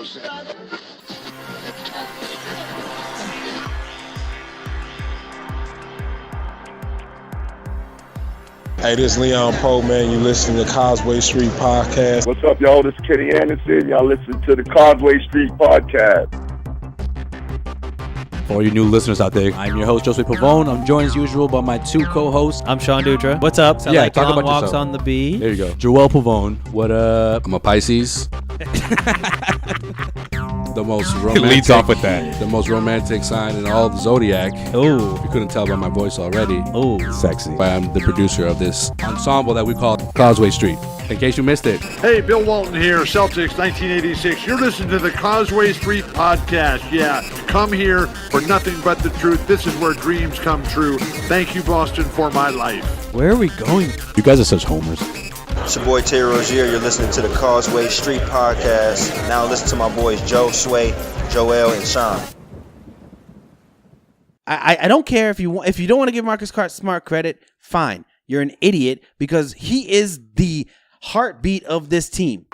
Hey, this is Leon Poe, man. You listening to Causeway Street Podcast. What's up, y'all? This is Kenny Anderson. Y'all listen to the Causeway Street Podcast. For all you new listeners out there, I'm your host, Josue Pavone. I'm joined as usual by my two co-hosts. I'm Sean Dutra. What's up? So yeah, like talk long about walks yourself. on the bee. There you go. Joel Pavone. What up? I'm a Pisces. The most romantic. It leads off with that. The most romantic sign in all of the zodiac. Oh, If you couldn't tell by my voice already. oh, Sexy. But I'm the producer of this ensemble that we call Causeway Street. In case you missed it. Hey, Bill Walton here, Celtics 1986. You're listening to the Causeway Street Podcast. Yeah, come here for nothing but the truth. This is where dreams come true. Thank you, Boston, for my life. where are we going? You guys are such homers. It's your boy Terry Rozier. You're listening to the Causeway Street Podcast. Now listen to my boys Joe, Sway, Joel, and Sean. I don't care if you don't want to give Marcus Smart credit. Fine, you're an idiot because he is the heartbeat of this team.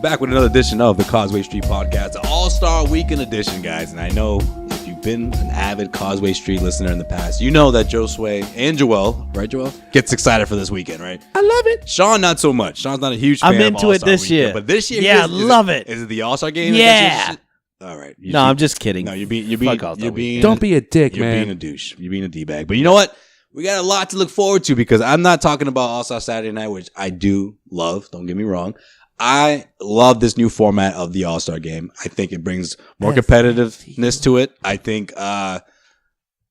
Back with another edition of the Causeway Street Podcast, the All-Star Weekend edition, guys. And I know if you've been an avid Causeway Street listener in the past, you know that Josue and Joel, right, Joel, gets excited for this weekend, right? I love it. Sean, not so much. Sean's not a huge fan I'm into of it All-Star this Weekend, year. But this year, Yeah, I love it. Is it the All-Star game? Yeah. All right. No, I'm just kidding. No, you're being Don't be a dick, You're man. being a douche. You're being a D-bag. But you know what? We got a lot to look forward to because I'm not talking about All-Star Saturday Night, which I do love. Don't get me wrong. I love this new format of the All-Star game. I think it brings more competitiveness to it. I think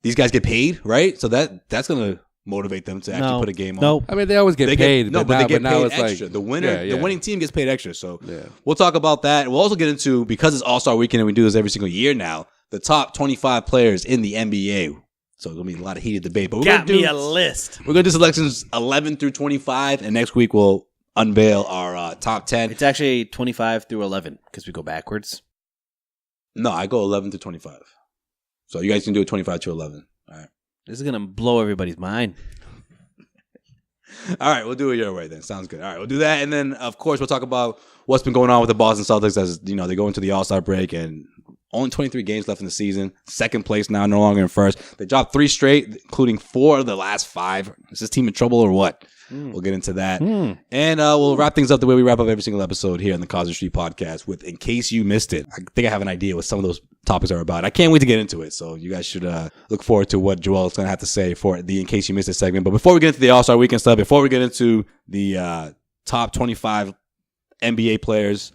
these guys get paid, right? So that's going to motivate them to actually put a game on. No. I mean, they always get paid. But they get paid extra. Like, the winning team gets paid extra. So Yeah. we'll talk about that. We'll also get into, because it's All-Star Weekend and we do this every single year now, the top 25 players in the NBA. So there'll be a lot of heated debate. But we're Got gonna me a list. We're going to do selections 11 through 25, and next week we'll unveil our top 10. It's actually 25 through 11 because we go backwards. No, I go 11 to 25. So you guys can do it 25 to 11. All right. This is gonna blow everybody's mind. All right, we'll do it your way then. Sounds good. All right, we'll do that. And then, of course, we'll talk about what's been going on with the Boston Celtics as, you know, they go into the All-Star break and only 23 games left in the season. Second place now, no longer in first. They dropped 3 straight, including 4 of the last 5. Is this team in trouble or what? We'll get into that. And we'll wrap things up the way we wrap up every single episode here on the Causeway Street Podcast with In Case You Missed It. I think I have an idea what some of those topics are about. I can't wait to get into it. So you guys should look forward to what Joel is going to have to say for the In Case You Missed It segment. But before we get into the All-Star Weekend stuff, before we get into the top 25 NBA players,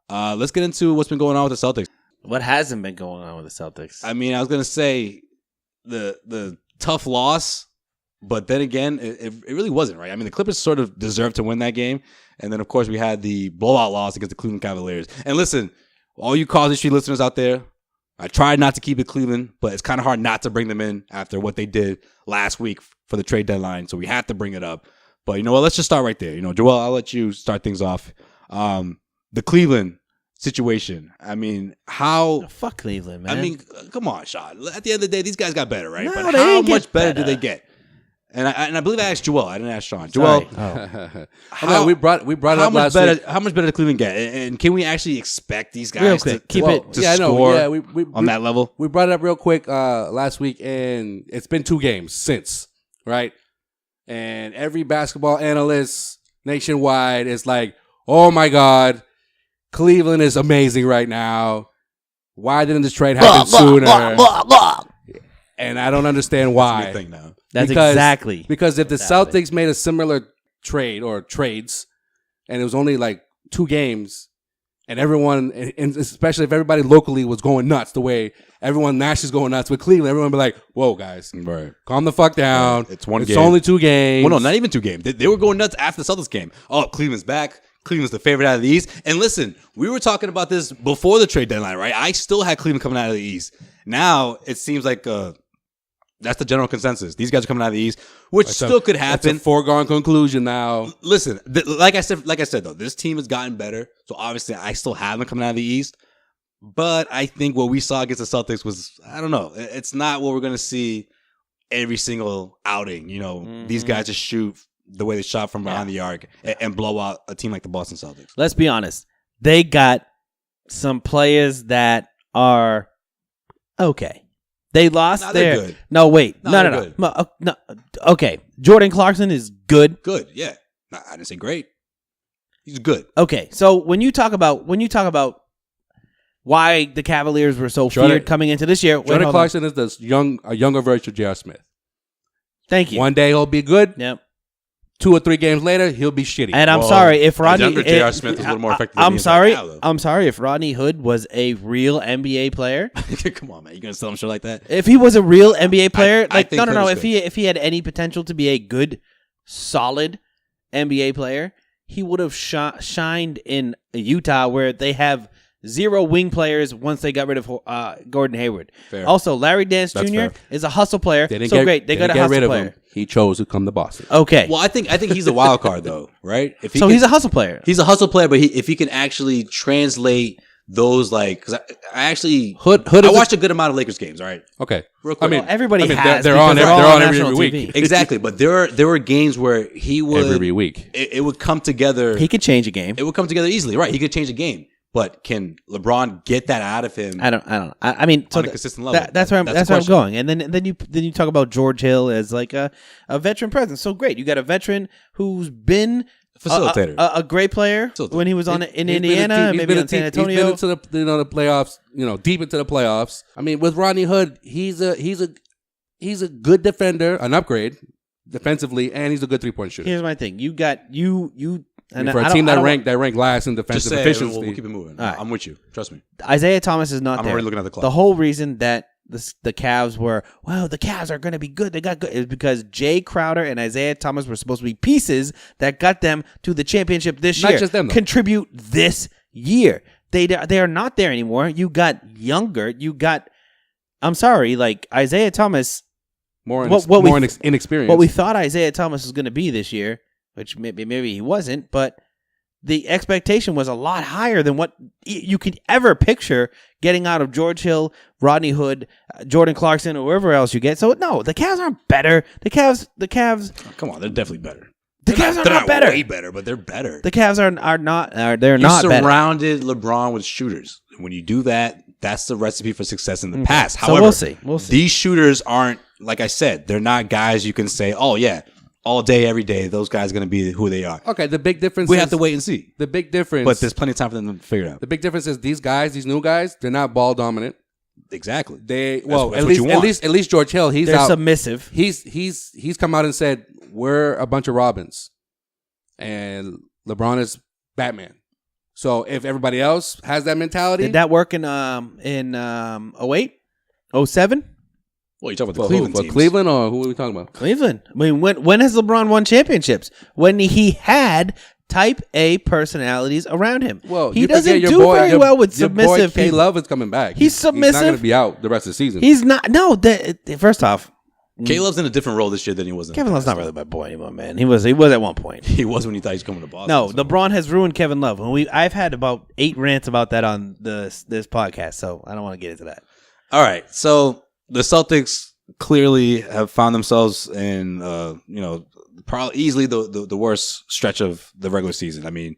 let's get into what's been going on with the Celtics. What hasn't been going on with the Celtics? I mean, I was going to say the tough loss, but then again, it really wasn't, right? I mean, the Clippers sort of deserved to win that game. And then, of course, we had the blowout loss against the Cleveland Cavaliers. And listen, all you Causeway Street listeners out there, I tried not to keep it Cleveland, but it's kind of hard not to bring them in after what they did last week for the trade deadline. So we had to bring it up. But you know what? Let's just start right there. You know, Joel, I'll let you start things off. The Cleveland situation. I mean, how... Fuck Cleveland, man. I mean, come on, Sean. At the end of the day, these guys got better, right? No, but they how didn't get much better better. do they get? And I believe I asked Joel. I didn't ask Sean. Joel, I mean, we brought it up last week. How much better did Cleveland get? And can we actually expect these guys Real quick, to I know. score Yeah, we on that level? We brought it up real quick last week, and it's been 2 games since, right? And every basketball analyst nationwide is like, oh my God, Cleveland is amazing right now. Why didn't this trade happen sooner? And I don't understand why. That's a new thing now. That's Because if the Exactly. Celtics made a similar trade or trades, and it was only like 2 games, and everyone, and especially if everybody locally was going nuts the way everyone nationally is going nuts with Cleveland, everyone would be like, whoa, guys, Right. calm the fuck down. Right. It's one It's game. only 2 games. Well, no, not even 2 games. They were going nuts after the Celtics game. Oh, Cleveland's back. Cleveland's the favorite out of the East. And listen, we were talking about this before the trade deadline, right? I still had Cleveland coming out of the East. Now it seems like that's the general consensus. These guys are coming out of the East, which still could happen. That's a foregone conclusion now. Listen, like I said though, this team has gotten better. So obviously, I still have them coming out of the East. But I think what we saw against the Celtics was, I don't know, it's not what we're going to see every single outing. You know, these guys just shoot the way they shot from behind the arc and blow out a team like the Boston Celtics. Let's be honest. They got some players that are okay. They lost their... Good. No, wait. No. No. Okay. Jordan Clarkson is good. Good, yeah. I didn't say great. He's good. Okay. So when you talk about why the Cavaliers were so feared coming into this year... Jordan Clarkson is a younger version of J.R. Smith. Thank you. One day he'll be good. Yep. 2 or 3 games later, he'll be shitty. And I'm sorry if Rodney... Younger J.R. Smith is a little more effective I'm sorry if Rodney Hood was a real NBA player. Come on, man. You going to tell him shit like that? If he was a real NBA player... I think no. Hood is If he had any potential to be a good, solid NBA player, he would have shined in Utah where they have 0 wing players once they got rid of Gordon Hayward. Fair. Also, Larry Nance Jr. fair. is a hustle player. They got a get hustle rid of player. him. He chose to come to Boston. Okay. Well, I think he's a wild card, though, right? He's a hustle player. He's a hustle player, but if he can actually translate those, like, because I actually Hood I watched a good amount of Lakers games. All right, Okay. real quick. Everybody has. they're because on they're all every national week. TV. Exactly, but there were games where he would Every week. it would come together. He could change a game. It would come together easily, right? He could change the game, but can LeBron get that out of him? I don't. I mean, so On a consistent level. That's where I'm That's the going. question. And then you talk about George Hill as like a veteran presence. So great, you got a veteran who's been Facilitator. a great player when he was in Indiana, maybe on San Antonio. He's been into the playoffs. Deep into the playoffs. I mean, with Rodney Hood, he's a good defender, an upgrade defensively, and he's a good 3-point shooter. Here's my thing: you got you. And for a team that ranked last in defensive efficiency, we'll keep it moving. Right. I'm with you. Trust me. Isaiah Thomas is not I'm there. already looking at the clock. The whole reason that the Cavs were, the Cavs are going to be good. They got good is because Jay Crowder and Isaiah Thomas were supposed to be pieces that got them to the championship this year. Not just them, though. Contribute this year. They are not there anymore. You got younger. I'm sorry, like Isaiah Thomas. more inexperienced. What we thought Isaiah Thomas was going to be this year, which maybe he wasn't, but the expectation was a lot higher than what you could ever picture getting out of George Hill, Rodney Hood, Jordan Clarkson, or whoever else you get. So no, the Cavs aren't better. The Cavs. Oh, come on, they're definitely better. The Cavs are They're not better. Way better, but they're better. The Cavs are not. They're You not better. surrounded LeBron with shooters. When you do that, that's the recipe for success in the past. So However, we'll see. These shooters aren't, like I said, they're not guys you can say, oh yeah, all day, every day, those guys are going to be who they are. Okay, the big difference We is, have to wait and see. The big difference, But there's plenty of time for them to figure it out. the big difference is these new guys, they're not ball dominant. Exactly. They that's at what you want. least George Hill, he's They're out. submissive. He's come out and said we're a bunch of Robins, and LeBron is Batman. So if everybody else has that mentality, Did that work in 08, 07? Well, you're talking about the Cleveland teams. Cleveland, or who are we talking about? Cleveland. I mean, when has LeBron won championships? When he had type A personalities around him. Well, he you doesn't forget do very well with submissive Your boy K people. Love is coming back. He's submissive. He's not going to be out the rest of the season. He's not. No. First off, Caleb's in a different role this year than he was in Kevin the Love's past. not really my boy anymore, man. He was at one point. He was when he thought he was coming to Boston. No, so. LeBron has ruined Kevin Love. I've had about 8 rants about that on this podcast, so I don't want to get into that. All right, so the Celtics clearly have found themselves in, probably easily the worst stretch of the regular season. I mean,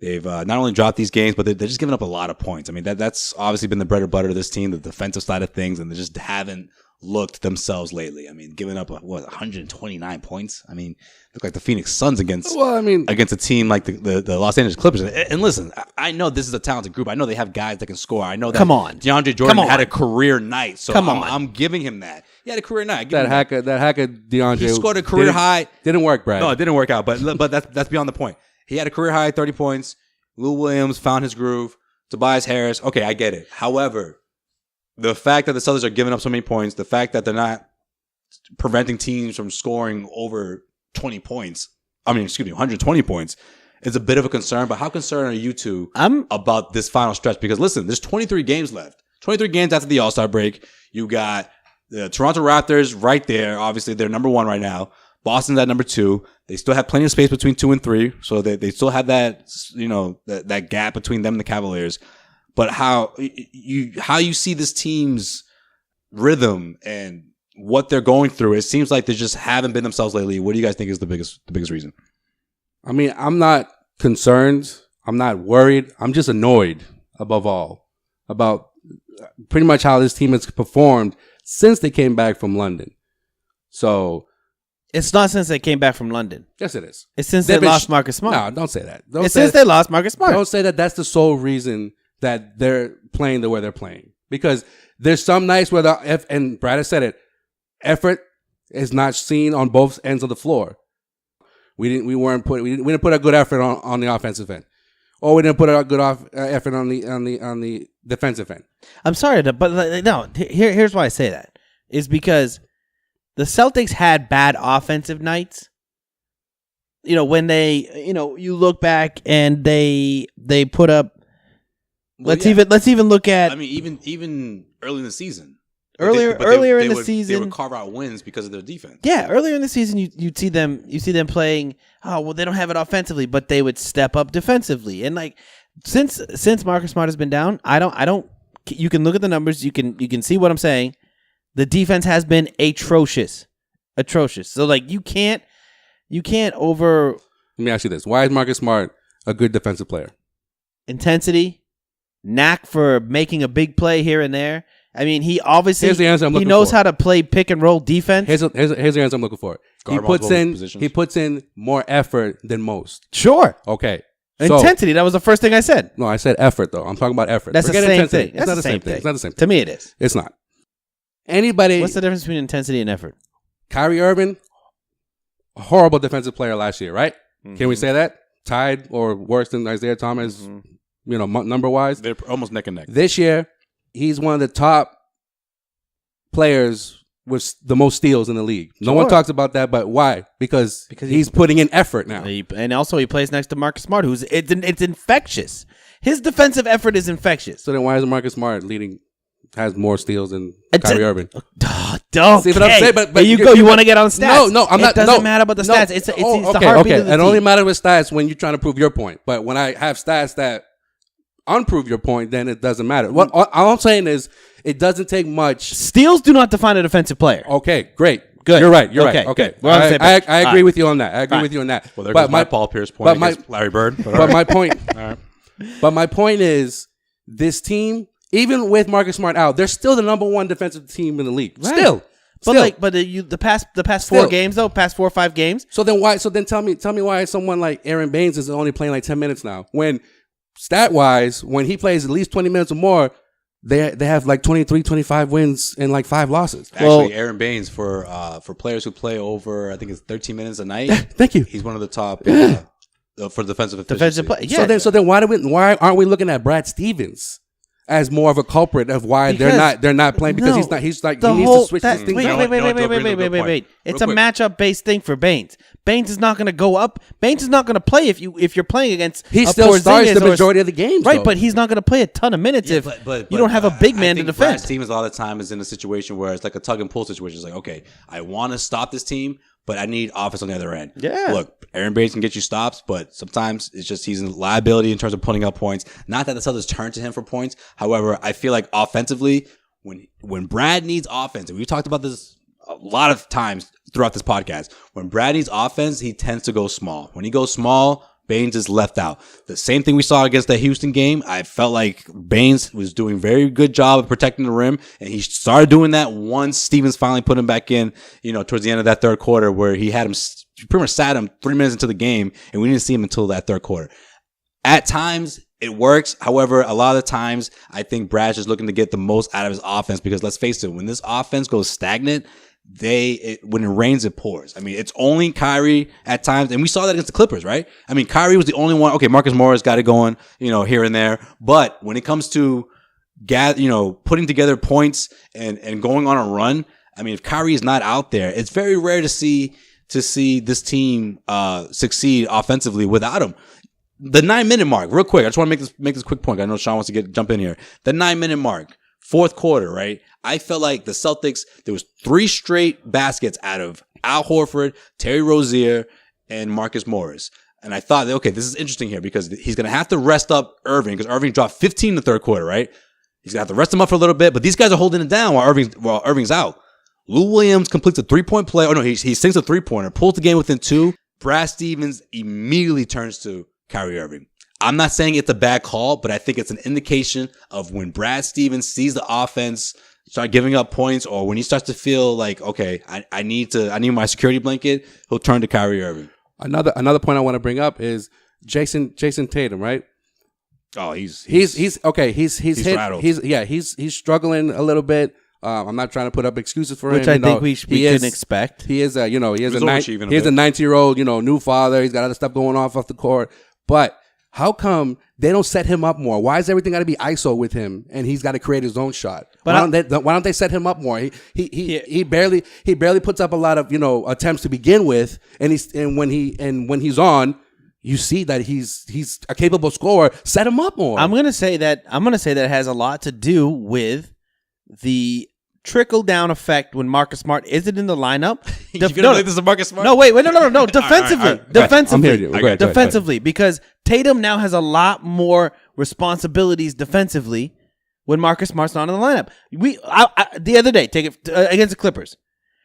they've not only dropped these games, but they're just giving up a lot of points. I mean, that's obviously been the bread and butter of this team, the defensive side of things, and they just haven't looked themselves lately. I mean, giving up 129 points. I mean, look like the Phoenix Suns against a team like the Los Angeles Clippers. And listen, I know this is a talented group. I know they have guys that can score. I know that DeAndre Jordan had a career night, so I'm giving him that. He had a career night. That hacker DeAndre. He scored a career high. Didn't work, Brad. No, it didn't work out. But that's beyond the point. He had a career high 30 points. Lou Williams found his groove. Tobias Harris. Okay, I get it. However, the fact that the Celtics are giving up so many points, the fact that they're not preventing teams from scoring over 20 points, 120 points, is a bit of a concern. But how concerned are you two about this final stretch? Because listen, there's 23 games left. 23 games after the All-Star break. You got the Toronto Raptors right there. Obviously, they're number 1 right now. Boston's at number 2. They still have plenty of space between 2 and 3. So they still have that, that gap between them and the Cavaliers. But how you see this team's rhythm and what they're going through, it seems like they just haven't been themselves lately. What do you guys think is the biggest reason? I mean, I'm not concerned. I'm not worried. I'm just annoyed above all about pretty much how this team has performed since they came back from London. So it's not since they came back from London. Yes, it is. It's since they lost Marcus Smart. No, don't say that. It's since they lost Marcus Smart. Don't say that that's the sole reason that they're playing the way they're playing. Because there's some nights where and Brad has said it, effort is not seen on both ends of the floor. We didn't put a good effort on the offensive end, or we didn't put a good effort on the defensive end. I'm sorry, but no. Here's why I say that is because the Celtics had bad offensive nights. You know, when you look back and they put up. Let's even look at. I mean, even early in the season. Earlier in the season, they would carve out wins because of their defense. Yeah, earlier in the season, you'd see them playing. Oh well, they don't have it offensively, but they would step up defensively. And like since Marcus Smart has been down, I don't. You can look at the numbers. You can see what I'm saying. The defense has been atrocious. So like you can't over. Let me ask you this: why is Marcus Smart a good defensive player? Intensity, knack for making a big play here and there. I mean, he obviously he knows how to play pick and roll defense. Here's the answer I'm looking for. He puts in more effort than most. Sure. Okay. Intensity. That was the first thing I said. No, I said effort though. I'm talking about effort. That's Forget the same intensity. thing. It's not the same thing. It's not the same thing. To me, it is. It's not. Anybody? What's the difference between intensity and effort? Kyrie Irving, a horrible defensive player last year, right? Mm-hmm. Can we say that? Tied or worse than Isaiah Thomas, number wise? They're almost neck and neck. This year, he's one of the top players with the most steals in the league. No one talks about that, but why? Because he's putting in effort now. And also he plays next to Marcus Smart, it's infectious. His defensive effort is infectious. So then why is Marcus Smart has more steals than Kyrie Irving? Don't. See what I'm saying? But you go. You want to get on stats? No, I'm not. It doesn't matter about the stats. It's the heartbeat of the team. It only matters with stats when you're trying to prove your point. But when I have stats that unprove your point, then it doesn't matter. What all I'm saying is, it doesn't take much. Steals do not define a defensive player. Okay, great. Good. You're right. Okay. I agree with you on that. I agree with you on that. Well, there goes my Paul Pierce point against Larry Bird. But my point. But my point is, this team, even with Marcus Smart out, they're still the number one defensive team in the league. Right. Still. The past 4 games though, past 4 or 5 games. So then tell me why someone like Aaron Baines is only playing like 10 minutes now, when stat wise, when he plays at least 20 minutes or more, they have like 23, 25 wins and like 5 losses. Actually, Aaron Baines for players who play over, I think it's 13 minutes a night. Thank you. He's one of the top for defensive play. Yeah. So then why aren't we looking at Brad Stevens as more of a culprit of why they're not playing? Because he needs to switch these things out. Wait. It's a matchup based thing for Baines. Baines is not going to go up. Baines is not going to play if you're playing against. He still starts the majority of the games, right? Though. But he's not going to play a ton of minutes if you don't have a big man to defend. Brad Stevens a lot of the time is in a situation where it's like a tug and pull situation. It's like, okay, I want to stop this team, but I need offense on the other end. Yeah. Look, Aaron Baines can get you stops, but sometimes it's just he's a liability in terms of putting up points. Not that the Celtics turn to him for points. However, I feel like offensively, when Brad needs offense, and we've talked about this a lot of times throughout this podcast, when Brad needs offense, he tends to go small. When he goes small, Baines is left out. The same thing we saw against the Houston game. I felt like Baines was doing a very good job of protecting the rim, and he started doing that once Stevens finally put him back in, towards the end of that third quarter, where he pretty much sat him 3 minutes into the game, and we didn't see him until that third quarter. At times, it works. However, a lot of the times, I think Brad's just looking to get the most out of his offense, because let's face it, when this offense goes stagnant, when it rains, it pours. I mean, it's only Kyrie at times, and we saw that against the Clippers, right? I mean, Kyrie was the only one. Okay, Marcus Morris got it going, here and there. But when it comes to putting together points and going on a run, I mean, if Kyrie is not out there, it's very rare to see this team succeed offensively without him. The 9-minute mark, real quick. I just want to make this quick point. I know Sean wants to jump in here. The 9-minute mark, fourth quarter, right? I felt like the Celtics, there was 3 straight baskets out of Al Horford, Terry Rozier, and Marcus Morris. And I thought, okay, this is interesting here, because he's going to have to rest up Irving, because Irving dropped 15 in the third quarter, right? He's going to have to rest him up for a little bit, but these guys are holding it down while Irving's out. Lou Williams completes a 3-point play. Oh, no, he sinks a 3-pointer, pulls the game within 2. Brad Stevens immediately turns to Kyrie Irving. I'm not saying it's a bad call, but I think it's an indication of when Brad Stevens sees the offense start giving up points, or when he starts to feel like, okay, I need my security blanket, he'll turn to Kyrie Irving. Another point I want to bring up is Jason Tatum, right? Oh, he's okay. He's hit. rattled. He's struggling a little bit. I'm not trying to put up excuses for him. Which I think we can expect. He is a he is a overachieving a 19-year-old new father. He's got other stuff going off the court. But how come they don't set him up more? Why is everything got to be ISO with him, and he's got to create his own shot? Why don't they set him up more? He barely puts up a lot of attempts to begin with, and when he's on, you see that he's a capable scorer. Set him up more. I'm gonna say that it has a lot to do with the trickle down effect when Marcus Smart isn't in the lineup. You're gonna believe this is Marcus Smart? No, wait, no. Defensively, defensively, because Tatum now has a lot more responsibilities defensively when Marcus Smart's not in the lineup. The other day, against the Clippers,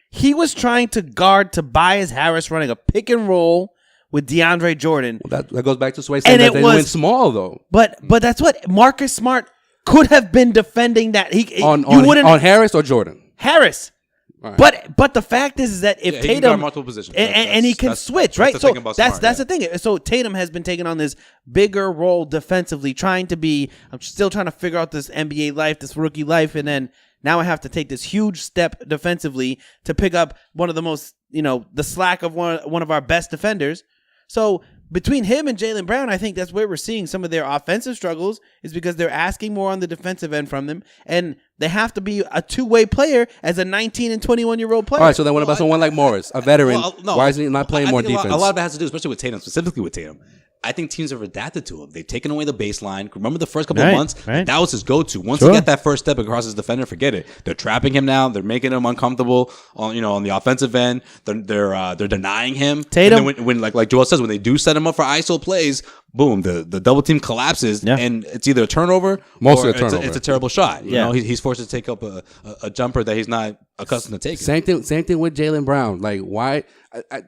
he was trying to guard Tobias Harris running a pick and roll with DeAndre Jordan. Well, that goes back to Sway saying that they went small though. But that's what Marcus Smart could have been defending that. On Harris or Jordan? Harris. Right. But the fact is that if Tatum he can guard multiple positions, and he can switch, right? So that's the thing. So Tatum has been taking on this bigger role defensively, I'm still trying to figure out this NBA life, this rookie life, and then now I have to take this huge step defensively to pick up one of the most, the slack of one of our best defenders. So between him and Jaylen Brown, I think that's where we're seeing some of their offensive struggles, is because they're asking more on the defensive end from them, and they have to be a two-way player as a 19 and 21-year-old player. All right, so then what about someone like Morris, a veteran? Why is he not playing more defense? A lot of that has to do, especially with Tatum, specifically with Tatum. I think teams have adapted to him. They've taken away the baseline. Remember the first couple of months? Right. That was his go-to. Once he got that first step across his defender, forget it. They're trapping him now. They're making him uncomfortable on the offensive end. They're denying him. Tatum, and then when like Joel says, when they do set him up for ISO plays, boom, the double team collapses, and it's either a turnover or it's a terrible shot. You know, he's forced to take up a jumper that he's not accustomed to taking. Same thing with Jaylen Brown. Like, why?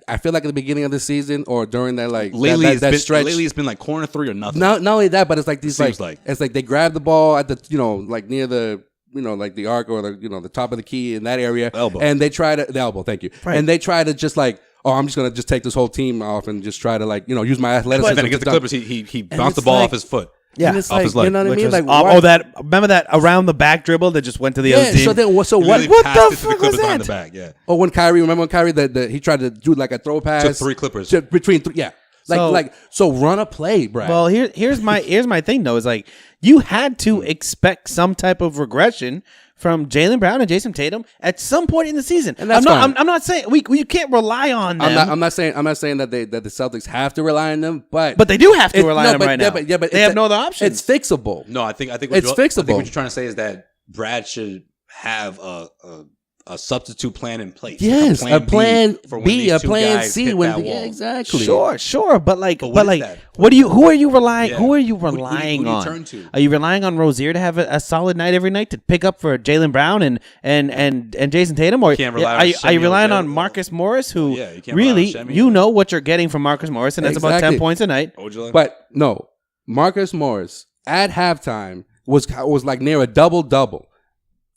I feel like at the beginning of the season or during that that stretch, lately it's been like corner three or nothing. Not only that, but it's like these it's like they grab the ball at the like near the like the arc or the top of the key in that area, elbow. And they try to the elbow. Thank you. Right. And they try to just like, oh, I'm just gonna just take this whole team off and just try to use my athleticism. But then against the Clippers, he bounced the ball off his foot. Yeah, and it's off his leg. You know what I mean? Like, remember that around the back dribble that just went to the other team? So then, what the fuck was that? The back, Or when Kyrie, he tried to do like a throw pass to 3 Clippers between three, so run a play, Brad. Well, here's my thing though, is like you had to expect some type of regression from Jaylen Brown and Jason Tatum at some point in the season. And that's I'm not saying we can't rely on them. I'm not saying that the Celtics have to rely on them, but they do have to rely on them right now. But they have no other options. It's fixable. No, I think it's fixable. I think what you're trying to say is that Brad should have a substitute plan in place. Yes, like a plan B, a plan C. Exactly. Sure, but what are you relying on? Turn to? Are you relying on Rozier to have a solid night every night to pick up for Jaylen Brown and Jason Tatum, or are you relying on Marcus Morris, who really what you're getting from Marcus Morris, and that's about 10 points a night? But no, Marcus Morris at halftime was like near a double-double.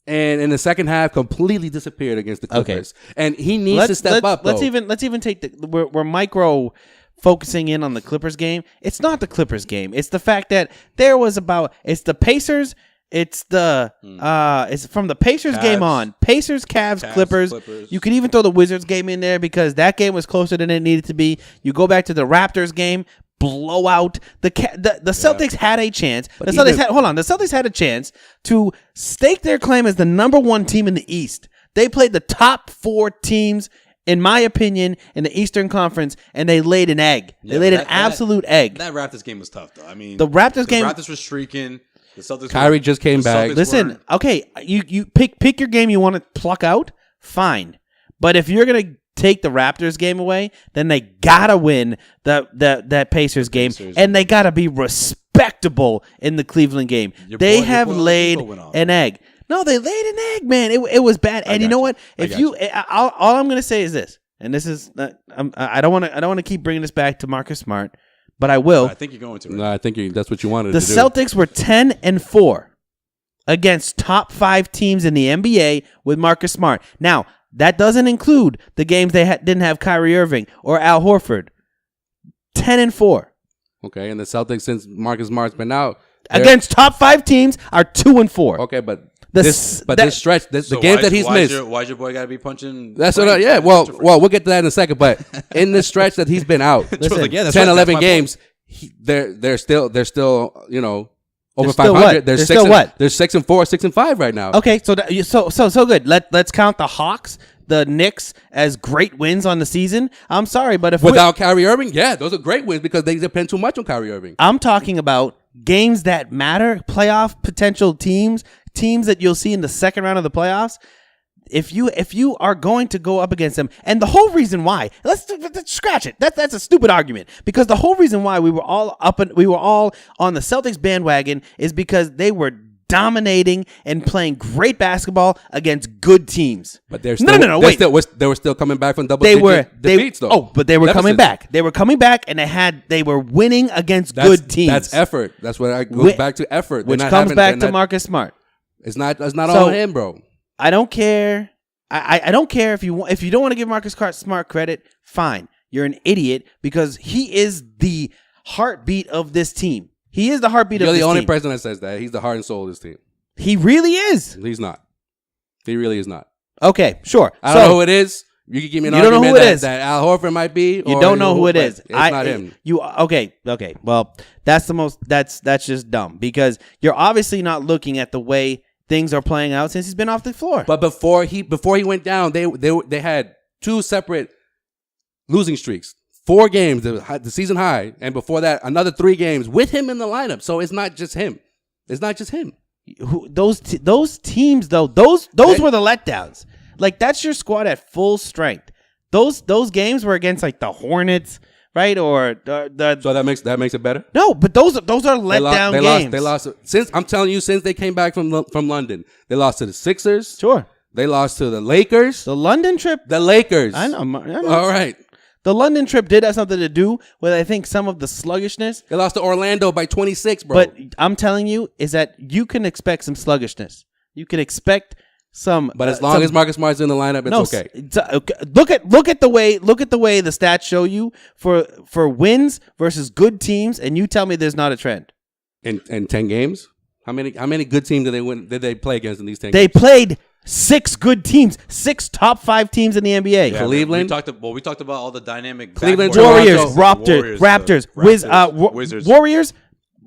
And in the second half, completely disappeared against the Clippers. Okay. And he needs to step up. Let's even take we're micro focusing in on the Clippers game. It's not the Clippers game. It's the fact that it's the Pacers. It's it's from the Pacers Cavs, game on. Pacers, Cavs, Clippers. You could even throw the Wizards game in there because that game was closer than it needed to be. You go back to the Raptors game. Blowout. The Celtics had a chance. The Celtics had a chance to stake their claim as the number 1 team in the East. They played the top 4 teams, in my opinion, in the Eastern Conference, and they laid an egg. They laid an absolute egg. That Raptors game was tough, though. I mean, the Raptors were streaking. The Celtics. Kyrie just came back. Listen, okay, you pick your game you want to pluck out. Fine, but if you're gonna take the Raptors game away, then they gotta win that Pacers game, and they gotta be respectable in the Cleveland game. They have laid an egg. No, they laid an egg, man. It was bad. And you know what? All I'm gonna say is this, and this is I don't want to keep bringing this back to Marcus Smart, but I will. I think you're going to. No, I think that's what you wanted to do. The Celtics were 10-4 against top 5 teams in the NBA with Marcus Smart. Now, that doesn't include the games they didn't have Kyrie Irving or Al Horford. 10-4. Okay, and the Celtics, since Marcus Smart's been out, against top 5 teams, are 2-4. Okay, but this stretch, the games that he's missed. Why's your boy got to be punching? That's what. Yeah. Well, we'll get to that in a second. But in this stretch that he's been out, listen, 11 games, they're still over 500. What? They're still what? They're 6-4, 6-5 right now. Okay, so good. Let's count the Hawks, the Knicks as great wins on the season. I'm sorry, but if without Kyrie Irving, yeah, those are great wins because they depend too much on Kyrie Irving. I'm talking about games that matter, playoff potential teams that you'll see in the second round of the playoffs. If you are going to go up against them, and the whole reason why, let's scratch it. That's a stupid argument, because the whole reason why we were all on the Celtics bandwagon is because they were dominating and playing great basketball against good teams. But they're still, wait. They were still coming back from double-digit defeats, though. Oh, but they were coming back. They were coming back, and they were winning against good teams. That's effort. That's what I goes back to effort, which comes back to Marcus Smart. It's not all him, bro. I don't care. I don't care if you don't want to give Marcus Smart credit. Fine, you're an idiot, because he is the heartbeat of this team. He is the heartbeat of this team. You're the only person that says that. He's the heart and soul of this team. He really is. He's not. He really is not. Okay, sure. I don't know who it is. You can give me an argument that Al Horford might be. You don't know who it is. It's not him. Okay. Well, that's just dumb, because you're obviously not looking at the way things are playing out since he's been off the floor. But before he went down, they had 2 separate losing streaks. 4 games, the season high, and before that, another 3 games with him in the lineup. So it's not just him. Those teams, though, those were the letdowns. Like, that's your squad at full strength. Those games were against like the Hornets, right? Or the so that makes it better. No, but those are letdown games. They lost since they came back from London. They lost to the Sixers. Sure. They lost to the Lakers. The London trip. The Lakers. I know. All right. The London trip did have something to do with, I think, some of the sluggishness. They lost to Orlando by 26, bro. But I'm telling you, is that you can expect some sluggishness. You can expect some. But as long as Marcus Smart's in the lineup, it's okay. Look at the way the stats show you for wins versus good teams, and you tell me there's not a trend. In 10 games, how many good teams did they play against in these 10 games? They played 6 good teams, 6 top 5 teams in the NBA. Yeah, Cleveland. We talked about all the dynamic Cleveland, Warriors, Raptors, Wizards, Warriors,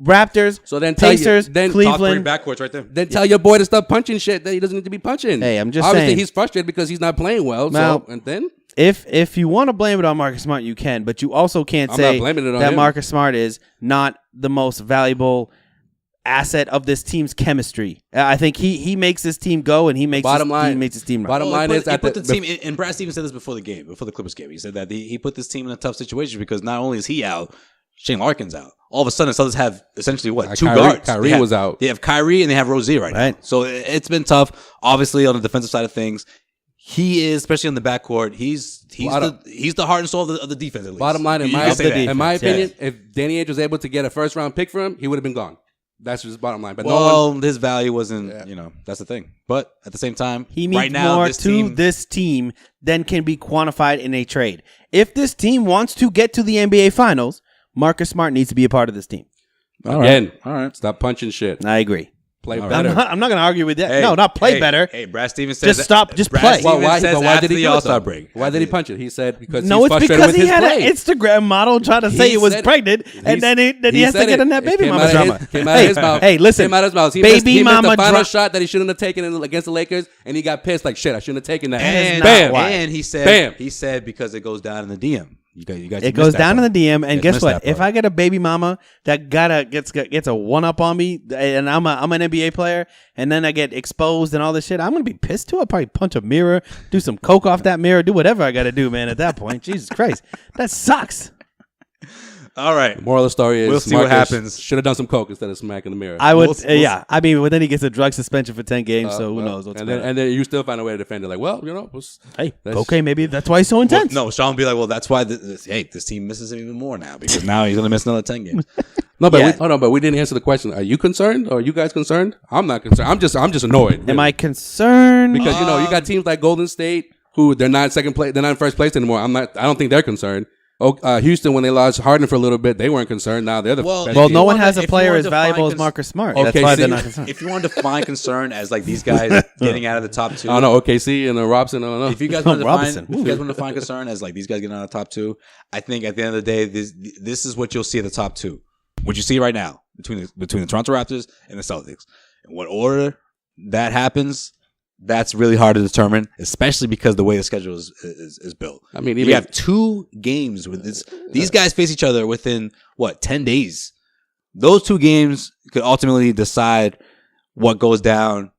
Raptors. So then Pacers, Cleveland. Top 3 backcourts right there. Then tell your boy to stop punching shit that he doesn't need to be punching. Hey, I'm just obviously saying. He's frustrated because he's not playing well. Now, and then if you want to blame it on Marcus Smart, you can, but you also can't say that Marcus Smart is not the most valuable asset of this team's chemistry. I think he makes this team go, and he makes his team run. Bottom line is, he put the team, and Brad Stevens said this before the Clippers game. He said that he put this team in a tough situation because not only is he out, Shane Larkin's out. All of a sudden, the Celtics have essentially 2 guards. Kyrie was out. They have Kyrie and they have Rozier right now. So it's been tough. Obviously, on the defensive side of things, he is, especially on the backcourt. He's the heart and soul of the defense. At least. Bottom line, in my opinion, if Danny Ainge was able to get a first round pick for him, he would have been gone. That's just bottom line. But his value wasn't, that's the thing. But at the same time, he means right now, more this team than can be quantified in a trade. If this team wants to get to the NBA Finals, Marcus Smart needs to be a part of this team. All right. Stop punching shit. I agree. Play better. I'm not going to argue with that. No, not play better. Hey, Brad Stevens says just play. Well, why did he All-Star break? Why did he punch it? He said because he's frustrated with his play. No, it's because he had an Instagram model trying to say he was pregnant, and then he has to get in that baby mama drama. Came out of his mouth. Hey, listen. Came out of his mouth. He missed the final shot that he shouldn't have taken against the Lakers, and he got pissed like, shit, I shouldn't have taken that. And he said because it goes down in the DM. You guys it goes down in the DM, and guess what? If I get a baby mama that gets a one up on me, and I'm an NBA player, and then I get exposed and all this shit, I'm gonna be pissed too. I'll probably punch a mirror, do some coke off that mirror, do whatever I gotta do, man. At that point, Jesus Christ, that sucks. All right. The moral of the story is We'll see what happens. Should have done some coke instead of smacking the mirror. I would, We'll yeah. I mean, but then he gets a drug suspension for 10 games, so who knows what's and going then, on. and then you still find a way to defend it. Like, well, Hey, that's- okay, maybe that's why he's so Well, intense. no, Sean will be like, well, that's why this team misses him even more now because now he's going to miss another 10 games. No, but Yeah. but we didn't answer the question. Are you concerned? Or are you guys concerned? I'm not concerned. I'm just annoyed. Am I concerned? Because you got teams like Golden State who they're not second place, they're not in first place anymore. I don't think they're concerned. Houston, when they lost Harden for a little bit, they weren't concerned. Now they're the best Well, team. no one has a if you player wanted as to valuable find as Marcus Smart. Okay, That's why see, they're not concerned. If you want to define concern as like these guys getting out of the top 2, I don't know, OKC and Robson. I don't know. If you guys want to Robinson. define concern as like these guys getting out of the top 2, I think at the end of the day, this is what you'll see at the top 2. What you see right now between the Toronto Raptors and the Celtics. In what order that happens, that's really hard to determine, especially because the way the schedule is built. I mean, You have 2 games with this. These guys face each other within 10 days. Those 2 games could ultimately decide what goes down,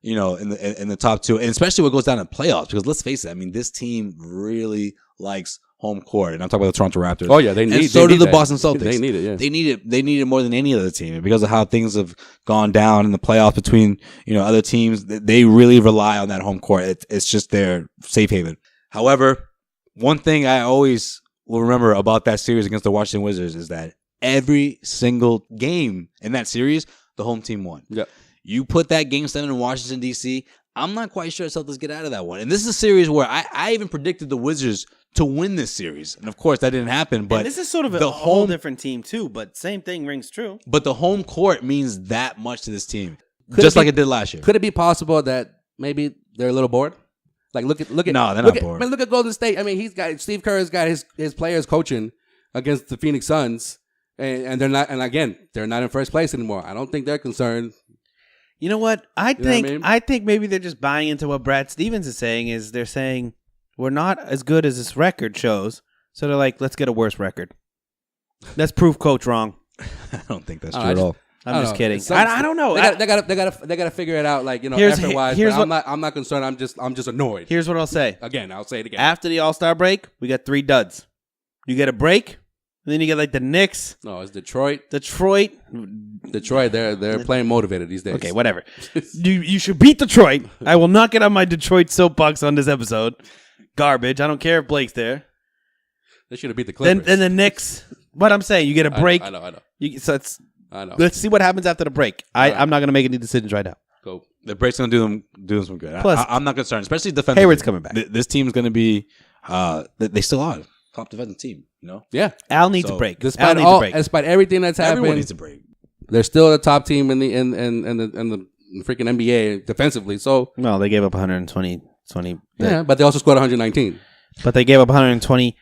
in the top 2, and especially what goes down in playoffs. Because let's face it, I mean, this team really likes home court, and I'm talking about the Toronto Raptors. Oh yeah, they need. And so they do need the that. Boston Celtics. They need it. Yeah. They need it more than any other team, and because of how things have gone down in the playoffs between other teams, they really rely on that home court. It's just their safe haven. However, one thing I always will remember about that series against the Washington Wizards is that every single game in that series, the home team won. Yeah. You put that game 7 in Washington D.C. I'm not quite sure Celtics get out of that one. And this is a series where I even predicted the Wizards to win this series. And of course that didn't happen, but and this is sort of the a whole different team too, but same thing rings true. But the home court means that much to this team. Could Just it be- like it did last year. Could it be possible that maybe they're a little bored? Like look at No, they're not bored. Man, look at Golden State. I mean, Steve Kerr's got his players coaching against the Phoenix Suns, and they're not. And again, they're not in first place anymore. I don't think they're concerned. You know what? I know what I think mean? I think maybe they're just buying into what Brad Stevens is saying. Is they're saying we're not as good as this record shows, so they're like, let's get a worse record. Let's prove coach wrong. I don't think that's Oh, true I at just- all. I'm just kidding. Some- I don't know. They got to figure it out. Like Here's- effort wise. here's I'm not concerned. I'm just annoyed. Here's what I'll say. Again, I'll say it again. After the All-Star break, we got 3 duds. You get a break, and then you get like the Knicks, No, it's Detroit. Detroit. They're playing motivated these days. Okay, whatever. You should beat Detroit. I will not get on my Detroit soapbox on this episode. Garbage. I don't care if Blake's there. They should have beat the Clippers. Then the Knicks. What I'm saying, you get a break. I know. I know. Let's see what happens after the break. I'm not going to make any decisions right now. Go. The break's going to do them some good. Plus- I'm not concerned, especially defensively. Hayward's coming back. This team's going to be, they still are top defensive team, Yeah. Al needs So, a break. Al Despite needs a break. despite everything that's Everyone happened, needs a break. they're still the top team in the freaking NBA defensively. So No, they gave up 120. yeah, but they also scored 119. But they gave up 120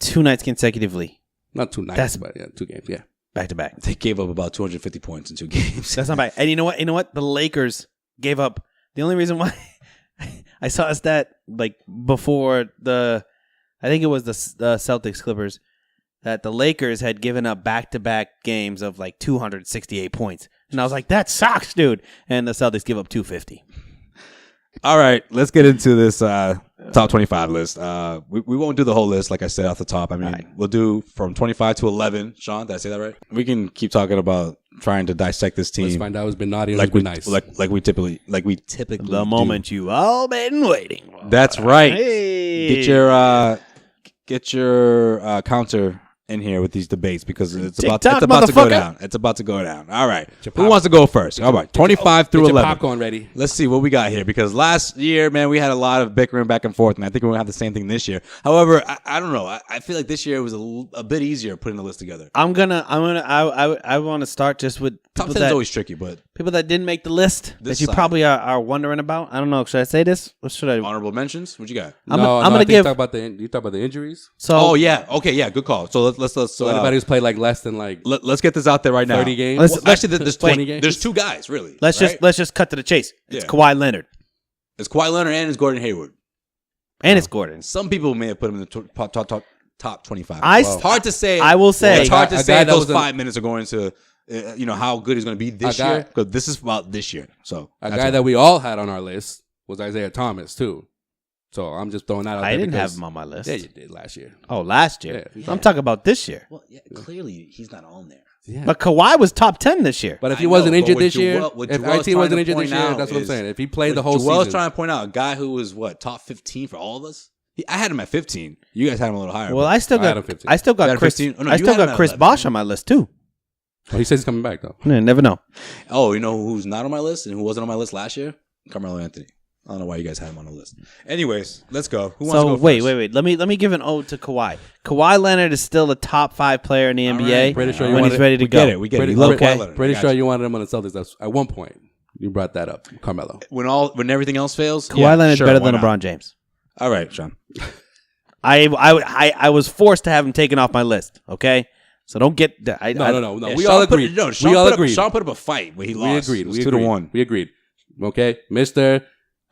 2 nights consecutively, Not 2 nights, That's- but yeah, 2 games. Yeah. back to back. They gave up about 250 points in 2 games. That's not bad. And you know what? The Lakers gave up. The only reason why I saw a stat like before I think it was the Celtics Clippers, that the Lakers had given up back-to-back games of like 268 points. And I was like, that sucks, dude. And the Celtics give up 250. All right, let's get into this top 25 list. We won't do the whole list, like I said off the top. I mean, we'll do from 25 to 11. Sean, did I say that right? We can keep talking about trying to dissect this team. Let's find out who's been naughty and like who's been nice. like we typically The do. moment you all been waiting for. That's right. Hey. Get your counter in here with these debates because it's about TikTok, to go motherfucker. down. It's about to go down. All right. Who wants to go first? All right. 25 through Get your 11. popcorn ready. Let's see what we got here because last year, man, we had a lot of bickering back and forth, and I think we're gonna have the same thing this year. However, I don't know. I feel like this year was a bit easier putting the list together. I want to start just with Top people 10 is that, always tricky, but people that didn't make the list This that you side. probably are wondering about. I don't know. Should I say this? What should I? honorable mentions. What you got? I'm no, gonna I think give- You talk about the injuries. So Oh yeah. Okay. Yeah. Good call. So let's So anybody who's played like less than like let's get this out there right now. 30 games. Let's- Well, actually, there's 20 20 games. There's 2 guys really. let's right? just cut to the chase. It's Yeah. Kawhi Leonard It's Kawhi Leonard and it's Gordon Hayward. and it's Gordon. Some people may have put him in the top 25. It's hard to say. I will say It's hard to a say guy if that those was a- 5 minutes are going to, how good he's going to be this A guy- year. Because this is about this year. So a that's guy what- that we all had on our list was Isaiah Thomas too. So I'm just throwing that out there. I didn't have him on my list. Yeah, you did last year. Oh, last year. Yeah. I'm talking about this year. Well, yeah, clearly he's not on there. Yeah. But Kawhi was top 10 this year. But if he I wasn't know, injured but this what year, Joel- what if Joel's IT trying wasn't to injured this point year, out that's what I'm is- saying. If he played the What whole Joel's season. trying to point out a guy who was top 15 for all of us. I had him at 15. You guys had him a little higher. Well, but I still I had got him 15. I still You had got him Chris 15? Oh, no, I you still had him got at Chris 11. Bosh on my list too. Oh, he says he's coming back, though. Yeah, never know. oh, you know who's not on my list and who wasn't on my list last year? Carmelo Anthony. I don't know why you guys had him on the list. Anyways, let's go. Who wants to So go wait. first? Let me give an ode to Kawhi. Kawhi Leonard is still a top 5 player in the All NBA right. Pretty sure you when wanted- he's ready to We go. get it. We get it. Pretty, You love okay. Kawhi Leonard. pretty I sure got you wanted him on the Celtics. That's, at one point, you brought that up, Carmelo. When everything else fails, Kawhi yeah, Leonard's sure, better why than not? LeBron James. All right, Sean. I was forced to have him taken off my list. Okay, so don't get. No. Yeah, We Sean all put- agreed. No, Sean We all put up- agreed. Sean put up a fight when he We lost. agreed. It was We 2-1. We agreed. Okay, Mr.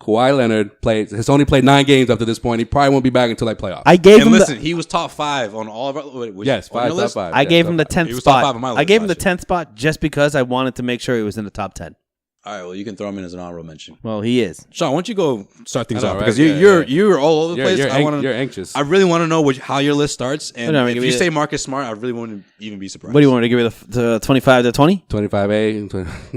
Kawhi Leonard has only played 9 games up to this point. He probably won't be back until like playoffs. I gave And him listen, he was top 5 on all of our. yes, on your 5 top list? 5. I Yes, gave top him the 5. 10th He was top spot. 5 on my list I gave him the last year. 10th spot just because I wanted to make sure he was in the top 10. All right, well, you can throw him in as an honorable mention. Well, he is. Sean, why don't you go start things I know, off right? because Yeah, you're all over the place. You're anxious. I really want to know how your list starts, and No, if give you me say Marcus Smart, I really wouldn't even be surprised. What do you want to give me the 25 to 20? 25A.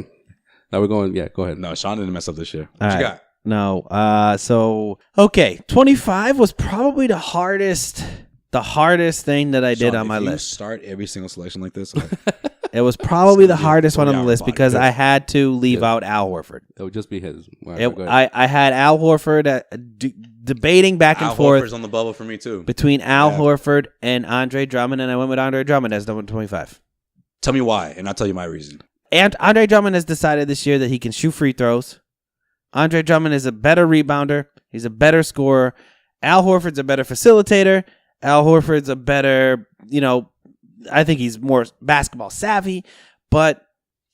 Now we're going. Yeah, go ahead. No, Sean didn't mess up this year. All What you right. got? No. So okay, 25 was probably the hardest thing that I did Sean, on my if you list. Start every single selection like this. It was probably the gonna be hardest one on the 40-hour list because podcast. I had to leave out Al Horford. It would just be his. All right, go ahead. I had Al Horford debating back and Al forth Horford's on the bubble for me too. between Al Yeah. Horford and Andre Drummond, and I went with Andre Drummond as number 25. Tell me why, and I'll tell you my reason. And Andre Drummond has decided this year that he can shoot free throws. Andre Drummond is a better rebounder. He's a better scorer. Al Horford's a better facilitator. Al Horford's a better, I think he's more basketball savvy. But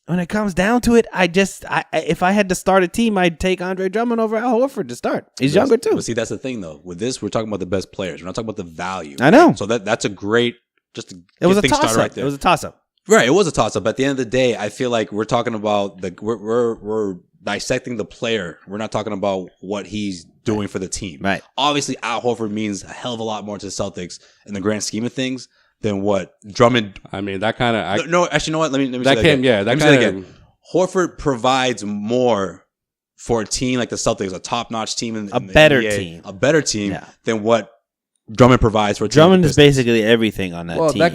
when it comes down to it, if I had to start a team, I'd take Andre Drummond over Al Horford to start. He's younger too. But see, that's the thing though. With this, we're talking about the best players. We're not talking about the value. I know. So that's a great It was a things started toss-up. right there. It was a toss-up. Right, it was a toss-up. At the end of the day, I feel like we're talking about we're dissecting the player. We're not talking about what he's doing for the team. Right. Obviously, Al Horford means a hell of a lot more to the Celtics in the grand scheme of things than what Drummond. I mean, that kind of. No, actually, you know what? Let me say That that came. again. Yeah, Let that me say that kind again. of. Horford provides more for a team like the Celtics, a top-notch team in A the better NBA, team. a better team Yeah. than what Drummond provides for a team. Drummond like is the Pistons. basically everything on that Well, team. that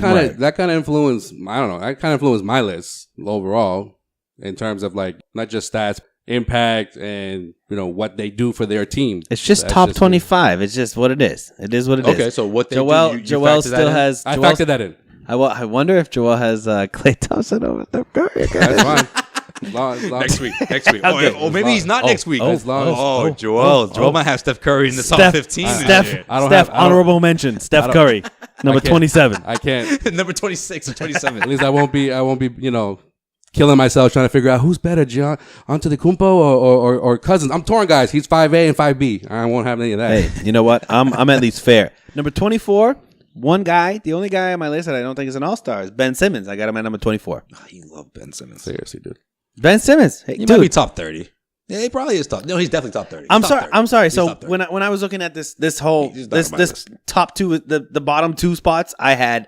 kind of influenced. I don't know. That kind of influenced my list overall in terms of like not just stats, impact, and what they do for their team. It's just That's top just- 25. It's just what it is. It is what it is. Okay, so what they Joel do, you Joel factor that still in? has. I Joel- factored that in. I wonder if Joel has Klay Thompson over Steph Curry. That's fine. As long- Next week. Okay. Oh, maybe he's not next week. As long as- Joel might have Steph Curry in the top 15. this Steph, year. I don't Steph have- I don't- honorable mention. Steph Curry, number I can't. 27. I can't. Number 26 or 27. At least I won't be. Killing myself trying to figure out who's better, John Antetokounmpo or Cousins. I'm torn, guys. He's 5A and 5B. I won't have any of that. Hey, you know what? I'm at least fair. Number 24. One guy, the only guy on my list that I don't think is an all-star is Ben Simmons. I got him at number 24. You love Ben Simmons. Seriously, dude. Ben Simmons. Hey, He dude. might be top 30. Yeah, he probably is top. No, he's definitely top 30. I'm Top sorry. 30. I'm sorry. He's So top 30. when I was looking at this whole He's not this on my this list. top two, the bottom two spots, I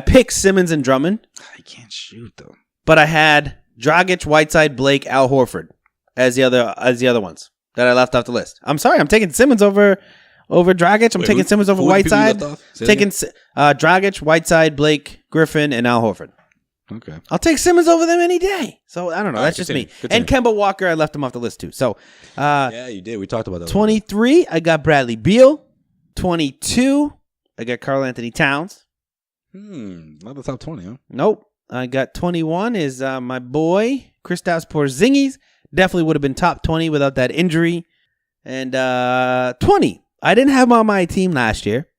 picked Simmons and Drummond, He can't shoot though. but I had Dragic, Whiteside, Blake, Al Horford as the other ones that I left off the list. I'm sorry. I'm taking Simmons over Dragic. I'm Wait, taking who- Simmons over who are the people you Whiteside. left off? Say that Taking Dragic, Whiteside, Blake, Griffin, and Al Horford. Okay. I'll take Simmons over them any day. So I don't know. All That's right, just me. continue. And Kemba Walker, I left him off the list too. So Yeah, you did. We talked about that. 23, I got Bradley Beal. 22, I got Karl Anthony Towns. Not the top 20, huh? Nope. I got 21 is my boy Kristaps Porzingis. Definitely would have been top 20 without that injury. And 20, I didn't have him on my team last year.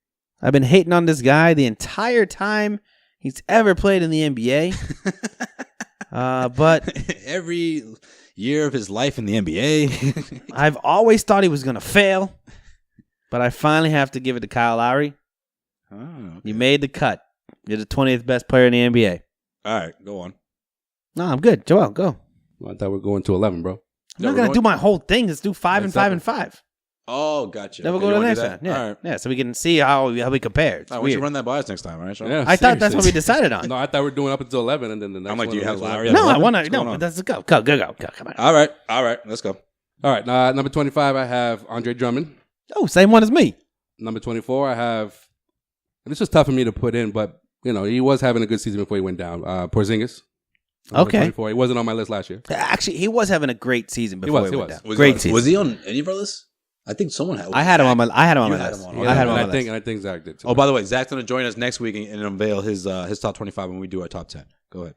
I've been hating on this guy the entire time he's ever played in the NBA. But Every year of his life in the NBA. I've always thought he was going to fail. But I finally have to give it to Kyle Lowry. You made the cut. You're the 20th best player in the NBA. All right, go on. No, I'm good. Joel, go. I thought we were going to 11, bro. I'm not going to do my whole thing. Let's do 5 and 5 and 5. Oh, gotcha. Then we'll Okay, go to you the wanna next do one. that? Yeah, All right. yeah. So we can see how we compare. It's All right, why don't you weird. run that by us next time, all right? Sean? Yeah, I thought that's what we seriously. decided on. No, I thought we were doing up until 11, and then the next I'm like, one. do you have the next Lowry? one. No, I 11? want to. What's going No, on? let's go. Go. Come on. All right. Let's go. All right, number 25, I have Andre Drummond. Oh, same one as me. Number 24, I have. And this was tough for me to put in, but he was having a good season before he went down. Porzingis. Number Okay. 24. He wasn't on my list last year. Actually, he was having a great season before was, he he went was. down. Great season. Was he on any of our lists? I think someone had. I had him on my. I had him on You my had list. him on. I had him on and my I list. think Zach did too. Oh, by the way, Zach's going to join us next week and unveil his top 25 when we do our top 10. Go ahead.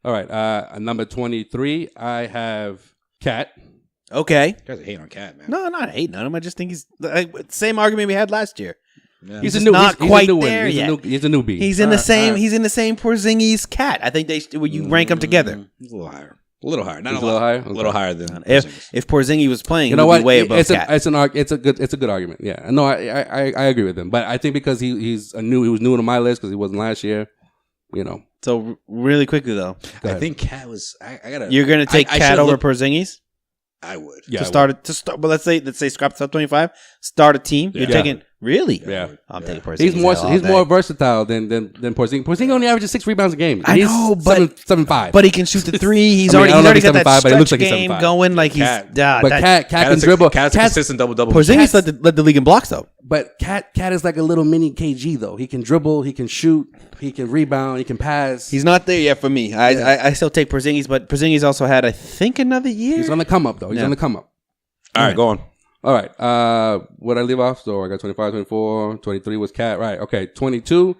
All right. Number 23, I have Cat. Okay. You guys are hating on Cat, man. No, I'm not hating on him. I just think he's same argument we had last year. Yeah. He's just not quite there yet. He's a newbie. He's in the same. He's in the same Porzingis Cat. I think you rank them together. He's a little higher. A little higher. Not He's a a little lot. higher? A little Okay. higher than If Porzingis was playing, You know he would what? be way above Cat. It's a good argument. Yeah, no, I agree with him. But I think because he was new to my list because he wasn't last year. So really quickly though, I think Cat was. I gotta. you're going to take I Cat should over look- Porzingis Yeah, I would. I to would. start. But let's say scrap top 25. Start a team. You're Yeah. taking really. Yeah. I'm taking Porzingis. He's more versatile than Porzingis. Porzingis only averages 6 rebounds a game. I know, but 7'5". But he can shoot the three. He's I mean, I don't know already if he's got that 7'5", but he looks stretch like he's game 7'5". going. Like he's Cat. But Cat can dribble. Cat's a consistent double. Porzingis led the league in blocks though. But Cat is like a little mini KG though. He can dribble. He can shoot. He can rebound. He can pass. He's not there yet for me. I still take Porzingis, but Porzingis also had I think another year. He's on the come up though. He's Yeah. on the come up. All right, go on. All right. What'd I leave off? So I got 25, 24, 23 was Cat. Right. Okay. 22.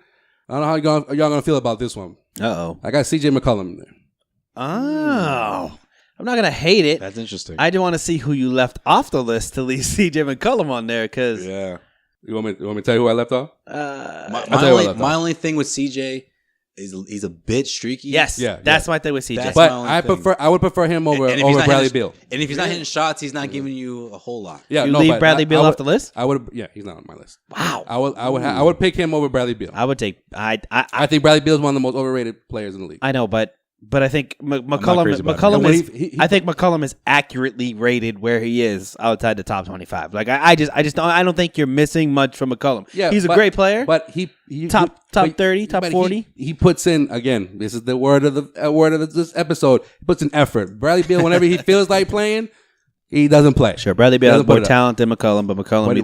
I don't know how y'all gonna feel about this one. Uh-oh. I got CJ McCollum in there. Oh. I'm not going to hate it. That's interesting. I do want to see who you left off the list to leave CJ McCollum on there because yeah. You want me to tell you who I left off? My tell you what I thought. only thing with CJ is he's a bit streaky. yes, Yeah, that's my thing with CJ. That's But my only I thing. would prefer him over And if he's not Bradley hitting- Beal. And if he's not hitting shots, he's not giving you a whole lot. Yeah, you no, leave but Bradley Beal I off the list? I would. Yeah, he's not on my list. Wow. I would pick him over Bradley Beal. I would take I think Bradley Beal is one of the most overrated players in the league. I know, but I think not crazy about him. No, is he- I think McCollum is accurately rated where he is outside the top 25. Like I don't think you're missing much from McCollum. Yeah, he's a but- great player. But he Top but- 30, top but 40? He puts in again. This is the word of this episode. He puts in effort. Bradley Beal, whenever he feels like playing, he doesn't play. Sure, Bradley Beal He has doesn't put more it up. talent than McCollum, but McCollum, But, you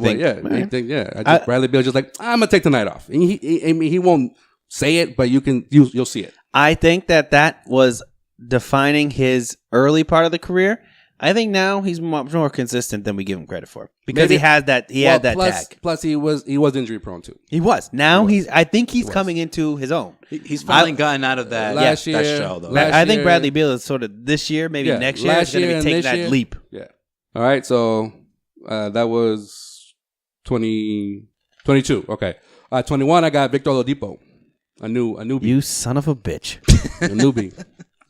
think, Bradley Beal just like I'm gonna take the night off. And he won't say it, but you'll see it. I think that was defining his early part of the career. I think now he's much more consistent than we give him credit for because Maybe- he had that tag. Plus he was injury prone too. He was. Now I think he's coming into his own. He's finally gotten out of that Last that year- shell though. last I think year- Bradley Beal is sort of this year, maybe Yeah, next year, last is going to year be and taking this that year. leap. Yeah. All right. So that was 22. Okay. 21. I got Victor Oladipo, a newbie, You son of a bitch. a newbie.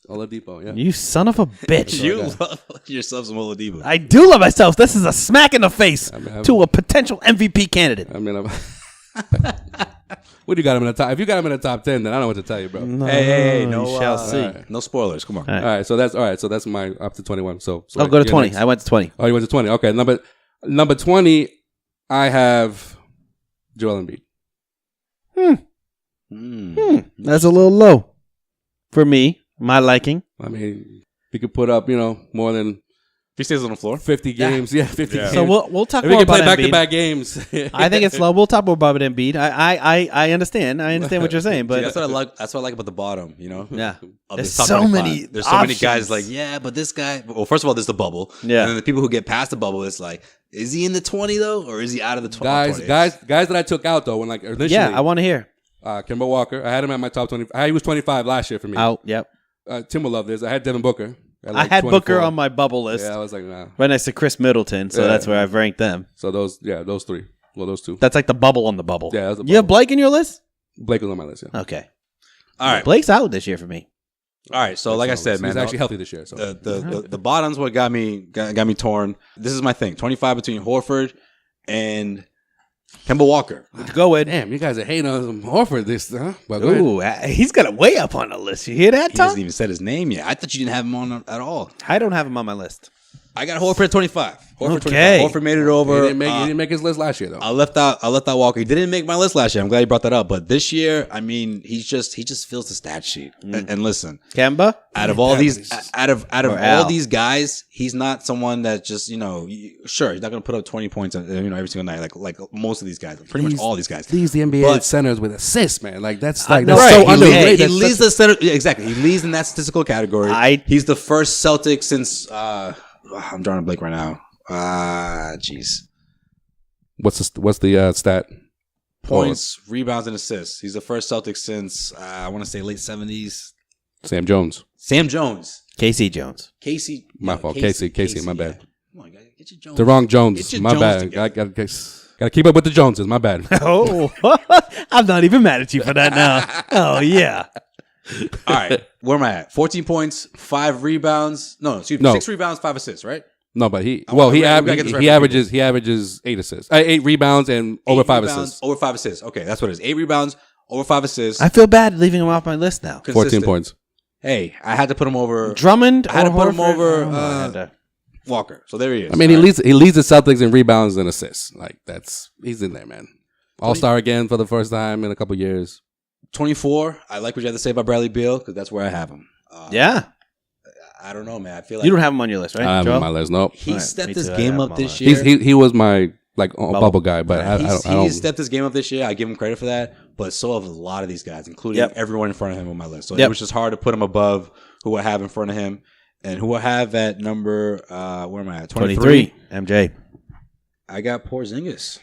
Oladipo. Yeah. You son of a bitch. You love yourself some Oladipo. I do love myself. This is a smack in the face mean, to a potential MVP candidate. I mean, what do you got him in the top? If you got him in the top 10, then I don't know what to tell you, bro. Hey, no, we shall see. No spoilers. Come on. All right. All right. So that's my up to 21. So I'll go to you're 20. next. I went to 20. Oh, you went to 20. Okay. Number 20, I have Joel Embiid. That's a little low for me, my liking. I mean, he could put up, more than If he stays on the floor, 50 games. Yeah, 50 games. So we'll talk if we more can play about Embiid. back-to-back games. I think it's low. We'll talk more about Embiid. I understand. I understand what you're saying, See, but that's what I like. That's what I like about the bottom. Yeah. Of There's the top so 25. many There's so many options. guys like, yeah, but this guy. Well, first of all, there's the bubble. Yeah. And then the people who get past the bubble, it's like, is he in the 20 though, or is he out of the 20? guys that I took out though when initially. yeah, I want to hear. Kemba Walker. I had him at my top 20. He was 25 last year for me. Out. Yep. Tim will love this. I had Devin Booker. At I had 24. Booker on my bubble list. Yeah, I was like, nah. Right next to Chris Middleton, so Yeah. that's where I've ranked them. So those three. Well, those two. That's like the bubble on the bubble. Yeah, that's the You have bubble. Blake in your list? Blake was on my list. Yeah. Okay. All right. Blake's out this year for me. All right. So, like I said, man, he's actually healthy this year. So the bottom's what got me torn. This is my thing. 25 between Horford and Kemba Walker. Go with. damn, you guys are hating on Horford this, huh? But go ahead. Ooh, he's got it way up on the list. You hear that, He Tom? hasn't even said his name yet. I thought you didn't have him on at all. I don't have him on my list. I got Horford at 25. Okay. Horford made it over. He didn't make his list last year though. I left out Walker. He didn't make my list last year. I'm glad you brought that up. But this year, I mean, he just fills the stat sheet. And listen, Kemba, out of all these all these guys, he's not someone that just sure he's not going to put up 20 points every single night like most of these guys. Pretty much all these guys. Leads the NBA centers with assists, man. Like that's so right. underrated. He leads the center. Yeah, exactly. He leads in that statistical category. He's the first Celtic since I'm drawing a blank right now. Jeez. What's the stat? Points, rebounds, and assists. He's the first Celtic since I want to say late 70s. Sam Jones. Casey Jones. Casey. My fault. Casey. My bad. Yeah. Come on, get your Jones. The wrong Jones. My bad. Gotta keep up with the Joneses. My bad. Oh, I'm not even mad at you for that now. Oh yeah. All right, where am I at? 14 points, 5 rebounds. No, 6 rebounds, 5 assists, right? No, but he averages 8 assists, 8 rebounds and over 5 assists. Over 5 assists. Okay, that's what it is. 8 rebounds, over 5 assists. I feel bad leaving him off my list now. Consistent. 14 points. Hey, I had to put him over Drummond. I had to put him Horford? over Walker. So there he is. I mean, he leads the Celtics in rebounds and assists. Like he's in there, man. All-star again for the first time in a couple years. 24. I like what you had to say about Bradley Beal because that's where I have him. Yeah. I don't know, man. I feel like you don't have him on your list, right? I have him on my list. Nope. He stepped his game up this year. He was my bubble guy, but I don't. He stepped his game up this year. I give him credit for that. But so have a lot of these guys, including everyone in front of him on my list. So it was just hard to put him above who I have in front of him, and who I have at number. Where am I at? 23. MJ. I got Porzingis.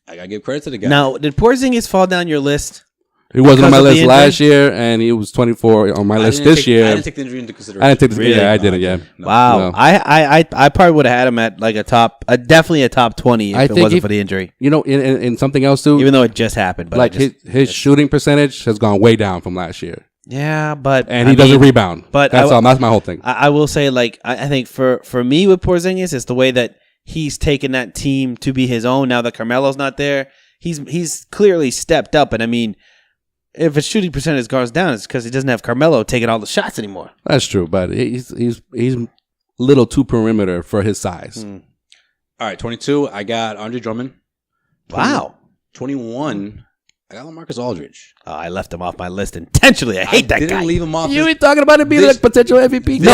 I gotta give credit to the guy. Now, did Porzingis fall down your list? He wasn't on my list last year, and he was 24 on my list this year. I didn't take the injury into consideration. Yeah, I didn't. Yeah. No. Wow. No. I probably would have had him at like definitely a top 20 if it wasn't for the injury. In something else too. Even though it just happened, but like his shooting percentage has gone way down from last year. Yeah, but he doesn't rebound. But that's all. That's my whole thing. I will say, I think for me with Porzingis, it's the way that he's taken that team to be his own. Now that Carmelo's not there, he's clearly stepped up, and I mean. If his shooting percentage goes down, it's because he doesn't have Carmelo taking all the shots anymore. That's true, but he's a little too perimeter for his size. All right, 22, I got Andre Drummond. Wow. 21, I got LaMarcus Aldridge. Oh, I left him off my list intentionally. I hate that guy. Didn't leave him off. You were talking about it being like potential MVP. No,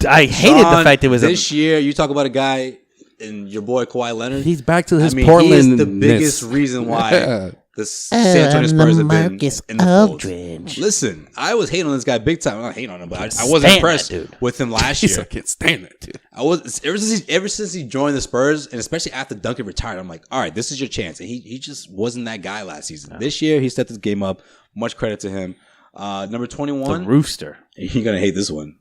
I hated the fact it was this year. You talk about a guy and your boy Kawhi Leonard. He's back to his Portland. He's the biggest reason why. The San Antonio Spurs have been in the fold. Listen, I was hating on this guy big time. I'm not hating on him, but I wasn't impressed with him last year. I can't stand that dude. I was ever since he joined the Spurs, and especially after Duncan retired. I'm like, all right, this is your chance. And he just wasn't that guy last season. This year, he stepped his game up. Much credit to him. Number 21, the Rooster. You're gonna hate this one.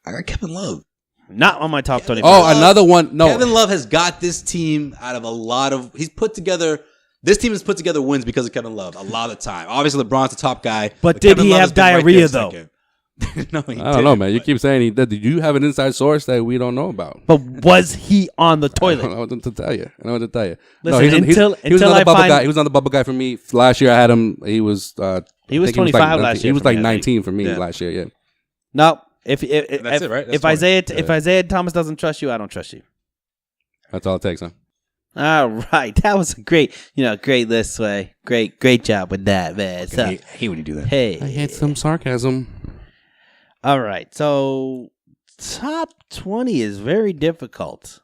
I got Kevin Love. Not on my top 25. Oh, another one. No, Kevin Love has got this team out of a lot of. He's put together. This team has put together wins because of Kevin Love a lot of the time. Obviously, LeBron's the top guy. But did he have diarrhea, though? No, he I don't know, man. You keep saying he did. Did you have an inside source that we don't know about? But was he on the toilet? I don't know what to tell you. Listen, no, he was another bubble guy. He was another bubble guy for me. Last year, I had him. He was 25 last year. He was like 19 for me last year, yeah. No. That's it, right? If Isaiah Thomas doesn't trust you, I don't trust you. That's all it takes, huh? All right, that was a great list, Sway. Great job with that, man. So, I hate when you do that. Hey, I hate some sarcasm. All right, so top 20 is very difficult,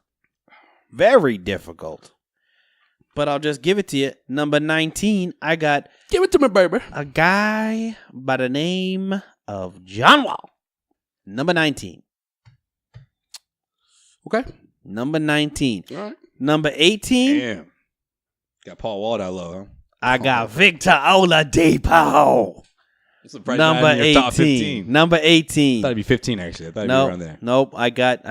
but I'll just give it to you. Number 19, I got. Give it to me, baby. A guy by the name of John Wall. Number 19. Okay. Number 19. All right. Number 18. Damn. Got Paul Wall that low, huh? I got Victor Oladipo. Number 18. Number 18. I thought it'd be 15, actually. I thought it'd be around there. Nope. I got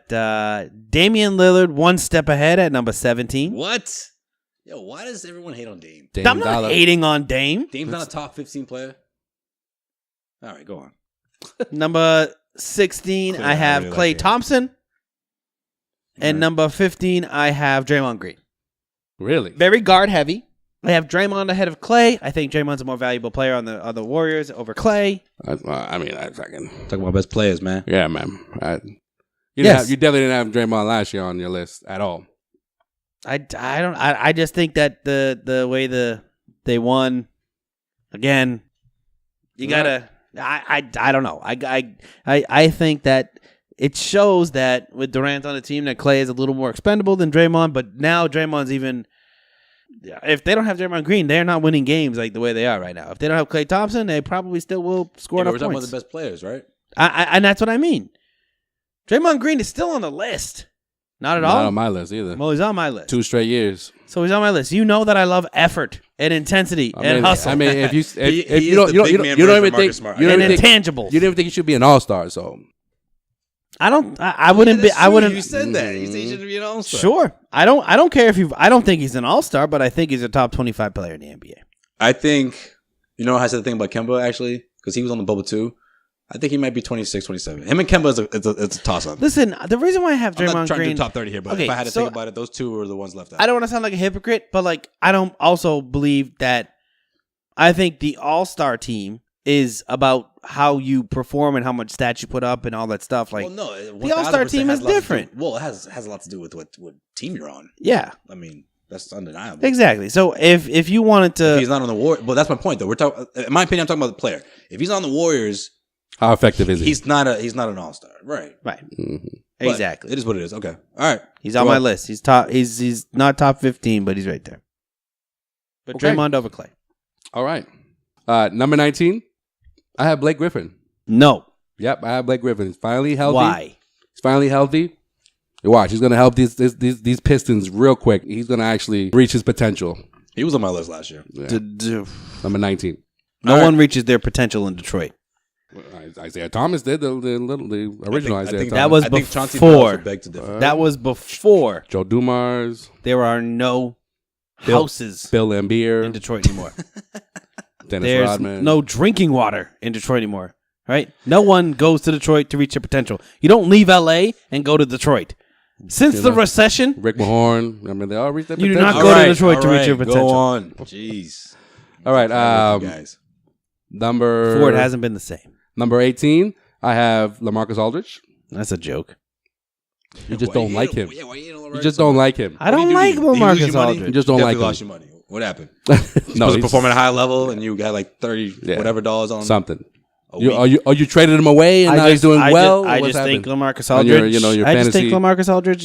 Damian Lillard one step ahead at number 17. What? Yo, why does everyone hate on Dame? I'm not hating on Dame. Dame's not a top 15 player? All right, go on. Number 16, I have Klay Thompson. And number 15, I have Draymond Green. Really? Very guard heavy. I have Draymond ahead of Klay. I think Draymond's a more valuable player on the Warriors over Klay. I mean, I fucking talking about best players, man. Yeah, man. You definitely didn't have Draymond last year on your list at all. I just think that the way they won again, you gotta. I don't know. I think that it shows that with Durant on the team that Klay is a little more expendable than Draymond, but now Draymond's even. If they don't have Draymond Green, they're not winning games like the way they are right now. If they don't have Klay Thompson, they probably still will score enough we're talking points. about the best players, right? And that's what I mean. Draymond Green is still on the list. Not at all. Not on my list either. Well, he's on my list. 2 straight years. So he's on my list. You know that I love effort and intensity and hustle. I mean, if you He don't is the big man version of Marcus Smart. and intangibles. You don't even think he should be an all-star. So I don't. I wouldn't be. I wouldn't. You said that. You said he should be an all-star. Sure. I don't care if you. I don't think he's an all-star, but I think he's a top 25 player in the NBA. I think, I said the thing about Kemba, actually, because he was on the bubble too. I think he might be 26, 27. Him and Kemba it's a toss-up. Listen, the reason why I have I'm Draymond not trying Green to do top 30 here, but if I had to think about it, those two were the ones left out. I don't want to sound like a hypocrite, but I don't also believe that. I think the all-star team is about how you perform and how much stats you put up and all that stuff. No, the all-star team is different. It has a lot to do with what team you're on. Yeah. I mean, that's undeniable. Exactly. So if you wanted to... If he's not on the Warriors... Well, that's my point, though. We're talking. In my opinion, I'm talking about the player. If he's on the Warriors... How effective is he? He's not an all-star. Right. Mm-hmm. Exactly. It is what it is. Okay. All right. He's on my list. He's top. He's not top 15, but he's right there. But Okay. Draymond over Klay. All right. Number 19, I have Blake Griffin. No. Yep, I have Blake Griffin. He's finally healthy. Why? He's finally healthy. You watch. He's going to help these Pistons real quick. He's going to actually reach his potential. He was on my list last year. Yeah. Number 19. No one reaches their potential in Detroit. Isaiah Thomas did the original Isaiah Thomas. That was I think Chauncey before. Billups would beg to differ. That was before. Joe Dumars. There are no houses Bill Laimbeer. in Detroit anymore. Dennis There's Rodman. no drinking water in Detroit anymore. Right? No one goes to Detroit to reach their potential. You don't leave LA and go to Detroit. Since the recession, Rick Mahorn. I mean, they all reached their you do potential. not go to Detroit to reach your potential. Go on. Jeez. All right. Guys. Number Ford hasn't been the same. Number 18, I have LaMarcus Aldridge. That's a joke. You just don't like him. Yeah, why you You just don't like him. I don't like LaMarcus You Aldridge. just don't like Definitely him. lost your money. What happened? No, He's he's performing at a high level, and you got like 30 whatever dollars on something. a week. You traded him away, and now he's doing well. I What's just think happened? LaMarcus On Aldridge. your I just think fantasy LaMarcus Aldridge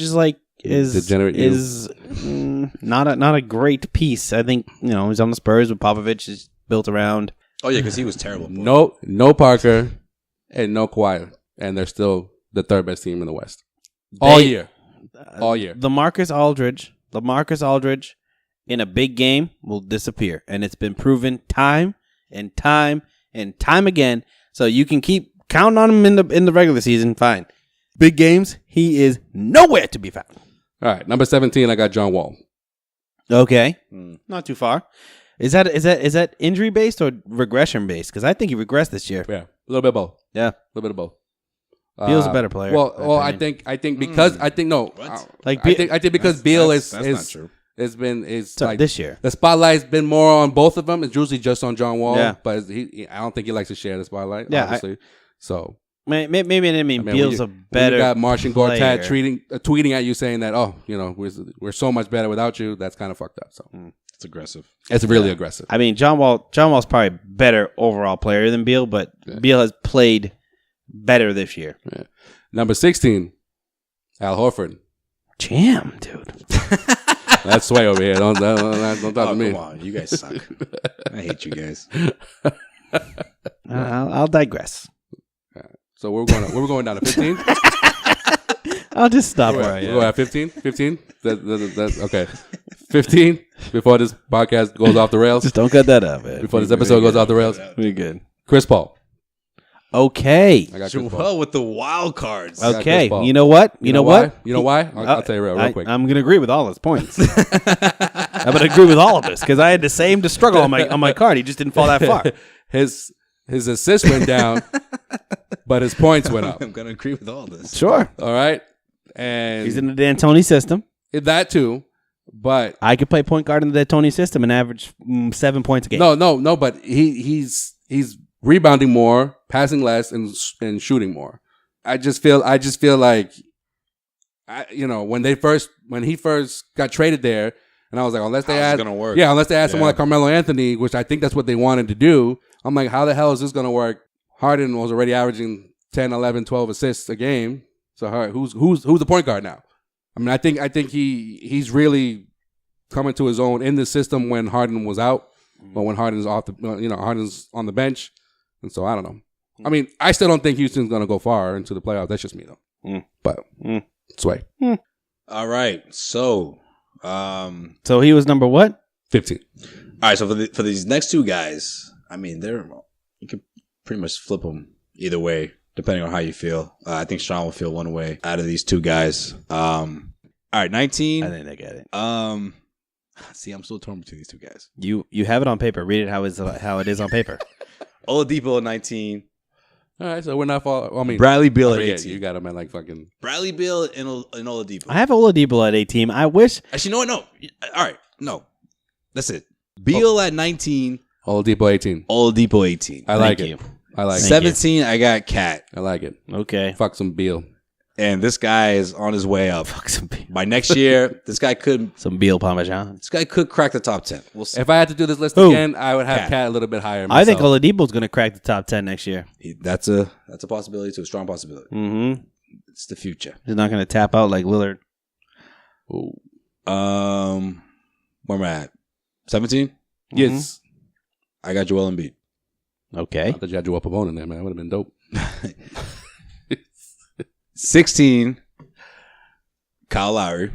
is degenerate you. not a great piece. I think he's on the Spurs with Popovich is built around. Oh yeah, because he was terrible. No Parker and no Kawhi, and they're still the third best team in the West all year. LaMarcus Aldridge in a big game will disappear, and it's been proven time and time and time again. So you can keep counting on him in the regular season, fine. Big games, he is nowhere to be found. All right, number 17, I got John Wall. Okay, not too far. Is that injury based or regression based? Because I think he regressed this year. Yeah, a little bit of both. Yeah, A little bit of both. Beal's a better player. Well, I think because I think because Beal that's not true. So like this year. the spotlight's been more on both of them. It's usually just on John Wall. Yeah. But I don't think he likes to share the spotlight. Yeah, obviously. So Maybe Beal's a when better. you got Martian player. Gortat tweeting at you saying that we're so much better without you. That's kind of fucked up. So It's aggressive. it's really aggressive. I mean, John Wall's probably a better overall player than Beal, but Beal has played better this year. Yeah. Number 16, Al Horford. Jam, dude. That's Sway over here. Don't talk to me. Come on, you guys suck. I hate you guys. I'll digress. So we're going down to 15. I'll just stop We're where I am. at 15. 15. That's okay. 15. Before this podcast goes off the rails. Just don't cut that up, man. Before this episode goes off the rails. We're good. Chris Paul. Okay. I got Chris Paul. Joel with the wild cards. got Okay. Chris Paul. You know what? You know why? You know why? I'll tell you real quick. I'm going to agree with all his points. I'm going to agree with all of this because I had the same struggle on my card. He just didn't fall that far. His assists went down, but his points went up. I'm going to agree with all this. Sure. All right. And He's in the D'Antoni system. that too, but I could play point guard in the D'Antoni system and average 7 points a game. no, but he's rebounding more, passing less, and shooting more. I just feel like when he first got traded there, and I was like, unless they How's add, this gonna work? Yeah, unless they add someone like Carmelo Anthony, which I think that's what they wanted to do. I'm like, how the hell is this gonna work? Harden was already averaging 10, 11, 12 assists a game. So who's the point guard now? I mean, I think he's really coming to his own in the system when Harden was out, but when Harden's Harden's on the bench, and so I don't know. I mean, I still don't think Houston's gonna go far into the playoffs. That's just me though. But sway. All right, so he was number what? 15. All right, so for these next two guys, I mean, you could pretty much flip them either way, depending on how you feel. I think Sean will feel one way out of these two guys. All right, 19. I think they get it. See, I'm still torn between these two guys. You have it on paper. Read it how it is on paper. Oladipo at 19. All right, so we're not far. I mean, Bradley Beal at 18. Yeah, you got him at like fucking Bradley Beal and Oladipo. I have Oladipo at 18. I wish. Actually, you know what? No. All right, no. That's it. Beal at 19. Oladipo 18. Oladipo 18. I like Thank it. you. I like it. 17, I got Cat. I like it. Okay. Fuck some Beal. And this guy is on his way up. Fuck some Beal. By next year, this guy could Parmesan. crack the top 10. We'll see. If I had to do this list Who? again, I would have Cat. Cat a little bit higher. I think myself. Oladipo's going to crack the top 10 next year. That's a possibility too, a strong possibility. Mm-hmm. It's the future. He's not going to tap out like Lillard. Ooh. Where am I at? 17? Yes. I got Joel Embiid. Okay. I thought you had Joel Pavone in there, man. That would have been dope. 16, Kyle Lowry.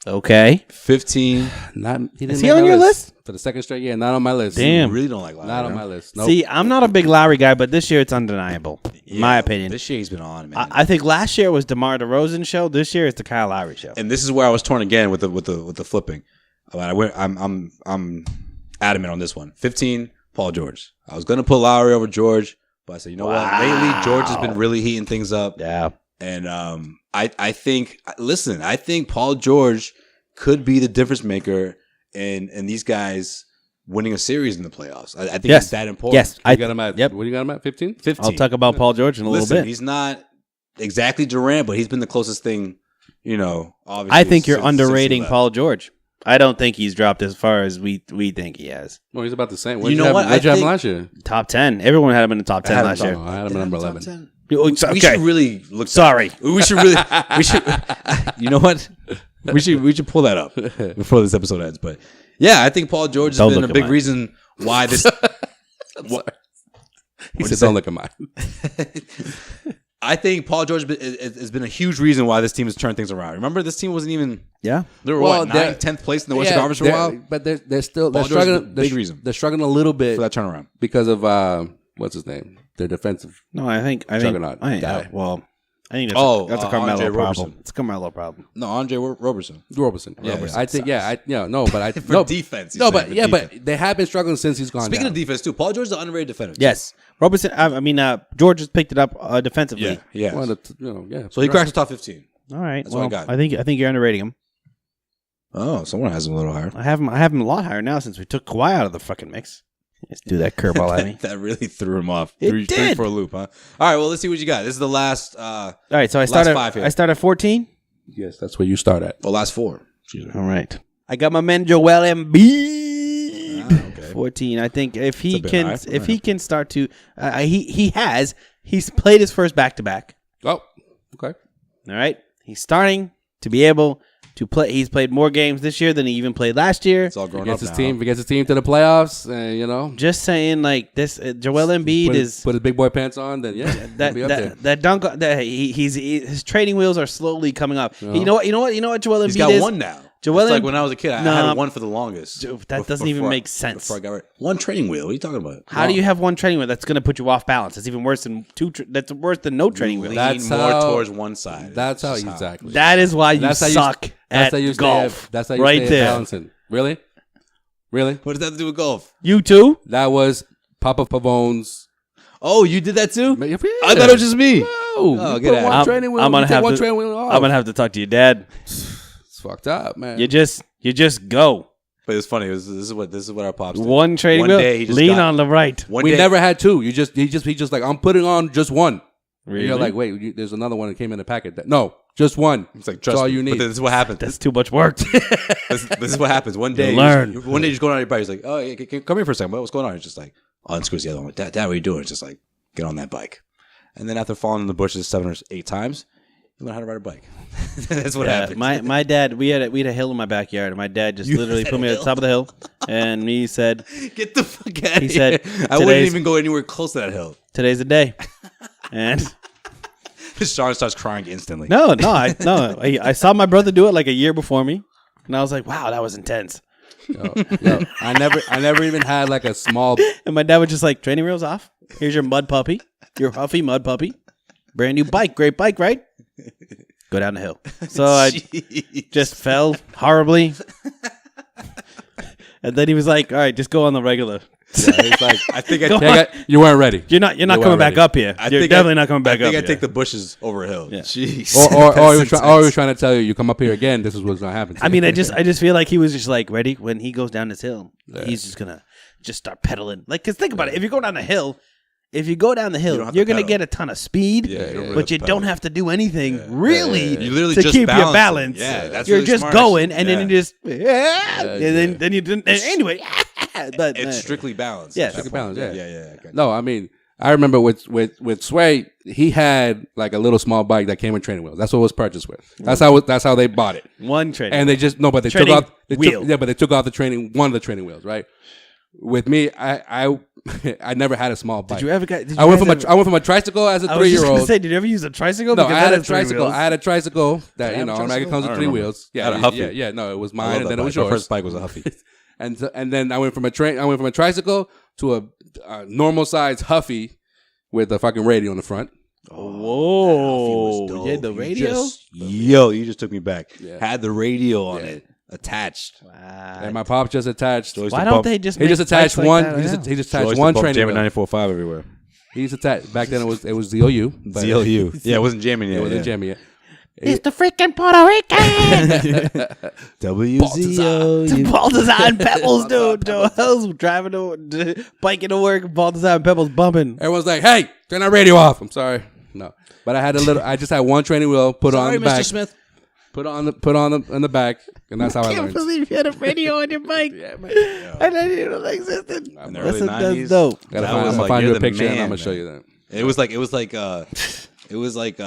Okay. 15. Is he on your list? For the second straight year, not on my list. Damn. I really don't like Lowry. Not on huh? my list. Nope. See, I'm not a big Lowry guy, but this year it's undeniable. In my opinion. This year he's been on, man. I think last year was DeMar DeRozan show. This year it's the Kyle Lowry show. And this is where I was torn again with the flipping. I'm adamant on this one. 15, Paul George. I was gonna put Lowry over George, but I said, you know what? Lately, George has been really heating things up. Yeah. And I think Paul George could be the difference maker in these guys winning a series in the playoffs. I think Yes. it's that important. Yes. You got him at, Yep. What do you got him at? 15? 15. I'll talk about Paul George in a little bit. He's not exactly Durant, but he's been the closest thing, obviously. I think you're since he underrating left. Paul George. I don't think he's dropped as far as we think he has. Well, he's about the same. You know what? Where'd you have him think- last year? Top 10. Everyone had him in the top 10 had him last year. I had him at number 11. We should really look. Sorry. We should really. We should. You know what? We should pull that up before this episode ends. But yeah, I think Paul George has Don't been look a at big mine. reason why this. He said, don't look at mine. I think Paul George has been a huge reason why this team has turned things around. Remember, this team wasn't even. Yeah. They were Well, 9th, 10th place in the Western Conference for a while. But they're still Paul George is struggling. the big reason. They're struggling a little bit For that turnaround. because of what's his name? Their defensive. No, I think Juggernaut guy. guy. I think that's a Andre Carmelo problem. Roberson. It's a Carmelo problem. No, Andre Roberson. Roberson. Yeah, I think. For no, defense. No, but yeah, but they have been struggling since he's gone. Speaking down. of defense too, Paul George is an underrated defender. too. Yes. Roberson, George has picked it up defensively. Yeah. Well, yeah. So he cracks the top 15. All right. That's what I got. I think you're underrating him. Oh, someone has him a little higher. I have him a lot higher now since we took Kawhi out of the fucking mix. Just do that curveball at me. That really threw him off. It Threw did. for a loop, huh? All right, well, let's see what you got. This is the last. All right, so I Last started. five here. I started at 14. Yes, that's where you start at. Last 4. Excuse me. All right. I got my man Joel Embiid. Okay. 14. I think if he It's a bit can, high. if he can start to, he's played his first back-to-back. Oh, okay. All right. He's starting to be able to play. He's played more games this year than he even played last year. It's all If grown he up gets his now. team, if he gets his team to the playoffs, Just saying, like this, Joel Embiid put is his big boy pants on, then yeah, that he'll be up there. that dunk. That his training wheels are slowly coming up. You know what? Joel Embiid He's got is? one now. Joel it's like Embiid- when I was a kid, I No. had one for the longest. That doesn't even make sense. Before I got rid. One training wheel. What are you talking about? How do you have one training wheel that's going to put you off balance? It's even worse than two. That's worse than no training wheel. Lean That's more how- towards one side. That's how Just exactly. That is why you That's how you- suck That's at how you golf. That's how you right stay there. balancing. Really? What does that have to do with golf? You too? That was Papa Pavone's. Oh, you did that too? Yeah. I thought it was just me. No, Oh, you get put out. one I'm- training wheel. I'm gonna you take have one to- training wheel off. I'm gonna have to talk to your dad. It's fucked up, man. You just go. But it's funny. This is what our pops did. One training One wheel. day he just Lean got- on the right. One we day, never had two. He just like, I'm putting on just one. Really? You're like, wait, there's another one that came in the packet. No, Just one. It's like, That's trust all me. you need. But this is what happens. That's too much work. This is what happens. One day, Learn. One day, you're just going on your bike. He's like, "Oh, yeah, come here for a second. What's going on?" It's just like, unscrews the other one. Dad, what are you doing? It's just like, get on that bike. And then after falling in the bushes 7 or 8 times, you learn how to ride a bike. That's what happens. My dad, we had a hill in my backyard, and my dad just literally put me at the top of the hill, and he said, "Get the fuck out of here!" He said, "I wouldn't even go anywhere close to that hill." "Today's the day," and Sean starts crying instantly. I saw my brother do it like a year before me, and I was like, "Wow, that was intense." Yo, I never even had like a small. And my dad was just like, "Training wheels off. Here's your mud puppy, your Huffy mud puppy, brand new bike, great bike, right? Go down the hill." So I just fell horribly, and then he was like, "All right, just go on the regular." Yeah, he's like, I think you weren't ready. You're not coming back up here. You're definitely not coming back up. I think I here. take the bushes over a hill. Yeah. Jeez. Or he was trying to tell you come up here again. This is what's gonna happen. I mean, I just feel like he was just like ready when he goes down this hill. He's just gonna start pedaling. Like, cause think about it. If you go down the hill, you're gonna get a ton of speed. But you don't have to do anything really You literally to just keep your balance. Yeah, that's you're really just smart, going, actually. and then you just and then you didn't. Anyway, but It's strictly balance. Yeah. At that Strictly balance, point. yeah. Yeah. No, I mean, I remember with Sway, he had like a little small bike that came with training wheels. That's what it was purchased with. That's how they bought it. one training. And they just but they Training took off wheel. but they took off one of the training wheels, right? With me, I never had a small bike. Did you ever I went from a tricycle as a I was just gonna 3-year-old. say, did you ever use a tricycle? No, Because I had that a has three tricycle. wheels. I had a tricycle that have a automatically tricycle? comes I with don't 3 remember. wheels. I had a Huffy. Yeah. No, it was I mine, love and that then it was bike. My yours. first bike was a Huffy. And then I went from a tricycle to a normal size Huffy with a fucking radio in the front. Whoa! You had the radio? You just took me back. Yeah. Had the radio on it attached. Wow. And my pop just attached. Why don't they just? He just make attached bikes like one. that He now? just attached one training wheel. 94.5 everywhere. He's attached. Back then it was ZOU. But ZLU. Yeah, it wasn't jamming yet. It wasn't jamming yet. It's the freaking Puerto Rican. WZO. Balthazar and Pebbles, dude. Joel's driving biking to work. Balthazar and Pebbles bumping. Everyone's like, "Hey, turn that radio off." I'm sorry. No, but I just had one training wheel put on the back. Smith. Put on the back, and that's how I I can't learned. believe you had a radio on your bike. Yeah, man. I didn't even know that existed. In the early That's 90s. dope. I'm That was gonna like, find you you're a the picture, and man, I'm gonna show man. you that. It was like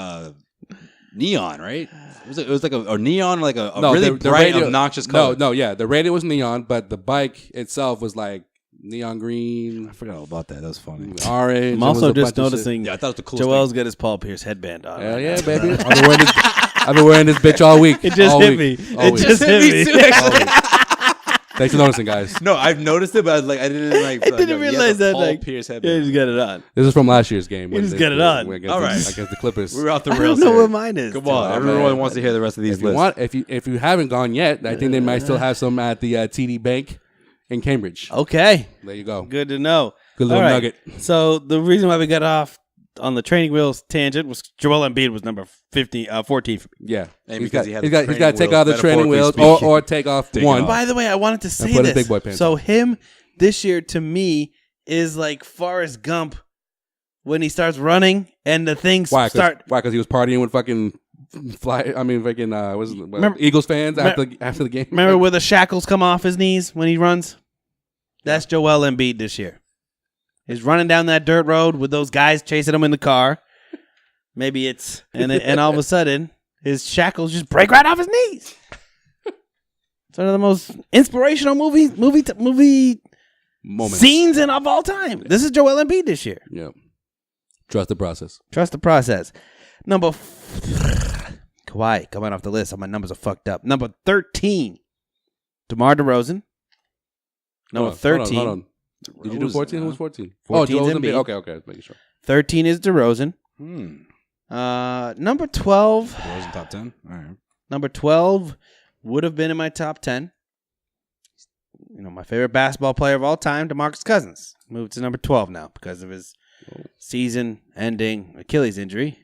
neon, right? It was like a neon, like a really bright, obnoxious color. Yeah, the radio was neon, but the bike itself was like neon green, I forgot all about that. That was funny. orange. I'm It was also a just bunch of shit. noticing. Yeah, I thought it was the coolest Joel's thing. got his Paul Pierce headband on. Hell yeah, baby! I've been wearing this bitch all week. It just all hit week. me. All It week. just hit me. too, actually. Thanks for noticing, guys. No, I've noticed it, but I didn't like. I didn't realize that. Paul Like, Pierce yeah, headband. just got it on. This is from last year's game. You just got it on. All right. Against the Clippers. We were off the I rails. don't know here. what mine is. Come on, Oh, everyone man. wants to hear the rest of these If you lists. want, if you haven't gone yet, I think they might still have some at the TD Bank in Cambridge. Okay, There you go. good to know. Good little All right. nugget. So the reason why we got off on the training wheels tangent was Joel Embiid was number 14 for me. Yeah, And he's because got he had he's the got to training take wheels, out the training wheels metaphorically or take off Take it one. off. By the way, I wanted to say put his this. big boy pants So on. him this year to me is like Forrest Gump when he starts running and the things Why? start. Why? Because he was partying with fucking Eagles fans after the game. Remember where the shackles come off his knees when he runs? That's Joel Embiid this year. He's running down that dirt road with those guys chasing him in the car. Maybe it's and all of a sudden his shackles just break right off his knees. It's one of the most inspirational movie Moments. scenes of all time. This is Joel Embiid this year. Yeah. Trust the process. Trust the process. Kawhi coming off the list. All my numbers are fucked up. Number 13, DeMar DeRozan. Number 13. Hold on. Did you do 14? Who was 14? 14 's Joel Embiid. Embiid. Okay. Making sure. 13 is DeRozan. Hmm. Number 12. Wasn't top 10. All right. Number 12 would have been in my top 10. You know, my favorite basketball player of all time, DeMarcus Cousins, moved to number 12 now because of his season-ending Achilles injury.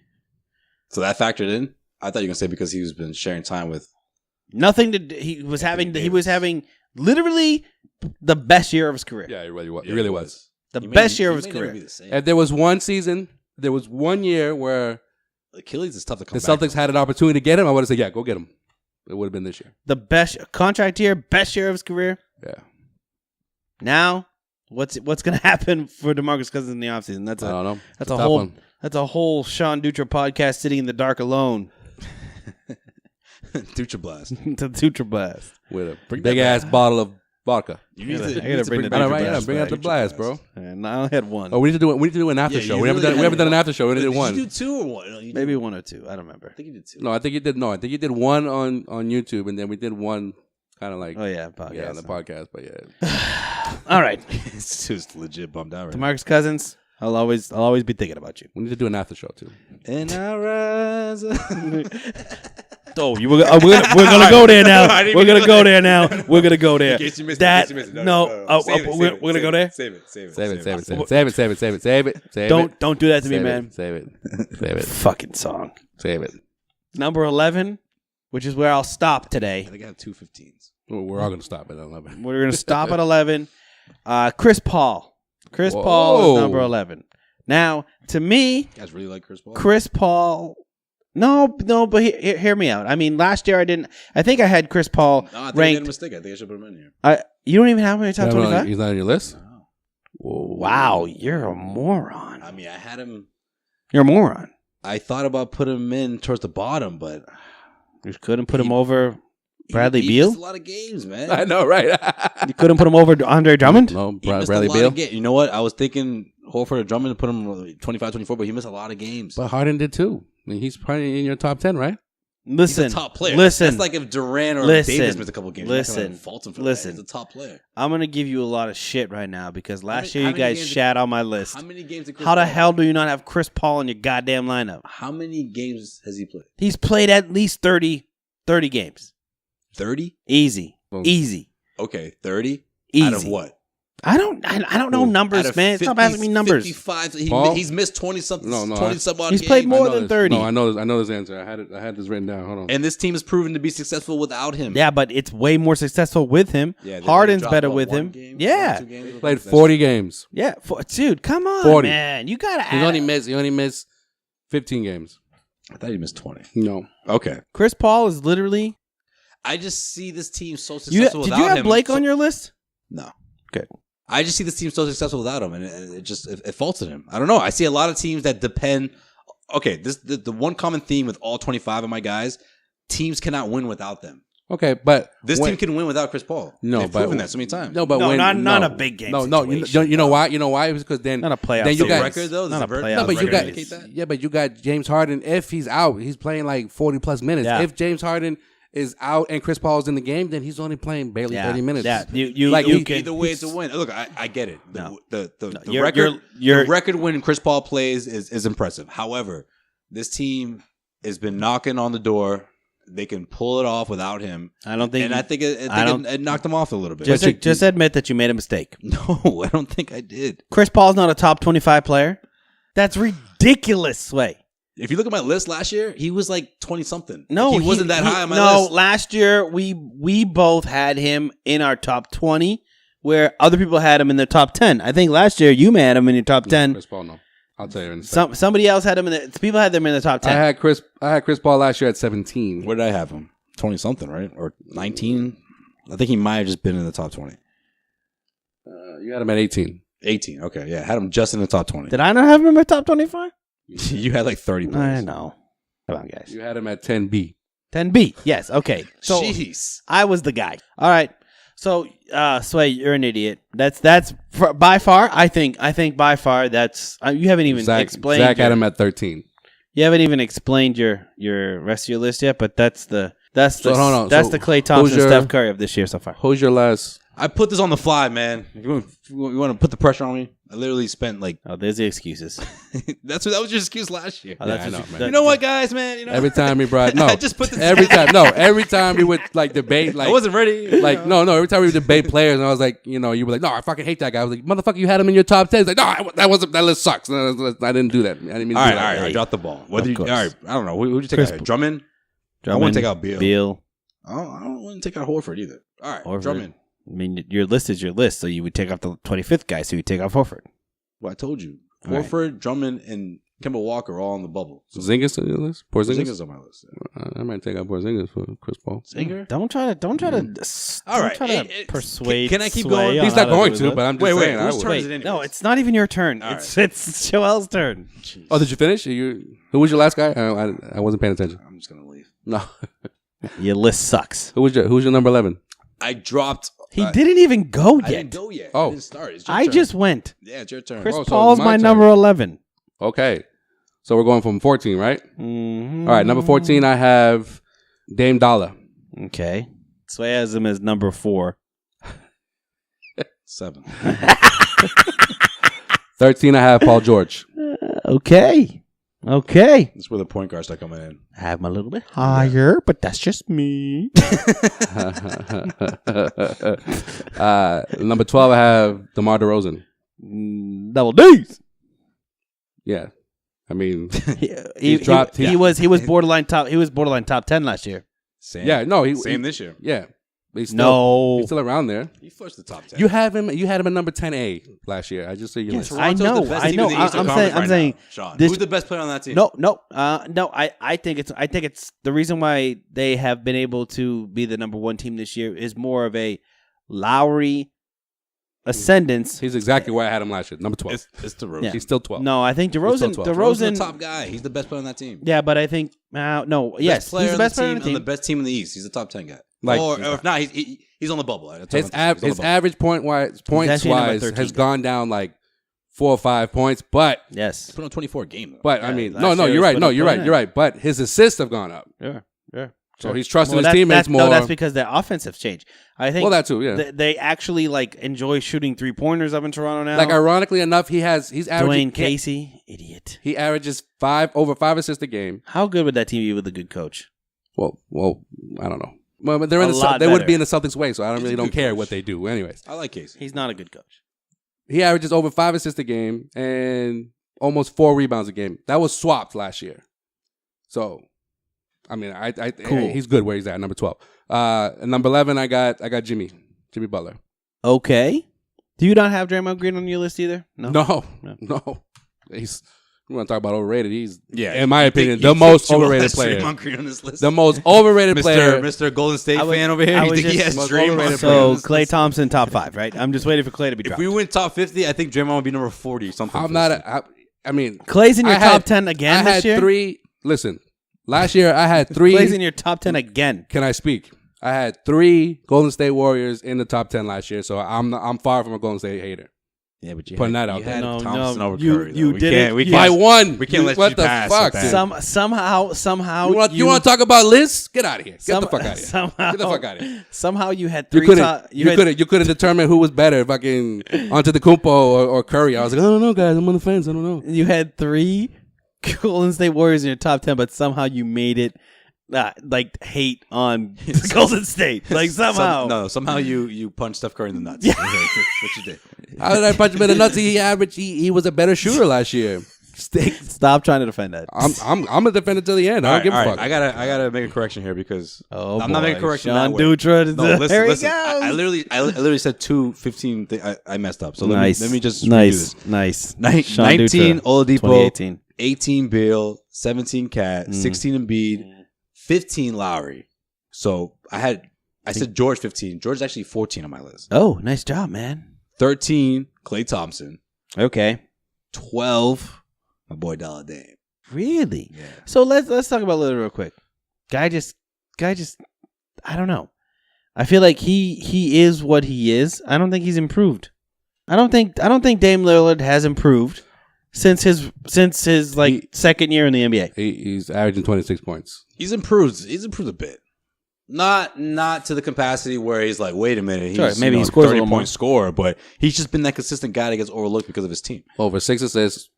So that factored in. I thought you were gonna say because he was been sharing time with. Nothing to. He was having literally the best year of his career. Yeah, it really was. It really was. The best year of his career. If there was one season, there was one year where Achilles is tough to come The back Celtics from. had an opportunity to get him. I would have said, yeah, go get him. It would have been this year. The best contract year, best year of his career. Yeah. Now, what's going to happen for DeMarcus Cousins in the offseason? I don't know. That's It's a tough whole. one. That's a whole Sean Dutra podcast sitting in the dark alone. Dutra Blast. The Dutra blast. With a Bring big that ass bottle of vodka. You need I to gotta bring the I know, Dutra right? Yeah, blast bring out back. the blast, bro. And I only had one. Oh, we need to do an after Yeah, show. you We haven't really done had an after show. We only did one. Did you do 2 or 1? No, you Maybe did, 1 or 2. I don't remember. I think you did 2. No, I think you did. No, I think you did one on YouTube, and then we did one kind of like Oh yeah, podcast. yeah on the podcast. But yeah, All right, It's just legit bummed out right now. DeMarcus Cousins. I'll always be thinking about you. we need to do an after show too. And I rise. Oh, we're gonna go there now. We're gonna go there now. We're gonna go there. In case you missed That it, in case you missed it. no, Save it, we're gonna go there. Save it. Save it. Don't do that to me, man. Save it. Fucking song. Save it. Number 11, which is where I'll stop today. I think I have 2 15s. We're all gonna stop at 11. We're gonna stop at 11. Chris Paul. Chris Whoa. Paul is number 11. Now, to me, You guys really like Chris Paul? Chris Paul. No, but hear me out. I mean, last year I think I had Chris Paul No, I think I made a ranked. mistake. I think I should put him in here. You don't even have him in your top 25? He's not on your list. Wow, you're a moron. I mean, I had him. You're a moron. I thought about putting him in towards the bottom, but You couldn't put him over Bradley he Beal? missed a lot of games, man. I know, right? You couldn't put him over Andre Drummond? No, He missed Bradley a lot Beal. of You know what? I was thinking Horford or Drummond to put him 25, 24, but he missed a lot of games. But Harden did too. I mean, he's probably in your top 10, right? Listen. He's a top player. Listen. That's like if Durant or Listen. Davis missed a couple games. Listen. You're not gonna fault him for Listen. that. He's a top player. I'm going to give you a lot of shit right now because last many- year how you many guys games shat on my list. How many games did Chris How the Paul hell do you not have Chris Paul in your goddamn lineup? How many games has he played? He's played at least 30 games. 30? Easy. Well, Easy. Okay, 30? Easy. Out of what? I don't know Out numbers, of man. Stop asking me numbers. 55. Paul? He's missed 20-something. No, 20-some odd He's games. played more I know than this. 30. No, I know this answer. I had this written down. Hold on. And this team has proven to be successful without him. Yeah, but it's way more successful with him. Yeah, they Harden's dropped, better what, with one him. game? Yeah. 1, 2 games? Played 40 games. Yeah. Dude, come on, 40. man. You got to He only missed 15 games. I thought he missed 20. No. Okay. Chris Paul is literally. I just see this team so Did successful without you have him. Blake on your list? No. Good. I just see this team so successful without him, and it just it faults in him. I don't know. I see a lot of teams that depend. Okay, the one common theme with all 25 of my guys, teams cannot win without them. Okay, but This team can win without Chris Paul. No, They've but proven that so many times. No, but No, when not a big game No, situation, you know why? You know why? It was because then Not a playoff. Then you The got record though. Not a Does the playoff No, but you record got indicate that? yeah, but you got James Harden. If he's out, he's playing like 40 plus minutes. Yeah. If James Harden is out and Chris Paul's in the game, then he's only playing barely 30 minutes. Yeah, you Like, you can. Either way, it's a win. Look, I get it. The You're- record, you're- the record when Chris Paul plays is impressive. However, this team has been knocking on the door. They can pull it off without him, I don't think. and I think it knocked them off a little bit. just admit that you made a mistake. No, I don't think I did. Chris Paul's not a top 25 player. That's ridiculous, Sway. If you look at my list last year, he was like 20-something. No, he wasn't that high on my no, list. last year we both had him in our top 20, where other people had him in their top 10. I think last year you may had him in your top 10. Chris Paul, no. I'll tell you in a second. Somebody else had him in the. People had them in the top 10. I had Chris Paul last year at 17. Where did I have him? 20-something, right? Or 19? I think he might have just been in the top 20. You had him at 18. 18, okay. Yeah, had him just in the top 20. Did I not have him in my top 25? You had like 30 I players. know. Come on, guys. You had him at 10B. 10B. Yes. Okay. So Jeez. I was the guy. All right. So, Sway, you're an idiot. That's by far. I think by far that's you haven't even explained. Zach had him at 13. You haven't even explained your rest of your list yet, but that's the So, hold on. that's So, the Klay Thompson, who's your- Steph Curry of this year so far. Who's your last? I put this on the fly, man. You want to put the pressure on me? I literally spent like Oh, there's the excuses. that was your excuse last year. Oh, Yeah, that's I know, what man. You know what, guys, man? You know Every time we brought I just put this every time we would like debate like I wasn't ready. like no every time we would debate players and I was like you were like no I fucking hate that guy. I was like motherfucker you had him in your top 10. He's like no that list sucks. No, I didn't do that. I didn't mean to All do right, that. all right. I dropped the ball. All course. right, I don't know. Who'd you take Chris- out? Drummond? I wouldn't take out Beal. I don't want to take out Horford either. All right, Horford. Drummond. I mean, your list is your list, so you would take off the 25th guy, so you take off Horford. Well, I told you. All right. Horford, Drummond, and Kemba Walker all on the bubble. So Porzingis on your list? Porzingis on my list. Yeah. I might take out Porzingis for Chris Paul. Zinger? Don't try to. All right. persuade. Can I keep Sway going? on He's how not going do to, this. but I'm just saying. I whose would. turn is it Wait, anyways? no, it's not even your turn. All It's Joel's turn. Oh, did you finish? Who was your last guy? I wasn't paying attention. I'm just gonna leave. No. Your list sucks. Who's your number 11? I dropped. He didn't even go I yet. didn't go yet. Oh. I didn't start. It's your I turn. just went. Yeah, it's your turn. Chris so Paul's it's my my number turn. 11. Okay. So we're going from 14, right? Mm-hmm. All right, number 14, I have Dame Dollar. Okay. Sway has him as number 4. 7. 13, I have Paul George. Okay. That's where the point guards start coming in. I have him a little bit higher, but that's just me. Number 12, I have DeMar DeRozan. Double D's. Yeah. I mean, He dropped- was borderline top. He was borderline top 10 last year. Same. yeah, no, Same this year. Yeah. He's No. still around there. He flushed the top 10. You had him at number 10A last year. I just say you list. I Toronto's know, the best I team know. in the Eastern I'm Conference saying- I'm right saying now, Sean. this- Who's the best player on that team? No. I think it's the reason why they have been able to be the number 1 team this year is more of a Lowry ascendance. He's exactly where I had him last year. Number 12. It's DeRozan. Yeah. He's still 12. No, I think still DeRozan. 12. DeRozan's the DeRozan. top guy. He's the best player on that team. Yeah, but I think no. Yes, Best player he's the on best the player team on the team. and the best team in the East. He's the top 10 guy. Like- or if not, he's on the bubble. That's His what I'm saying. He's on the his bubble. average points actually number wise 13 has guy. gone down like 4 or 5 points, but Yes. He's put on 24 games. but Yeah, I mean, last no, year you're he right. put No, up you're right. 29. You're right. But his assists have gone up, Yeah. so he's trusting Well, his teammates more. No, that's because their offense has changed. I think. Well, that too, yeah. They actually enjoy shooting 3-pointers up in Toronto now. Like ironically enough, he's averaging Dwayne Casey, idiot. He averages over 5 assists a game. How good would that team be with a good coach? Well, I don't know. Well, but they're A in lot they would better. be in the Celtics way, so I He's a don't good care coach. what they do. Anyways, I like Casey. He's not a good coach. he averages over 5 assists a game and almost 4 rebounds a game. That was swapped last year. So, I mean, Cool. he's good where he's at, number 12. And number 11, I got Jimmy Butler. Okay. Do you not have Draymond Green on your list either? No. No. He's. We want to talk about overrated. He's, Yeah, in my you opinion, think- the you most think Joel overrated has player. Draymond Green on his list? The most overrated player. Mr. Golden State I was- fan over here. I You was think he just- has most Draymond? overrated Green on So his Klay list? Thompson top 5, right? I'm just waiting for Klay to be If dropped. we win top 50, I think Draymond would be number 40 or something. I'm for not. this team. I mean, Clay's in your I top had- 10 again I this had year? 3. Listen, last year I had 3. Clay's in your top 10 again. Can I speak? I had 3 Golden State Warriors in the top 10 last year, so I'm far from a Golden State hater. Yeah, but Putting that out you there. had No, Thompson no, over you- Curry. you though. We did can't- it. we You- By can't- one. We can't let what you the pass fuck, with dude? that. Somehow You want to talk about lists? Get out of here. Get the fuck out of here. Somehow, Get the fuck out of here. Somehow you had You 3 couldn't. top. You couldn't determine who was better, fucking Antetokounmpo or Curry. I was like, I don't know, guys. I'm on the fence. I don't know. You had 3 Golden State Warriors in your top 10, but somehow you made it hate on Golden State. Like somehow. Somehow you punched Steph Curry in the nuts. That's what you did. How did I punch him in the nuts? He was a better shooter last year. Stop trying to defend that. I'm a defender till the end. I don't give a fuck. I gotta make a correction here because Oh, I'm not making a boy. correction. Sean that way. Dutra. No, listen, There he listen. goes. I literally said 2:15. I messed up. So Nice. let me just redo nice. this. Nice. 19 Dutra, Oladipo, 2018. 18 Beal, 17 Cat, 16 Embiid, 15 Lowry. So I said George 15. George is actually 14 on my list. Oh, nice job, man. 13 Klay Thompson, Okay. 12 my boy Dollar Dame. Really? Yeah. So let's talk about Lillard real quick. Guy just I don't know. I feel like he is what he is. I don't think he's improved. I don't think Dame Lillard has improved since his second year in the NBA. He's averaging 26 points. He's improved. He's improved a bit. Not to the capacity where he's like, wait a minute, he's Sure, maybe he scores a little 30-point more. scorer, but he's just been that consistent guy that gets overlooked because of his team. Over 6 assists,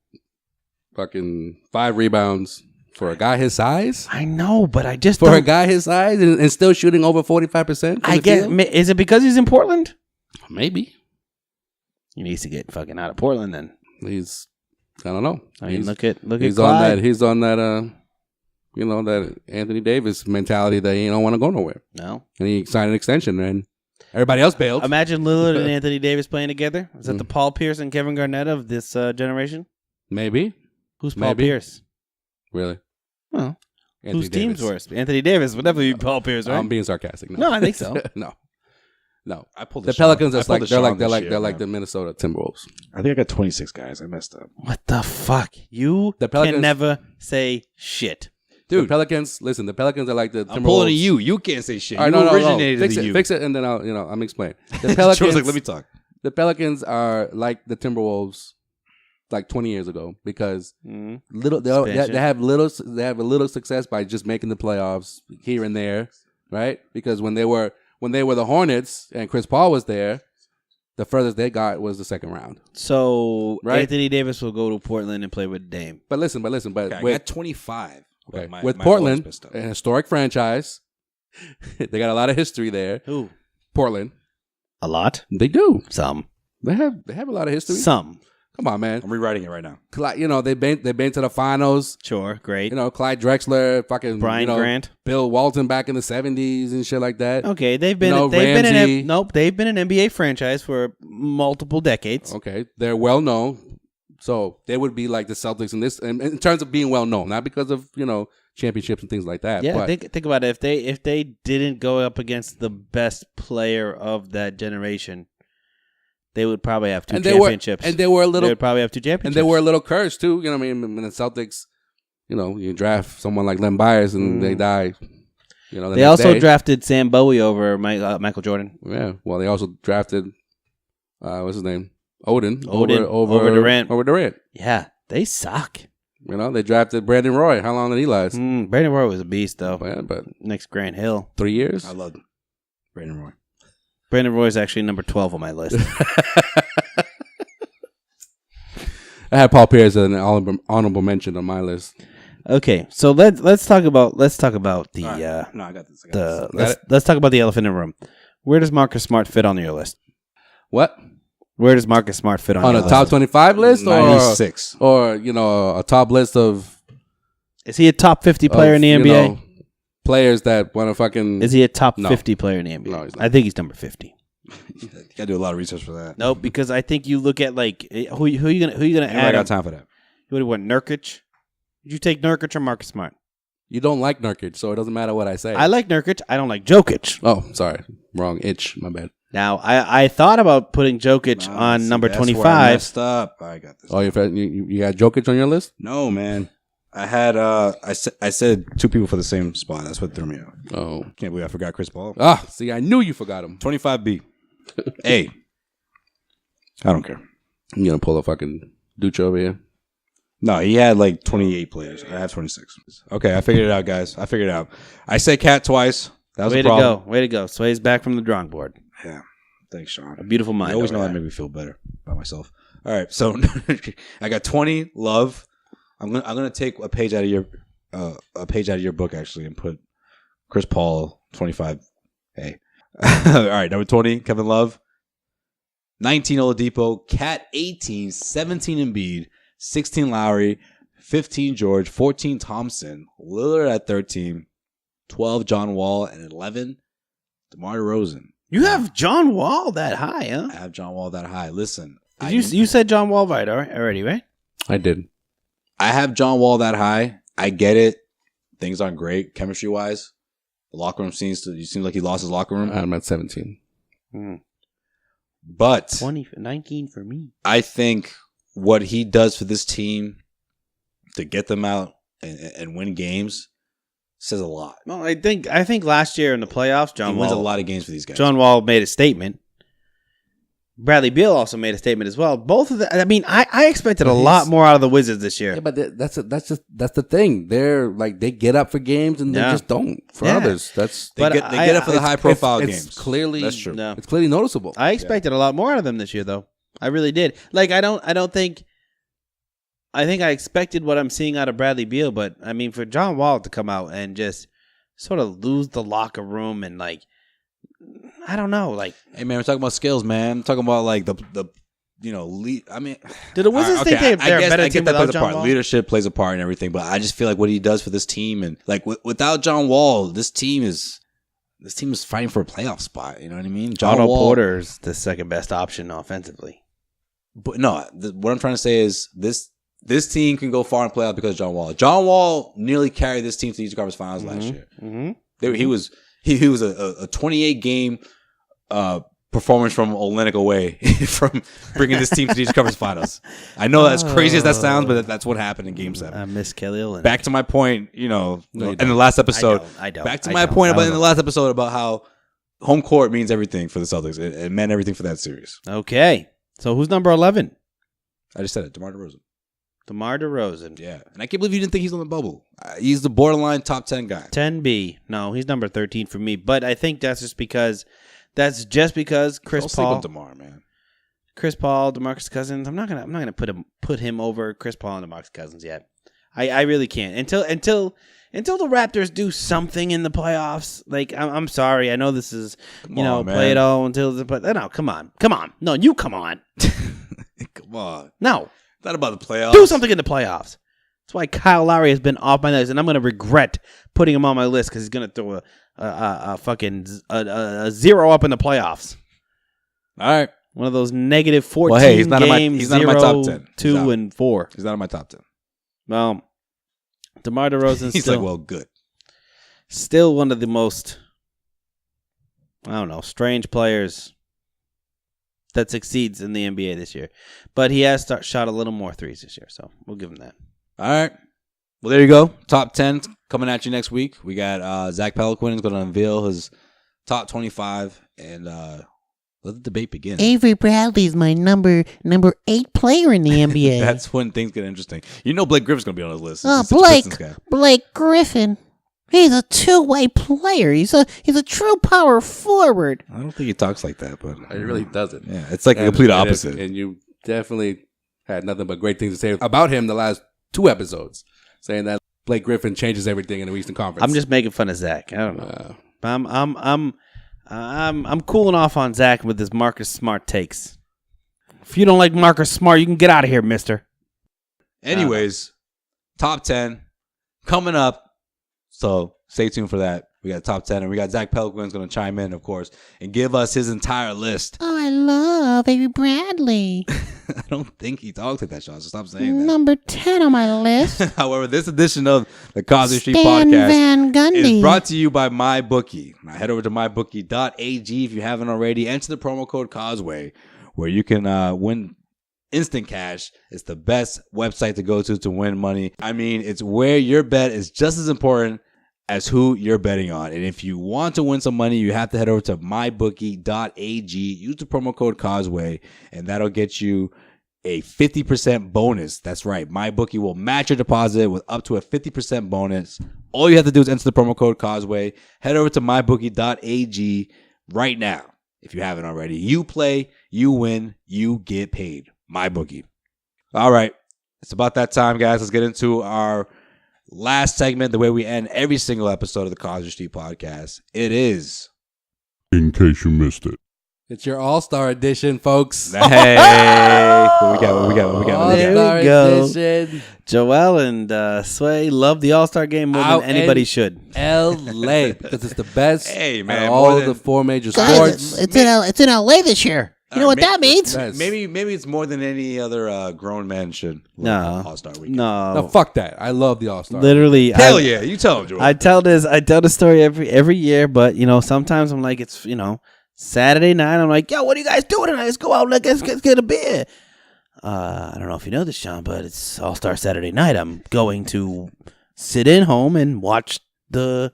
fucking 5 rebounds for a guy his size. I know, but I just For a don't. guy his size and still shooting over 45%. I get. Is it because he's in Portland? Maybe He needs to get fucking out of Portland then. he's. I don't know. I mean, He's- look at He's Clyde. on that. He's on that. That Anthony Davis mentality that he don't want to go nowhere, No. and he signed an extension, and everybody else bailed. Imagine Lillard and Anthony Davis playing together. Is that the Paul Pierce and Kevin Garnett of this generation? Maybe. Who's Paul Maybe. Pierce? Really? Well, Anthony whose team's Davis. worse? Anthony Davis would definitely be Paul Pierce, right? I'm being sarcastic. No, I think so. No. I pulled The Sean. Pelicans I are pulled like the Sean they're this like year, they're like man. the Minnesota Timberwolves. I think I got 26 guys. I messed up. What the fuck? You The Pelicans- can never say shit. Dude, the Pelicans. Listen, the Pelicans are like the Timberwolves. I'm pulling to you. You can't say shit. All right, You no. originated Fix the it, you. fix it, and then I'm explaining. The Joe's Pelicans. like, let me talk. The Pelicans are like the Timberwolves, like 20 years ago, because little they have a little success by just making the playoffs here and there, right? Because when they were the Hornets and Chris Paul was there, the furthest they got was the second round. So Right. Anthony Davis will go to Portland and play with Dame. But listen, Okay, I got 25. okay, My with voice Portland, messed up. a historic franchise, they got a lot of history there. Who? Portland, A lot. they do. Some. They have a lot of history. Some. Come on, man. I'm rewriting it right now. They've been to the finals. Sure. Great. Clyde Drexler, fucking Brian Grant. Bill Walton back in the 70s and shit like that. Okay, they've been Ramsey. they've been an NBA franchise for multiple decades. Okay, they're well known, so they would be like the Celtics in terms of being well known, not because of championships and things like that. Yeah, but think about it. If they didn't go up against the best player of that generation, they would probably have two championships. They would probably have two championships. and they were a little cursed too. You know what I mean? When the Celtics, you draft someone like Len Bias and they die. The They next also day. drafted Sam Bowie over Michael Jordan. Yeah. Well, they also drafted what's his name? Odin Over Durant. Over Durant. Yeah, they suck. They drafted Brandon Roy. How long did he last? Brandon Roy was a beast, though. But Next Grant Hill. 3 years. I love Brandon Roy. Brandon Roy is actually number 12 on my list. I had Paul Pierce as an honorable mention on my list. Okay, so let's talk about the All right. No, I got this. let's talk about the elephant in the room. Where does Marcus Smart fit on your list? What? Where does Marcus Smart fit on On your a list? top 25 list, 96. or a top list of Is he a top 50 player in the NBA? Players that want to fucking. Is he a top No. 50 player in the NBA? No, he's not. I think he's number 50. You gotta do a lot of research for that. Nope, because I think you look at who you gonna I add? got time for that. What do you want, Nurkic? Did you take Nurkic or Marcus Smart? You don't like Nurkic, so it doesn't matter what I say. I like Nurkic. I don't like Jokic. Oh, sorry, wrong itch. My bad. Now I thought about putting Jokic on number That's where I 25. messed up. I got this. Oh, you got Jokic on your list? No, man. I had I said two people for the same spot. That's what threw me out. Oh, Can't believe I forgot Chris Paul. see, I knew you forgot him. 25B. A. I don't care. You gonna pull a fucking Duce over here? No, he had like 28 players. I have 26. Okay, I figured it out, guys. I figured it out. I said Cat twice. That was Way a to problem. go. Way to go. Sway's back from the drawing board. Yeah. Thanks, Sean. A beautiful mind. I always over know that there. made me feel better about myself. All right, so I got 20 love. I'm gonna take a page out of your book actually and put Chris Paul 25. Hey, all right, number 20 Kevin Love, 19 Oladipo, Cat 18, 17 Embiid, 16 Lowry, 15 George, 14 Thompson, Lillard at 13, 12 John Wall, and 11 DeMar DeRozan. You have John Wall that high, huh? I have John Wall that high. Listen, You said John Wall right already, right? I did. I have John Wall that high. I get it. Things aren't great chemistry wise. The locker room seems like he lost his locker room. I'm at 17. But 19 for me. I think what he does for this team to get them out and win games says a lot. Well, I think last year in the playoffs, He wins a lot of games for these guys. John Wall made a statement. Bradley Beal also made a statement as well. Both of them. I mean, I expected a lot more out of the Wizards this year. Yeah, but that's the thing. They're like they get up for games and they just don't for others. That's They get up for the high profile games. It's clearly That's true. No. It's clearly noticeable. I expected a lot more out of them this year, though. I really did. Like, I think I expected what I'm seeing out of Bradley Beal, but I mean, for John Wall to come out and just sort of lose the locker room and I don't know, Hey man, we're talking about skills, man. I'm talking about like the lead. I mean, do the Wizards think they're a better team without John Wall? Leadership plays a part and everything, but I just feel like what he does for this team and like without John Wall, this team is fighting for a playoff spot. You know what I mean? John Otto Wall, Porter's the second best option offensively. But no, what I'm trying to say is this this team can go far in playoffs because of John Wall. John Wall nearly carried this team to the Eastern Conference Finals last year. He was a 28 game performance from Olenek away from bringing this team to the Eastern Conference Finals. I know that's crazy as that sounds, but that's what happened in Game 7. I miss Kelly Olenek. Back to my point, in the last episode. I don't. Back to my point about in the last episode about how home court means everything for the Celtics. It meant everything for that series. Okay. So who's number 11? I just said it. DeMar DeRozan. DeMar DeRozan. Yeah. And I can't believe you didn't think he's on the bubble. He's the borderline top 10 guy. 10B. No, he's number 13 for me. But I think that's just because Chris Paul. DeMar, man. Chris Paul, DeMarcus Cousins. I'm not gonna put him over Chris Paul and DeMarcus Cousins yet. I really can't until the Raptors do something in the playoffs. Like I'm sorry, I know this is play it all but no, come on, no, you come on, come on, no, it's not about the playoffs. Do something in the playoffs. That's why Kyle Lowry has been off my list, and I'm gonna regret putting him on my list because he's gonna throw a fucking zero up in the playoffs. All right. One of those negative 14 he's not games, he's not in my top 10. 2 and 4. He's not in my top 10. Well, DeMar DeRozan's he's still, like, well, good. Still one of the most, strange players that succeeds in the NBA this year. But he has shot a little more threes this year, so we'll give him that. All right. Well, there you go. Top 10 coming at you next week. We got Zach Peliquin is going to unveil his top 25, and let the debate begin. Avery Bradley is my number 8 player in the NBA. That's when things get interesting. Blake Griffin's going to be on his list. Oh, Blake Griffin. He's a two-way player. He's a true power forward. I don't think he talks like that, but It really doesn't. Yeah, it's like a complete opposite. And you definitely had nothing but great things to say about him the last 2 episodes, saying that Blake Griffin changes everything in the Eastern Conference. I'm just making fun of Zach. I don't know. I'm cooling off on Zach with his Marcus Smart takes. If you don't like Marcus Smart, you can get out of here, mister. Anyways, top 10 coming up. So stay tuned for that. We got top 10, and we got Zach Peliquin's going to chime in, of course, and give us his entire list. Oh, I love Avery Bradley. I don't think he talks like that, Sean, so stop saying that. Number 10 on my list. However, this edition of the Causeway Street Stan Podcast Van Gundy is brought to you by MyBookie. Now, head over to mybookie.ag if you haven't already. Enter the promo code Causeway, where you can win instant cash. It's the best website to go to win money. I mean, it's where your bet is just as important as who you're betting on. And if you want to win some money, you have to head over to mybookie.ag. Use the promo code Causeway, and that'll get you a 50% bonus. That's right. MyBookie will match your deposit with up to a 50% bonus. All you have to do is enter the promo code Causeway. Head over to mybookie.ag right now if you haven't already. You play, you win, you get paid. MyBookie. All right. It's about that time, guys. Let's get into our last segment, the way we end every single episode of the Causeway Street Podcast. It is, in case you missed it, it's your All-Star edition, folks. Hey, what we got? There we go. Edition. Joel and Sway love the All-Star game more than anybody should. LA, because it's the best. Hey, man, of all of the 4 major sports. It's in LA this year. You know what that means? Maybe it's more than any other grown man should. No. All-Star weekend. No, fuck that. I love the All-Star. Literally. Hell yeah. You tell him, Joel. I tell the story every year, but sometimes I'm like, it's Saturday night. I'm like, yo, what are you guys doing tonight? Let's go out. Let's get a beer. I don't know if you know this, Sean, but it's All-Star Saturday night. I'm going to sit in home and watch the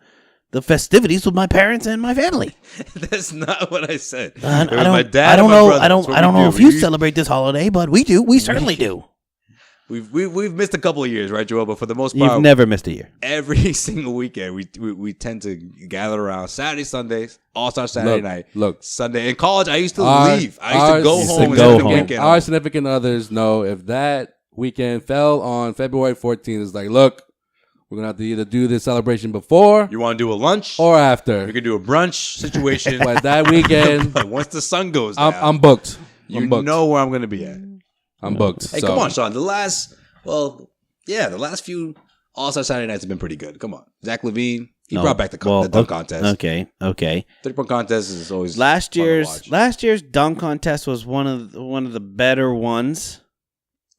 festivities with my parents and my family. That's not what I said. I don't know if you celebrate this holiday, but we do. We certainly do. We've missed a couple of years, right, Joel? But for the most part, you've never missed a year. Every single weekend, we tend to gather around Saturday, Sundays, All-Star Saturday night. Look, Sunday. In college, I used to leave. I used to go home and go spend the home. weekend. Our significant others know if that weekend fell on February 14th, it's like, look, we're going to have to either do this celebration before. You want to do a lunch? Or after. We could do a brunch situation. But that weekend. But once the sun goes down. I'm booked. You know where I'm going to be at. I'm booked. Hey, come on, Sean. The last few All-Star Saturday nights have been pretty good. Come on. Zach LaVine, he brought back the dunk contest. Okay. 30-point contest is always last fun to watch. Last year's dunk contest was one of the better ones.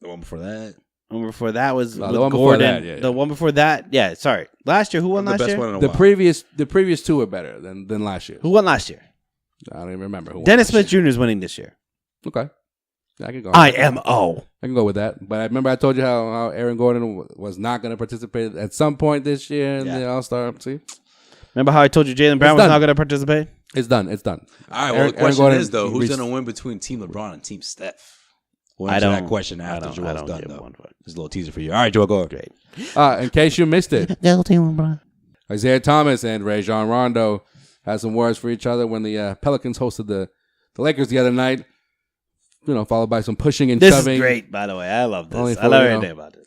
The one before that. One before that was No, with the one before Gordon. that, yeah. The one before that, yeah. Sorry, last year. Who won The last best year? one in a The while. previous two were better than last year. Who won last year? I don't even remember who won Dennis last Smith year. Jr. is winning this year. Okay. Yeah, I can go. IMO. I can go with that. But I remember I told you how Aaron Gordon was not going to participate at some point this year in the All-Star. See? Remember how I told you Jaylen Brown was not going to participate? It's done. It's done. All right. Well, the question is though, who's going to win between Team LeBron and Team Steph? We'll answer that question after Joel's done, though. Just a little teaser for you. All right, Joel, go. Great. In case you missed it, Go Team LeBron. Isaiah Thomas and Rajon Rondo had some words for each other when the Pelicans hosted the Lakers the other night. You know, followed by some pushing and This shoving. is great, by the way. I love Only this. for, I love you know, everything about this.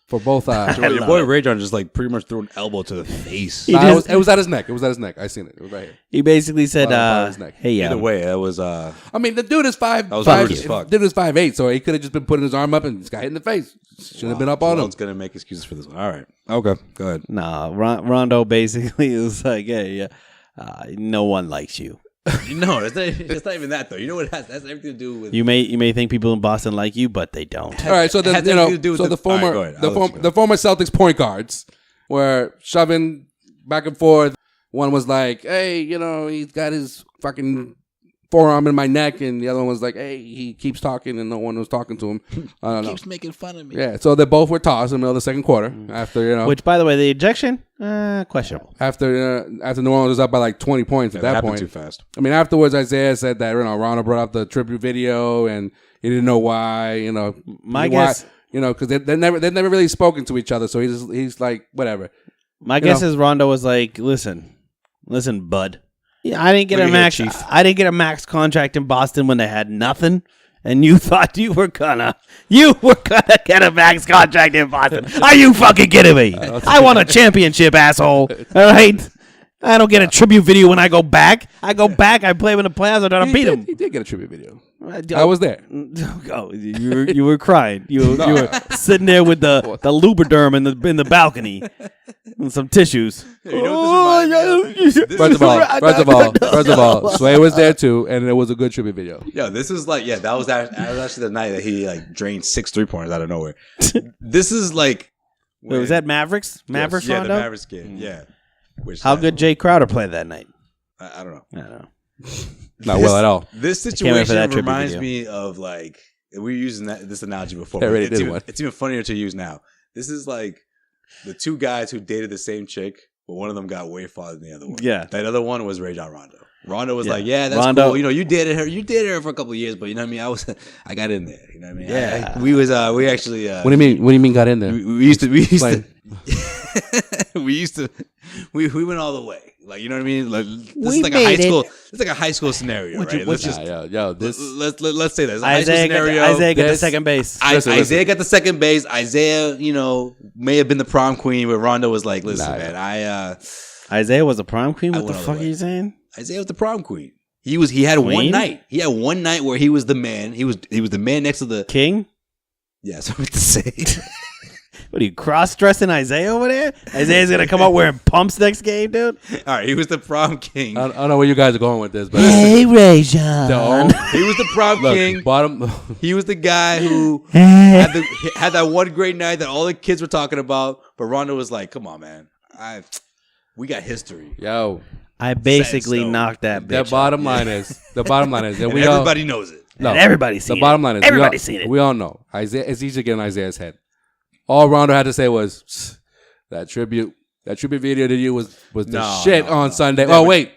For both. Your boy Ray John just like pretty much threw an elbow to the face. it was at his neck. It was at his neck. I seen it. It was right here. He basically said, By his neck. "Hey, Either way, that was I mean, the dude is That was rude as fuck. Dude is 5'8", so he could have just been putting his arm up and just got hit in the face. Should have been up on him. Joel's gonna make excuses for this one. All right. Okay. Go ahead. Nah, Rondo basically was like, hey, no one likes you. No, it's not even that though. You know what? That's everything to do with. You may think people in Boston like you, but they don't. All right, so It has then, nothing to do with the former all right, go ahead. I'll let you go. the former Celtics point guards were shoving back and forth. One was like, "Hey, you know, he's got his fucking forearm in my neck," and the other one was like, "Hey, he keeps talking," and no one was talking to him. I don't know. Keeps making fun of me. Yeah, so they both were tossed in the middle of the second quarter after Which, by the way, the ejection, questionable. after New Orleans was up by like 20 points at That that happened point. too fast. I mean, afterwards, Isaiah said that Rondo brought up the tribute video and he didn't know why. You know, My guess, because they've never really spoken to each other. So he's like, whatever. my guess is Rondo was like, listen, bud. Yeah, I didn't get a max contract in Boston when they had nothing, and you thought you were gonna get a max contract in Boston. Are you fucking kidding me? I won a championship, asshole. All right. I don't get a tribute video when I go back. I play in the playoffs. I'm trying to beat him. He did get a tribute video. I was there. Oh, you were crying. You were sitting there with the Lubriderm in the balcony and some tissues. You know what this reminds me of? First of all, Sway was there too, and it was a good tribute video. Yo, this is like, that was actually the night that he like drained 6 3-pointers out of nowhere. This is like, Wait, was that Mavericks? yeah, Rondo? the Mavericks game. Yeah. Which, How good Jay Crowder played that night? I don't know. I don't know. Not well at all. This wait for situation that tribute reminds video. me of like, we were using this analogy before. Yeah, but really did one. it's even funnier to use now. This is like the two guys who dated the same chick, but one of them got way farther than the other one. Yeah. That other one was Rajon Rondo. Rondo was Yeah. like, yeah, that's Rondo- cool. You know, you dated her for a couple of years, but you know what I mean? I got in there. You know what I mean? Yeah. We actually. What do you mean? What do you mean got in there? We used to. Explain. We went all the way. Like, you know what I mean? Like, this We is like a made high it. school. It's like a high school scenario, right? Let's just this. let's say that. It's a high school Isaiah scenario. got the This- second base. Listen. Isaiah got the second base. Isaiah, you know, may have been the prom queen, but Rondo was like, listen, Nah, man, Isaiah was a prom queen. I What the went all fuck the are way. you saying? Isaiah was the prom queen. He had one Queen? night. He had one night where he was the man. He was the man next to the. King? Yeah, so I meant to say. What are you cross-dressing Isaiah over there? Isaiah's gonna come out wearing pumps next game, dude. All right, he was the prom king. I don't know where you guys are going with this, but Hey, Rajon. He was the prom king. bottom. He was the guy who had that one great night that all the kids were talking about. But Rondo was like, "Come on, man, we got history." Yo, I basically stone. knocked that bitch. the bottom line is, and And everybody knows it. And everybody's seen the bottom line is, Everybody's seen it. We all know Isaiah. It's easy to get in Isaiah's head. All Rondo had to say was that tribute video to you was the shit on Sunday. Never. Oh wait,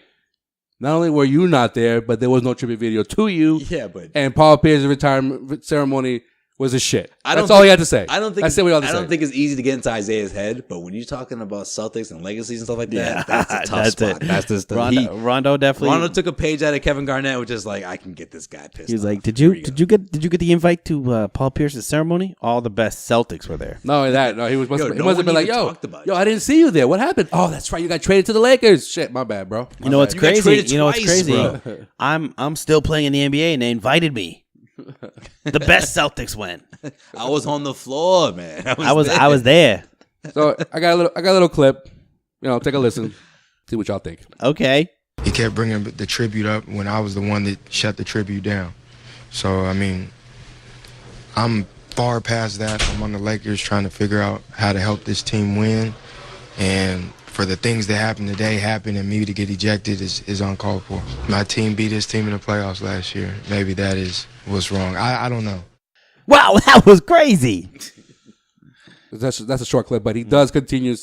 not only were you not there, but there was no tribute video to you. Yeah, but And Paul Pierce's retirement ceremony was a shit. I don't That's all think- he had to say. I don't think That's what he had to I say. don't think it's easy to get into Isaiah's head. But when you're talking about Celtics and legacies and stuff like that, Yeah, that's a tough that's spot. it. That's just Rondo definitely. Rondo took a page out of Kevin Garnett, which is like, I can get this guy pissed. He was like, off. "Did Here you we go. get the invite to Paul Pierce's ceremony? All the best Celtics were there." Not only that, no, he was. Yo, he no must have one been like, even "Yo, talked about yo, it. I didn't see you there. What happened? Oh, that's right. You got traded to the Lakers. Shit, my bad, bro. You know what's You got crazy? traded You know what's twice, crazy? bro. I'm still playing in the NBA, and they invited me. The best Celtics win. I was on the floor, man. I was there. So I got a little clip. You know, take a listen. See what y'all think. Okay. He kept bringing the tribute up when I was the one that shut the tribute down. So, I mean, I'm far past that. I'm on the Lakers trying to figure out how to help this team win. And for the things that happened today happen and me to get ejected is uncalled for. My team beat his team in the playoffs last year. Maybe that is what's wrong. I don't know. Wow, that was crazy. That's a short clip, but he does continue,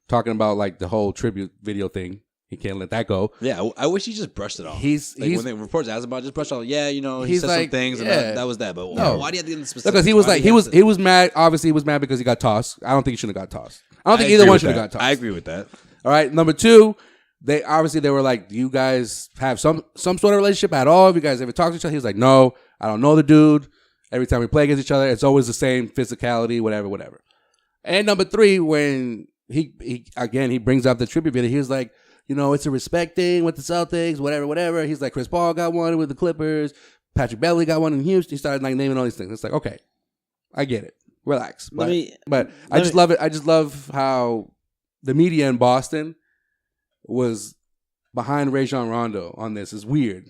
talking about like the whole tribute video thing. He can't let that go. Yeah, I wish he just brushed it off. When the reporters asked about it, just brushed it off. Yeah, he said some things, and that was that. But why do you have to get into specifics? Because he was he was mad. Obviously, he was mad because he got tossed. I don't think he shouldn't have got tossed. I don't think either one should have got tossed. I agree with that. All right, number two, they were like, do you guys have some sort of relationship at all? Have you guys ever talked to each other? He was like, no, I don't know the dude. Every time we play against each other, it's always the same physicality, whatever. And number three, when he brings up the tribute video, he was like, it's a respect thing with the Celtics, whatever. He's like, Chris Paul got one with the Clippers. Patrick Beverley got one in Houston. He started like naming all these things. It's like, okay, I get it. Relax. But I just love it. I just love how the media in Boston was behind Rajon Rondo on this. It's weird.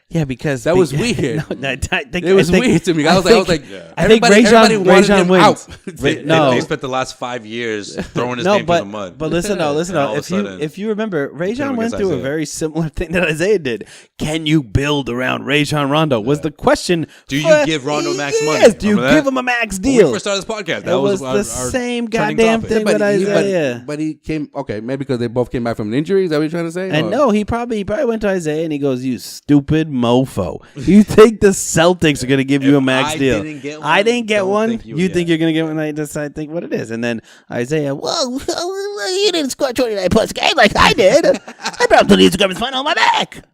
Yeah, because that was weird. It was weird to me. I was like, everybody wanted him out. They spent the last 5 years throwing his name in the mud. But listen. If you remember, Rajon went through a very similar thing that Isaiah did. Can you build around Rajon Rondo? Was the question? Do you give Rondo max money? Yes. Do you give him a max deal? When we first started this podcast, that was the same goddamn thing with Isaiah. But he came maybe because they both came back from an injury. Is that what you're trying to say? And no, he probably went to Isaiah and he goes, "You stupid mofo. You think the Celtics are going to give you a max deal? I didn't get one. You think you're going to get one? I think what it is." And then Isaiah, well, you didn't score 29 plus game like I did. I brought the Eastern Conference final on my back.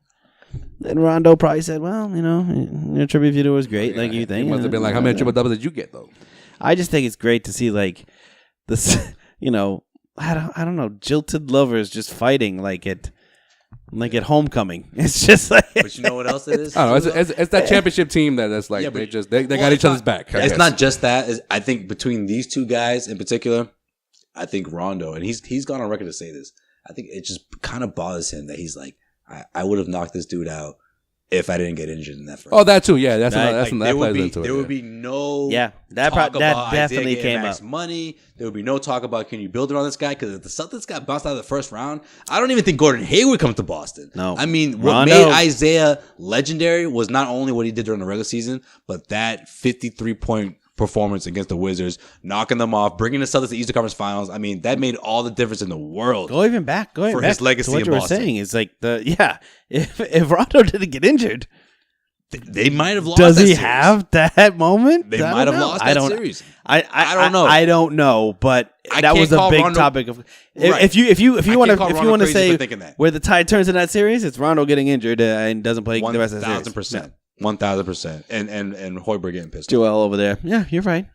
Then Rondo probably said, well, your tribute video was great, like you think. It must have been like, how many triple doubles did you get, though? I just think it's great to see, like, this, I don't know, jilted lovers just fighting like at homecoming. It's just like. But you know what else it is? I don't know. It's that championship team that's like, they got each other's back. It's not just that. I think between these two guys in particular, I think Rondo, and he's gone on record to say this, I think it just kind of bothers him that he's like, I would have knocked this dude out if I didn't get injured in that first. Oh, that too. Yeah, that's there would be no that definitely came up. Money. There would be no talk about can you build around this guy, because if the Celtics got bounced out of the first round, I don't even think Gordon Hayward comes to Boston. No, I mean what made Isaiah legendary was not only what he did during the regular season, but that 53-point performance against the Wizards, knocking them off, bringing the Celtics to the Eastern Conference Finals. I mean, that made all the difference in the world. Going back his legacy to what in you were Boston. saying is like if Rondo didn't get injured, they might have lost. Does he series. have that moment? They might have lost that series. I don't know. I don't know, but that was a big topic of. If you want to say where the tide turns in that series, it's Rondo getting injured and doesn't play the rest of the series. 1,000%. 1,000%. And Hoiberg getting pissed. Joel over there. Yeah, you're right.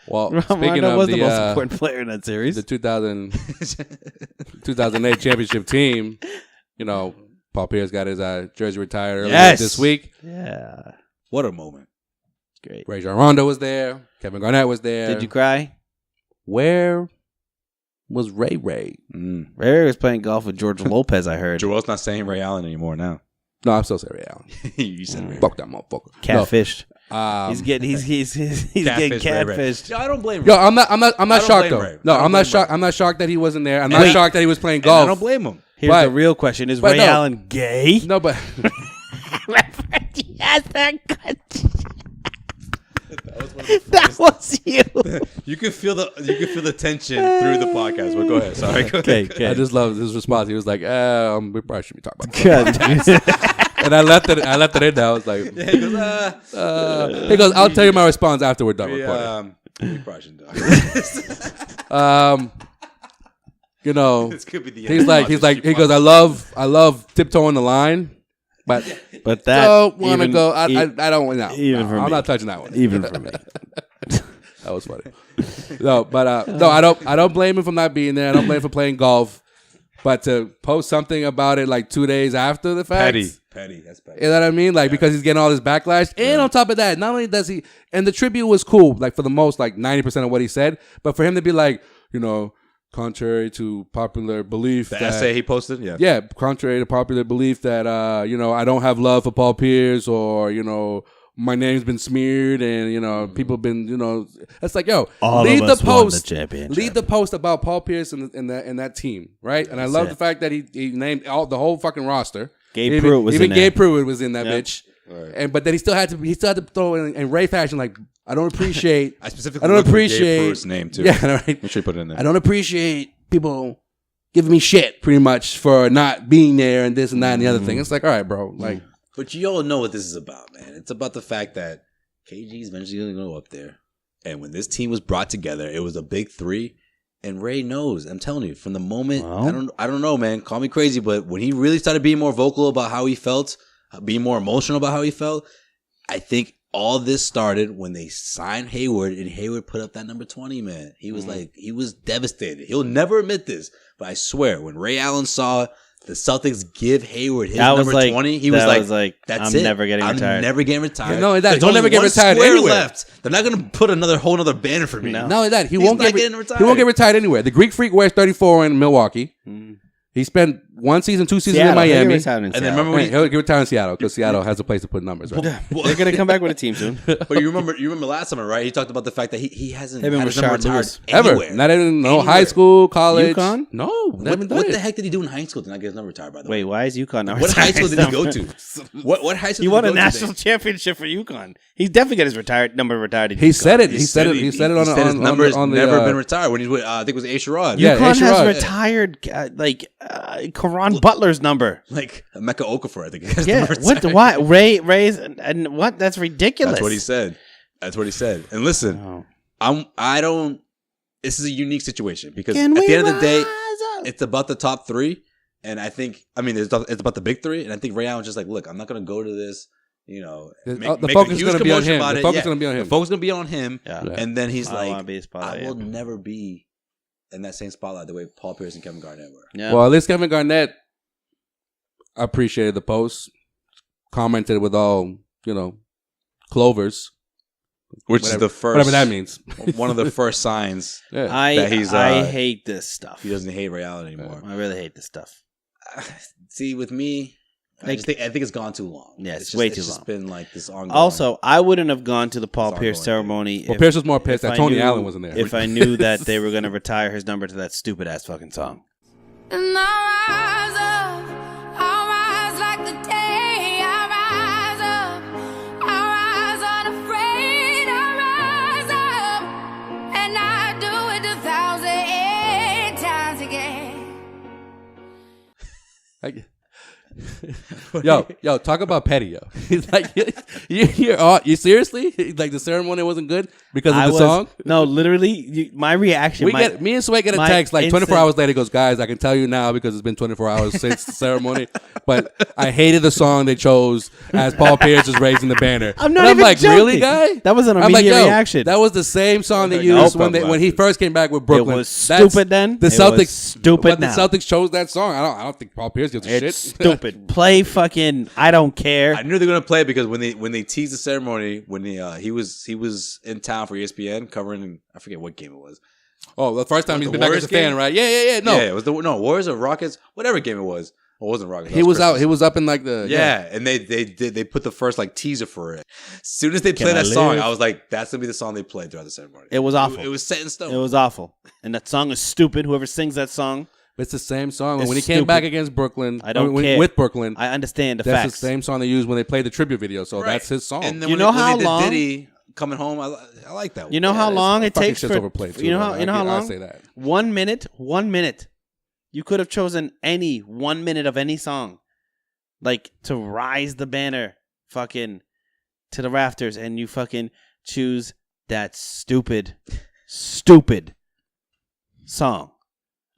Well, speaking Rondo was the most important player in that series. The 2008 championship team, Paul Pierce got his jersey retired earlier this week. Yeah. What a moment. It's great. Rajon Rondo was there. Kevin Garnett was there. Did you cry? Where was Ray? Ray was playing golf with George Lopez, I heard. Joel's not saying Ray Allen anymore now. No, I'm still saying Ray Allen. You said Ray. Fuck that motherfucker. Catfished. No. He's getting catfished. Yo, I don't blame Ray. Yo, I'm not shocked though. Ray. No, I'm not shocked. I'm not shocked that he wased there. I'm not shocked that he was playing golf. I don't blame him. Here's the real question: is Ray Allen gay? No, but Yes, that good. That was you. You can feel the tension through the podcast. But go ahead. Sorry. Okay. I just love his response. He was like, "We probably should be talking about that." And I left it in there. I was like, he goes, "I'll tell you my response after we're done recording." We probably shouldn't do this could be the he goes, I love tiptoeing the line, but that don't want to go. I don't know. Even for me, I'm not touching that one. Even for me, that was funny. No, but no, I don't blame him for not being there. I don't blame him for playing golf, but to post something about it like 2 days after the fact, petty. That's petty. You know what I mean? Like because he's getting all this backlash, and on top of that, not only does he, and the tribute was cool, like for the most, like 90% of what he said, but for him to be like, contrary to popular belief, the essay he posted, contrary to popular belief that I don't have love for Paul Pierce, or my name's been smeared and, people have been, it's like, yo, All leave of the us won the post. championship. Leave the post about Paul Pierce and that team, right? And I love the fact that he named the whole fucking roster. Gabe Pruitt was in there. Gabe Pruitt was in that Yep. bitch. Right. But then he still had to throw in Ray fashion, like, I don't appreciate. I specifically looked for Gabe Pruitt's name too. Yeah, right. Make sure you put it in there. I don't appreciate people giving me shit pretty much for not being there and this and that and the other thing. It's like, all right, bro. Like, but you all know what this is about, man. It's about the fact that KG's eventually going to go up there. And when this team was brought together, it was a big three. And Ray knows. I'm telling you, from the moment, I don't know, man. Call me crazy, but when he really started being more vocal about how he felt, being more emotional about how he felt, I think all this started when they signed Hayward, and Hayward put up that number 20, man. He was like, he was devastated. He'll never admit this, but I swear, when Ray Allen saw the Celtics give Hayward his number 20, he was like, that's I'm it. never getting retired. I'm never getting retired. No, There's he'll only never get one retired square anywhere. left. They're not going to put whole another banner for me. not only that, he He's won't not get getting retired. He won't get retired anywhere. The Greek Freak wears 34 in Milwaukee. He spent 1 season, 2 seasons in Miami. And then remember when he'll get retired in Seattle because Seattle has a place to put numbers. Right? They're going to come back with a team soon. But you remember last summer, right? He talked about the fact that he hasn't Him and had his number Rashard retired Lewis. anywhere. Ever. Not even Anywhere. high school, college. UConn? No. What the heck did he do in high school to not get his number retired, by the way? Wait, why is UConn not What retired? high school did he go to? What high school He did won he a go to national then? championship for UConn. He's definitely got his number retired. He said it. He said it on his number has on the, never been retired when he's with, I think it was A. Sherrod. Yeah, UConn has Sherrod. retired Karan Butler's number. Like Mecca Okafor, I think. He has Yeah, number what? retired. Why Ray's and what? That's ridiculous. That's what he said. That's what he said. And listen, I don't. This is a unique situation because Can at we the end of the day, rise up? it's about the top three, and I think it's about the big three, and I think Ray Allen's just like, look, I'm not going to go to this. The focus is going to be on him. The focus is going to be on him. The focus is going to be on him, Yeah. and then he's I don't wanna like, be a spotlight, I will never be in that same spotlight the way Paul Pierce and Kevin Garnett were. Yeah. Well, at least Kevin Garnett appreciated the post, commented with all, clovers. Which Whatever- is the first, whatever that means. one of the first signs Yeah. that he's, I hate this stuff. he doesn't hate Ray Allen anymore. I really hate this stuff. See, with me, I think it's gone too long. Yeah, it's just, way it's too just long. been like this ongoing. Also, I wouldn't have gone to the Paul It's Pierce ongoing, ceremony. Well, if- Pierce was more pissed if that I Tony knew- Allen wasn't there. If I knew that they were going to retire his number to that stupid ass fucking song. And I rise up, I rise like the day, I rise up, I rise unafraid, I rise up, and I do it 1,008 times again. Yo, talk about petty, yo. He's like, you seriously? Like the ceremony wasn't good because of the song? No, literally, my reaction. Me and Sway get a my text like 24 instant- hours later. He goes, guys, I can tell you now because it's been 24 hours since the ceremony, but I hated the song they chose as Paul Pierce is raising the banner. I'm not And even like, joking. really, guy? That was an I'm like, immediate yo, reaction. That was the same song they No used problem when he after. first came back with Brooklyn. It was stupid then. The It was Celtics, stupid but now. the Celtics chose that song. I don't think Paul Pierce gives a It's shit. stupid. Play fucking. I don't care. I knew they were gonna play it because when they teased the ceremony, when he was in town for ESPN covering, I forget what game it was. Oh, the first time What, he's the been back as Warriors a fan, game? right? Yeah. No, Yeah, it was Warriors or Rockets, whatever game it was. It wasn't Rockets. he was out. He was up in like the And they put the first like teaser for it. As soon as they Can played I that song, live? I was like, that's gonna be the song they played throughout the ceremony. It was awful. It was set in stone. It was awful. And that song is stupid. Whoever sings that song, But it's the same song. And It's when he came stupid. back against Brooklyn, I don't when- care. with Brooklyn, I understand the that's facts. the same song they used when they played the tribute video. So that's his song. And then You when know they, when how they did long- Diddy coming home, I like that one. You know how long it fucking takes shit's for overplayed, too, you know though. how you know how I long? say that. 1 minute. 1 minute. You could have chosen any 1 minute of any song, like to rise the banner, fucking to the rafters, and you fucking choose that stupid song.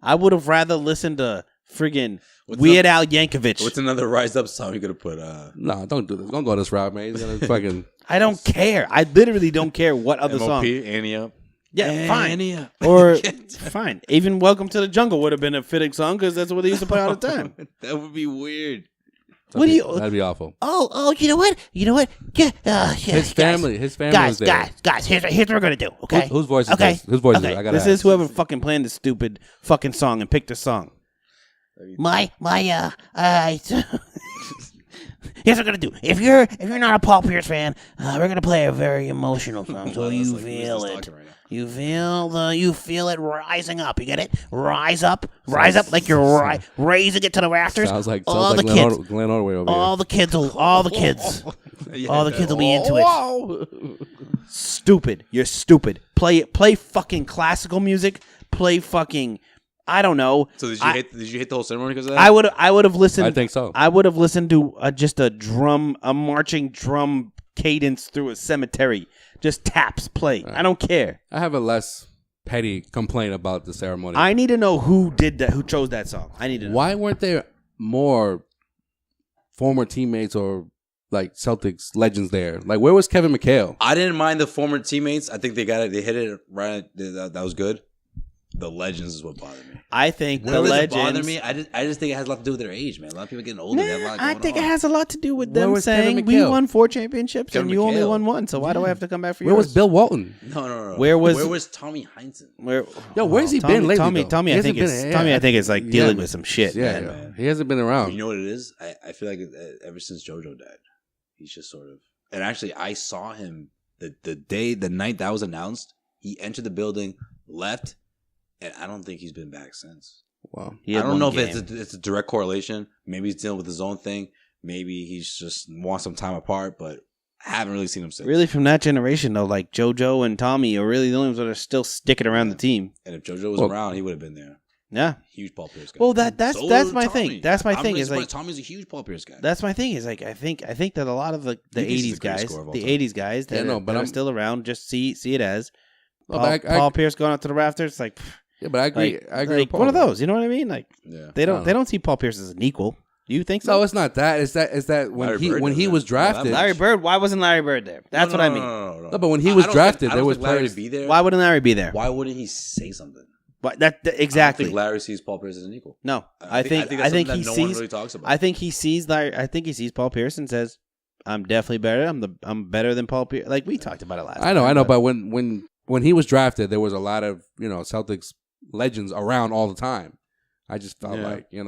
I would have rather listened to friggin' Weird Al Yankovic. What's another Rise Up song you could have put? No, don't do this. Don't go this route, man. He's gonna fucking. I don't care. I literally don't care what other MOP, song. Annie Up. Yeah, fine. Annie Up. Or fine. Even Welcome to the Jungle would have been a fitting song because that's what they used to play all the time. That would be weird. What do you? That'd be awful. Oh, you know what? Yeah, His family was guys, there. guys. Here's what we're gonna do. Okay. Whose voice is Okay. this? Whose voice Okay. is it? I gotta This ask. is whoever fucking playing the stupid fucking song and picked the song. Here's what we're gonna do. If you're not a Paul Pierce fan, we're gonna play a very emotional song, so you feel it. You feel it rising up. You get it? Rise up like you're raising it to the rafters. Sounds like all the Glenn kids, Ordway over all the kids will be into it. Stupid. You're stupid. Play fucking classical music. Play fucking, I don't know. So did you hate the whole ceremony because of that? I would have listened. I think so. I would have listened to just a marching drum cadence through a cemetery. Just taps play. I don't care. I have a less petty complaint about the ceremony. I need to know who did that, who chose that song. I need to know. Why weren't there more former teammates or like Celtics legends there? Like, where was Kevin McHale? I didn't mind the former teammates. I think they got it. They hit it right. That was good. The legends is what bothered me. I think the What legends. bother me? I just think it has a lot to do with their age, man. A lot of people getting older. They have a lot I going think on. it has a lot to do with Where them was Kevin saying we McHale? won 4 championships Kevin and you only McHale. won 1. So why do I have to come back for Where yours? was Bill Walton? No. Where was Tommy Heinsohn? Where's he been lately? Tommy, though? Tommy, He I think hasn't it's been- Tommy. yeah. I think it's like dealing Yeah. with some shit. Yeah, man. he hasn't been around. You know what it is? I feel like ever since JoJo died, he's just sort of. And actually, I saw him the night that was announced. He entered the building, left, and I don't think he's been back since. Wow. He I had don't know one if game. it's a direct correlation. Maybe he's dealing with his own thing. Maybe he's just wants some time apart, but I haven't really seen him since. Really, from that generation though, like JoJo and Tommy are really the only ones that are still sticking around the team. And if JoJo was around, he would have been there. Yeah. Huge Paul Pierce guy. Well, that's So my Tommy. thing. That's my I'm thing. really Is like surprised. Tommy's a huge Paul Pierce guy. that's my thing. Is like I think that a lot of the He thinks he's 80s the greatest guys, scorer of all the time. 80s guys that, but are I'm still around, just see it as Well, Paul, but I- Paul Pierce going up to the rafters. It's like. Yeah, but I agree. Like, I agree. like with Paul. one of those, you know what I mean? Like Yeah. they don't see Paul Pierce as an equal. Do you think so? No, it's not that. It's that when Larry he Bird when does he that. was No, drafted. that Larry Bird. Why wasn't Larry Bird there? That's what I mean. No. No, but when he was drafted, I there don't was think Larry players. be there. Why wouldn't Larry be there? Why wouldn't he say something? But I exactly. don't think Larry sees Paul Pierce as an equal. No, I think that's I think something he that no sees. one really talks about. I think he sees Larry. I think he sees Paul Pierce and says, "I'm definitely better. I'm better than Paul Pierce." Like we talked about it last. I know, but when he was drafted, there was a lot of Celtics legends around all the time. I just felt like I lot mean,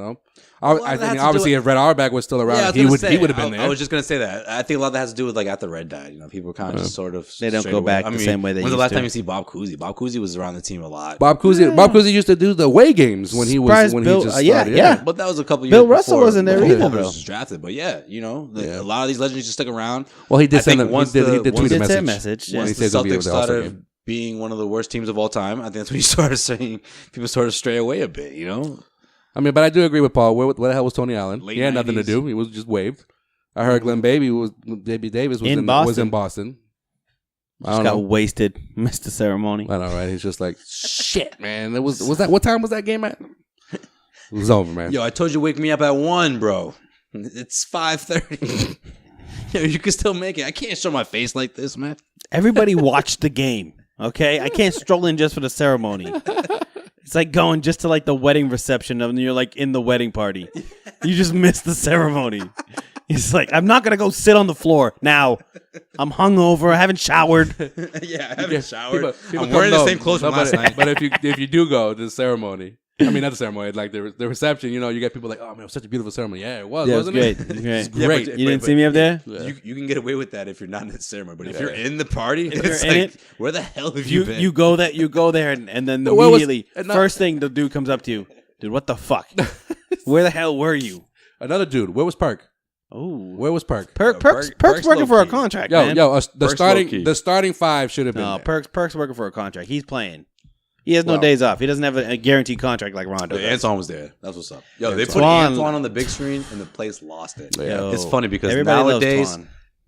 of that has to obviously, do if Red Auerbach was still around, Yeah, I was he gonna would say, he would have been there. I was just gonna say that. I think a lot of that has to do with like after Red died. People kind of just sort of They don't strayed go away. back I the mean, same way they When's the used last to. time you see Bob Cousy? Bob Cousy was around the team a lot. Bob Cousy used to do the away games when he Surprise, was Bill- he just yeah, started. yeah. But that was a couple years. Bill Russell before- wasn't there before either, Paul though. Pierce was drafted. But a lot of these legends just stuck around. Well, he did I think send once he did the- tweet He a did say a message. message. Yeah. Once He the says he'll be at Celtics the All-Star started game. being one of the worst teams of all time, I think that's when you started saying people sort of stray away a bit. I mean, but I do agree with Paul. What the hell was Tony Allen? Late He had nothing to 90s. do. He was just waved. I heard Glenn Davis was In was Boston. in Boston. I Just don't got know. wasted, missed the ceremony. I know, right? He's just like, shit, man. It was that. What time was that game at? It was over, man. Yo, I told you wake me up at 1, bro. It's 5:30. Yo, you can still make it. I can't show my face like this, man. Everybody watched the game. Okay, I can't stroll in just for the ceremony. It's like going just to like the wedding reception and you're like in the wedding party. You just missed the ceremony. He's like, I'm not gonna go sit on the floor now. I'm hungover. I haven't showered. Yeah, I haven't showered. People I'm wearing come the same clothes from last night. But if you do go to the ceremony, I mean not the ceremony, like the reception, you get people like, oh man, it was such a beautiful ceremony. Yeah, it was, Yeah, it was wasn't great. it? It was great. It's great. but- You didn't see me up there? You can get away with that if you're not in the ceremony, but if you're in the party, it's you're in like, it, where the hell have you been? You go there and then Where was- immediately and not- first thing the dude comes up to you, dude, what the fuck? Where the hell were you? Another dude. Where was Park? Oh, Where was Park? Perk's Perk's working for a low-key. contract, Yo, man. the Perk's low-key. starting five should have been No, there. Perk's working for a contract. He's playing. He has no Well- days off. He doesn't have a guaranteed contract like Rondo. Yeah, does. Antoine was there. That's what's up. Yo, they put Antoine- Antoine on the big screen and the place lost it. Yo, It's funny because everybody loves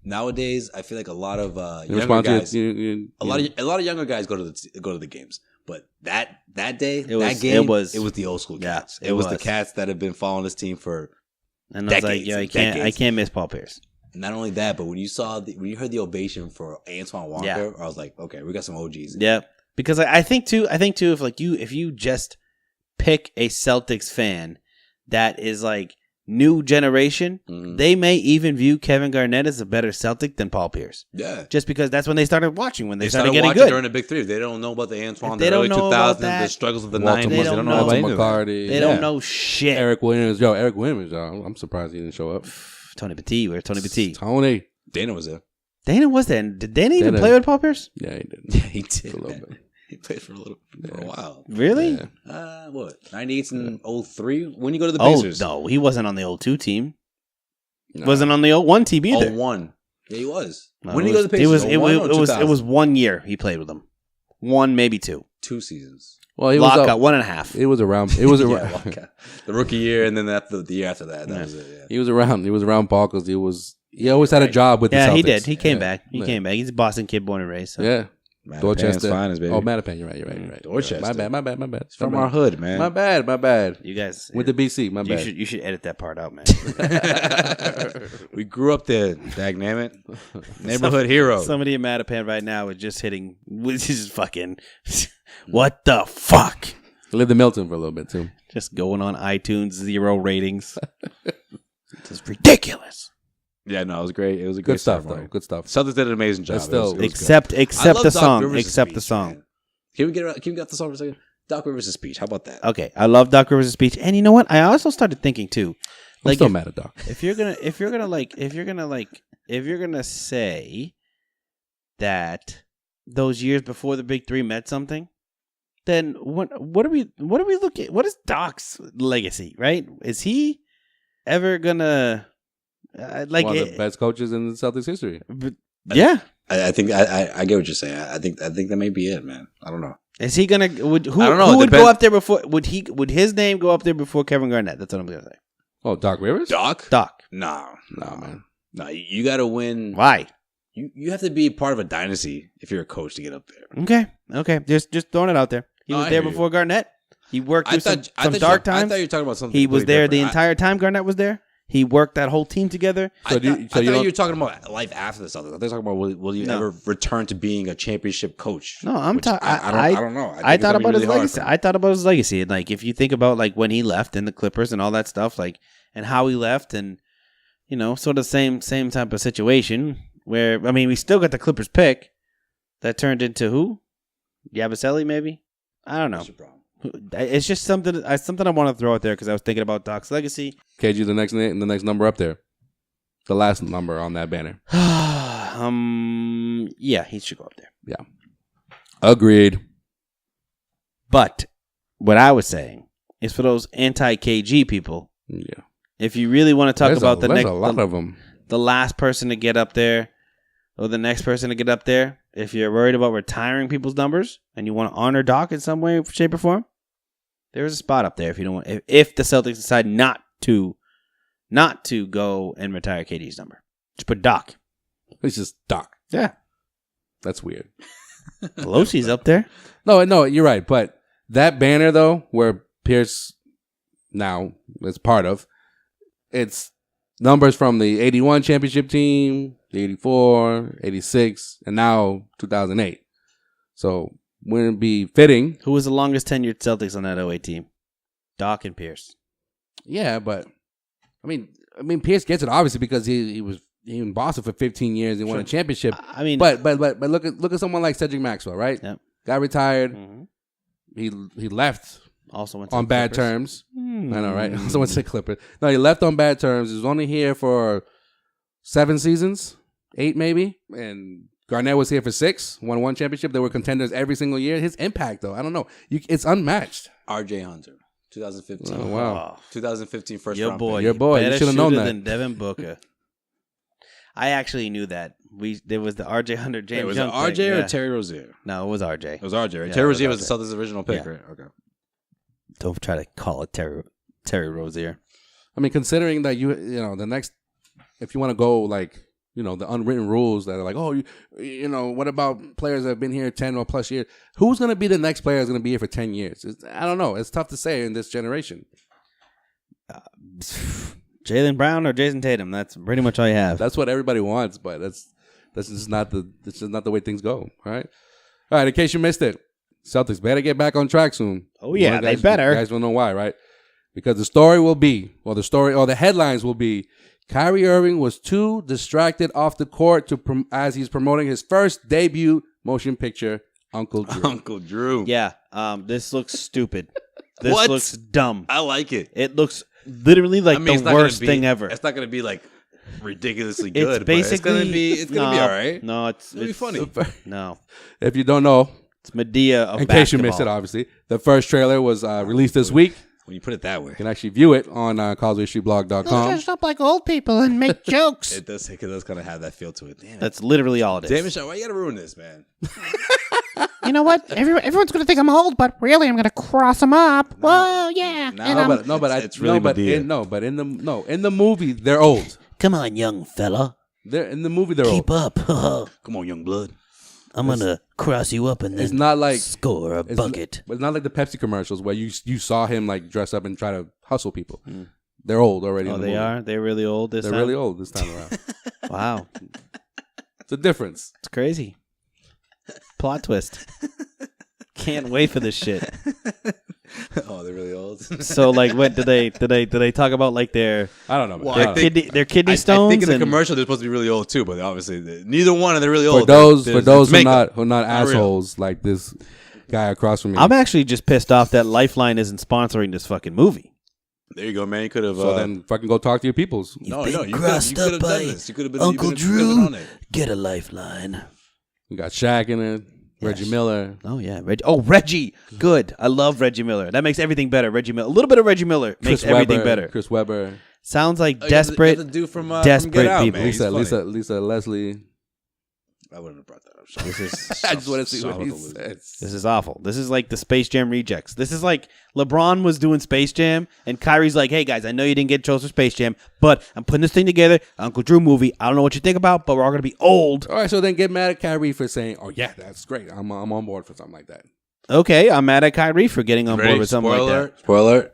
nowadays, I feel like a lot of In younger response, guys, you- a lot of younger guys go to the games. But that day, It was- that game, it was- the old school yeah, cats. it It was the was. cats that have been following this team for. And I was like, decades yo, and I decades. can't miss Paul Pierce. Not only that, but when you heard the ovation for Antoine Walker, Yeah. I was like, okay, we got some OGs. Yeah, because I think too, if you just pick a Celtics fan that is like new generation, they may even view Kevin Garnett as a better Celtic than Paul Pierce. Yeah. Just because that's when they started watching, when they started started getting watching good. during the Big Three. They don't know about the Antoine, If they the early don't know about 2000s, that, the struggles of the Walter 90s. They don't know about Walter any of that. McCarty. They don't know shit. Eric Williams. Yo, Eric Williams. Yo, I'm surprised he didn't show up. Tony Petit. Where's Tony Petit? Tony. Dana was there. Dana was there. Did Dana even Dana- play with Paul Pierce? Yeah, he did. Yeah, he did. A little man. bit. He played for a while. Really? Yeah. What? 98 and 03? When you go to the Oh, Pacers? no. He wasn't on the old 2 team. No. Wasn't on the old 1 team either. 01. Yeah, he was. No, When did it he go to the Pacers? was, 01 or 2000? it was 1 year he played with them. 1, maybe 2. 2 seasons. Well, he was Lockout, 1.5. It was around. It was Yeah, around. Lockout. The rookie year, and then the year after that. That was it. Yeah. He was around. He was around Paul because he always had a job with the Celtics. Yeah, he did. He came Yeah. back. He came back. He's a Boston kid, born and raised. So. Yeah. Dorchester's finest, baby. Oh, Mattapan. You're right. Dorchester. My bad. It's from our hood, man. My bad. You guys. With the BC. My bad. You should edit that part out, man. We grew up there, dagnammit. Neighborhood hero. Somebody in Mattapan right now is just hitting, which is fucking, what the fuck? Lived in Milton for a little bit too. Just going on iTunes, 0 ratings. It's ridiculous. Yeah, no, it was great. It was a Good great stuff, ceremony. though. Good stuff. Celtics did an amazing job. That's still- It was Except good. I love the Doc song. Rivers' Except the speech, song. man. Can we get off the song for a second? Doc Rivers' speech. How about that? Okay, I love Doc Rivers' speech, and you know what? I also started thinking too. I'm still mad at Doc. If you're gonna say that those years before the Big Three meant something, then what are we looking? What is Doc's legacy? Right? Is he ever gonna One of the best coaches in the Celtics history. Yeah, I think I get what you're saying. I think that may be it, man. I don't know. is he gonna? Who I don't know. Who would Depends- go up there before? Would his name go up there before Kevin Garnett? That's what I'm gonna say. Oh, Doc Rivers? Doc? Doc. No, man. No, you got to win. Why? You have to be part of a dynasty if you're a coach to get up there. Okay. Just throwing it out there. He No, was I there hear you. before Garnett. He worked through some thought dark I times. thought you were talking about something. He was completely there the different. entire time Garnett was there. He worked that whole team together. I thought you were talking about life after the Celtics. I thought you were talking about will you ever return to being a championship coach? No, I'm talking. I don't know. I think thought it's gonna about be his really hard legacy. for him. I thought about his legacy, and like if you think about like when he left in the Clippers and all that stuff, like and how he left, and sort of same type of situation. Where I mean, we still got the Clippers pick that turned into who? Yabusele, maybe. I don't know. It's just something I want to throw out there because I was thinking about Doc's legacy. KG, the next number up there, the last number on that banner. Yeah, he should go up there. Yeah, agreed. But what I was saying is for those anti-KG people. Yeah, if you really want to talk about there's a lot of them. The last person to get up there, or the next person to get up there, if you're worried about retiring people's numbers and you want to honor Doc in some way, shape, or form, there's a spot up there. If you don't want, if the Celtics decide not to go and retire KD's number, just put Doc. It's just Doc. Yeah, that's weird. Pelosi's up there. No, you're right. But that banner though, where Pierce now is part of, it's numbers from the 81 championship team, the 84, 86, and now 2008. So wouldn't it be fitting? Who was the longest tenured Celtics on that 08 team? Doc and Pierce. Yeah, but I mean Pierce gets it obviously because he was in Boston for 15 years and won a championship. I mean, but look at someone like Cedric Maxwell, right? Yep. Got retired. Mm-hmm. He left. Also went to on the bad Clippers. terms. I know, right? Also went to the Clippers. No, he left on bad terms. He was only here for 7 seasons, 8 maybe. And Garnett was here for 6, won 1 championship. They were contenders every single year. His impact, though, I don't know. It's unmatched. R.J. Hunter, 2015. Oh, wow. 2015 first Your round boy. pick. Your boy. You Better should have known shooter that. than Devin Booker. I actually knew that. There was the R.J. Hunter James was Young it R.J. pick. or Terry Rozier? No, it was R.J. It was R.J. Right? Yeah, Terry it was Rozier was the RJ. Celtics' original pick, Yeah. right? Okay. Don't try to call it Terry Rozier. I mean, considering that the next, if you want to go like, the unwritten rules that are like, oh, what about players that have been here 10 or plus years? Who's going to be the next player that's going to be here for 10 years? I don't know. It's tough to say in this generation. Jaylen Brown or Jason Tatum. That's pretty much all you have. That's what everybody wants, but that's just not the way things go. All right. In case you missed it, Celtics better get back on track soon. Oh yeah, You guys, they better. You guys don't know why, right? Because the headlines will be Kyrie Irving was too distracted off the court as he's promoting his first debut motion picture, Uncle Drew. Uncle Drew. Yeah. This looks stupid. This looks dumb. I like it. It looks literally like I mean, it's the not gonna worst be- thing ever. It's not going to be like ridiculously good. Basically, it's gonna be all right. No, it's It'll be funny. No, If you don't know, it's Medea of in basketball. case you missed it, obviously, the first trailer was released this week. When you put it that way, You can actually view it on CauseWayStreetBlog.com. Dress up like old people and make jokes. it does kind of have that feel to it. Damn it. That's literally all it is. Damn it, Sean, why you gotta ruin this, man? You know what? Everyone's going to think I'm old, but really I'm going to cross them up. Whoa, yeah. No, And, it's really Medea. in the movie they're old. come on, young fella. In the movie they're Keep old. up. Come on, young blood. I'm going to cross you up and then It's not like score a bucket. It's not like the Pepsi commercials where you saw him like dress up and try to hustle people. They're old already. Oh, in the they movie. are. They're really old this They're time. really old this time around. Wow, It's a difference. it's crazy. Plot twist. Can't wait for this shit. Oh, they're really old. So, like, what did they talk about? Like their I don't know. Man. Well, I I don't know. think- their kidney I stones. think in the and- commercial they're supposed to be really old too, but obviously neither one of them are really old. for those There's who are makeup. not Not real. assholes like this guy across from me. I'm actually just pissed off that Lifeline isn't sponsoring this fucking movie. There you go, man. You could have. so then fucking go talk to your peoples. no, been you could crossed have up done by this. You could have been Uncle you could have been Drew. on it. Get a lifeline. You got Shaq in it, Reggie Miller. Oh yeah, Reggie. Good. I love Reggie Miller. That makes everything better. Reggie Miller. A little bit of Reggie Miller makes everything better. Chris Webber. Sounds like Oh, you have the- desperate. you have the dude from Get desperate Out, people. man. He's funny. Lisa Leslie. I wouldn't have brought that up. Sean. This is I just want to see what Sean he with the loser. says. this is awful. This is like the Space Jam rejects. This is like LeBron was doing Space Jam, and Kyrie's like, "Hey guys, I know you didn't get chosen for Space Jam, but I'm putting this thing together, Uncle Drew movie. I don't know what you think about, but we're all gonna be old." All right, so then get mad at Kyrie for saying, "Oh yeah, that's great. I'm on board for something like that." Okay, I'm mad at Kyrie for getting on board Ready? with something like that. Spoiler alert.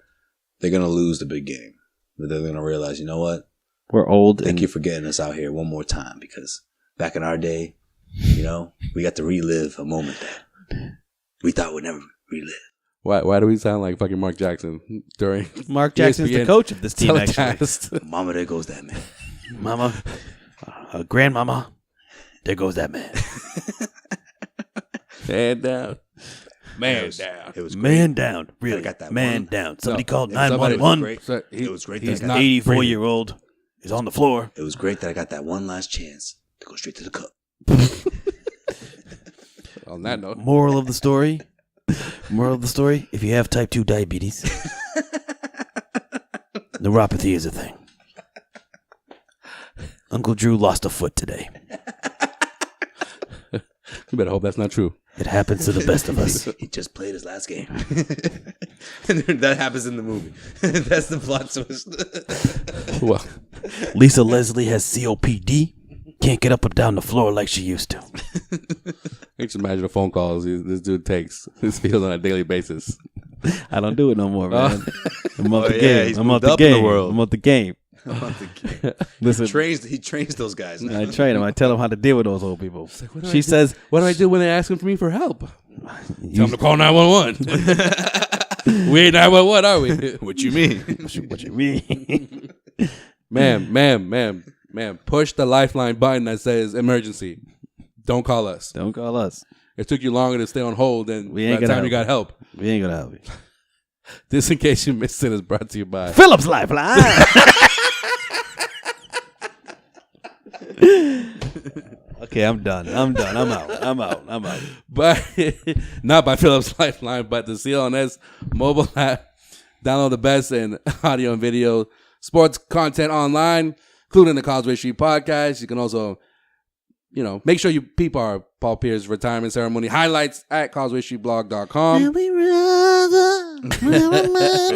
They're gonna lose the big game, but they're gonna realize, you know what? We're old. Thank and you for getting us out here one more time, because back in our day, you know, we got to relive a moment that we thought would never relive. Why do we sound like fucking Mark Jackson during Mark Jackson's the ESPN coach of this team, actually. telecast? Mama, there goes that man. Mama, grandmama, there goes that man. Man down. Man It down. It was great. Man down. Really, got that man one. down. Somebody No, called somebody- 911. So It was great. He's that I not got, 84-year-old is on the floor. it was great that I got that one last chance to go straight to the cup. On that note, Moral of the story. If you have type 2 diabetes, neuropathy is a thing. Uncle Drew lost a foot today. you better hope that's not true. It happens to the best of us. He just played his last game. And that happens in the movie. That's the plot twist. Well, Lisa Leslie has COPD. Can't get up and down the floor like she used to. I just imagine the phone calls this dude takes. This feels on a daily basis. I don't do it no more, man. I'm out the yeah, game. he's I'm out moved the up in the game. world. I'm out the game. Listen, He trains those guys now. I train him. I tell him how to deal with those old people. what do She I do? says, What do I do when they're asking for me for help? Tell them to call 911. We ain't 911, are we? What you mean? "What you mean?" Ma'am, push the lifeline button that says emergency. Don't call us. Don't call us. It took you longer to stay on hold than We by ain't the gonna time you got help. We ain't gonna help you. This, in case you missed it, is brought to you by Phillips Lifeline. Okay, I'm done. I'm out. But not by Phillips Lifeline, but the CLNS mobile app. Download the best in audio and video sports content online, including the Causeway Street Podcast. You can also, make sure you peep our Paul Pierce retirement ceremony highlights at CauseWayStreetBlog.com.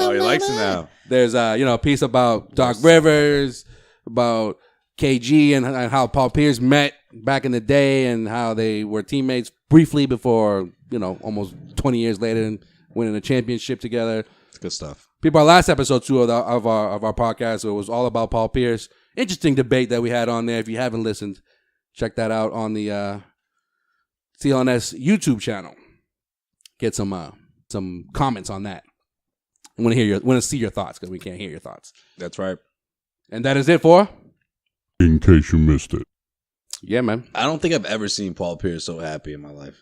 Oh, he likes it now. There's a piece about Doc Rivers, about KG and how Paul Pierce met back in the day and how they were teammates briefly before, almost 20 years later and winning a championship together. It's good stuff. People, our last episode 2 of our podcast, it was all about Paul Pierce. Interesting debate that we had on there. If you haven't listened, check that out on the CLNS YouTube channel. Get some comments on that. I want to see your thoughts because we can't hear your thoughts. That's right. And that is it for. In case you missed it. Yeah, man. I don't think I've ever seen Paul Pierce so happy in my life.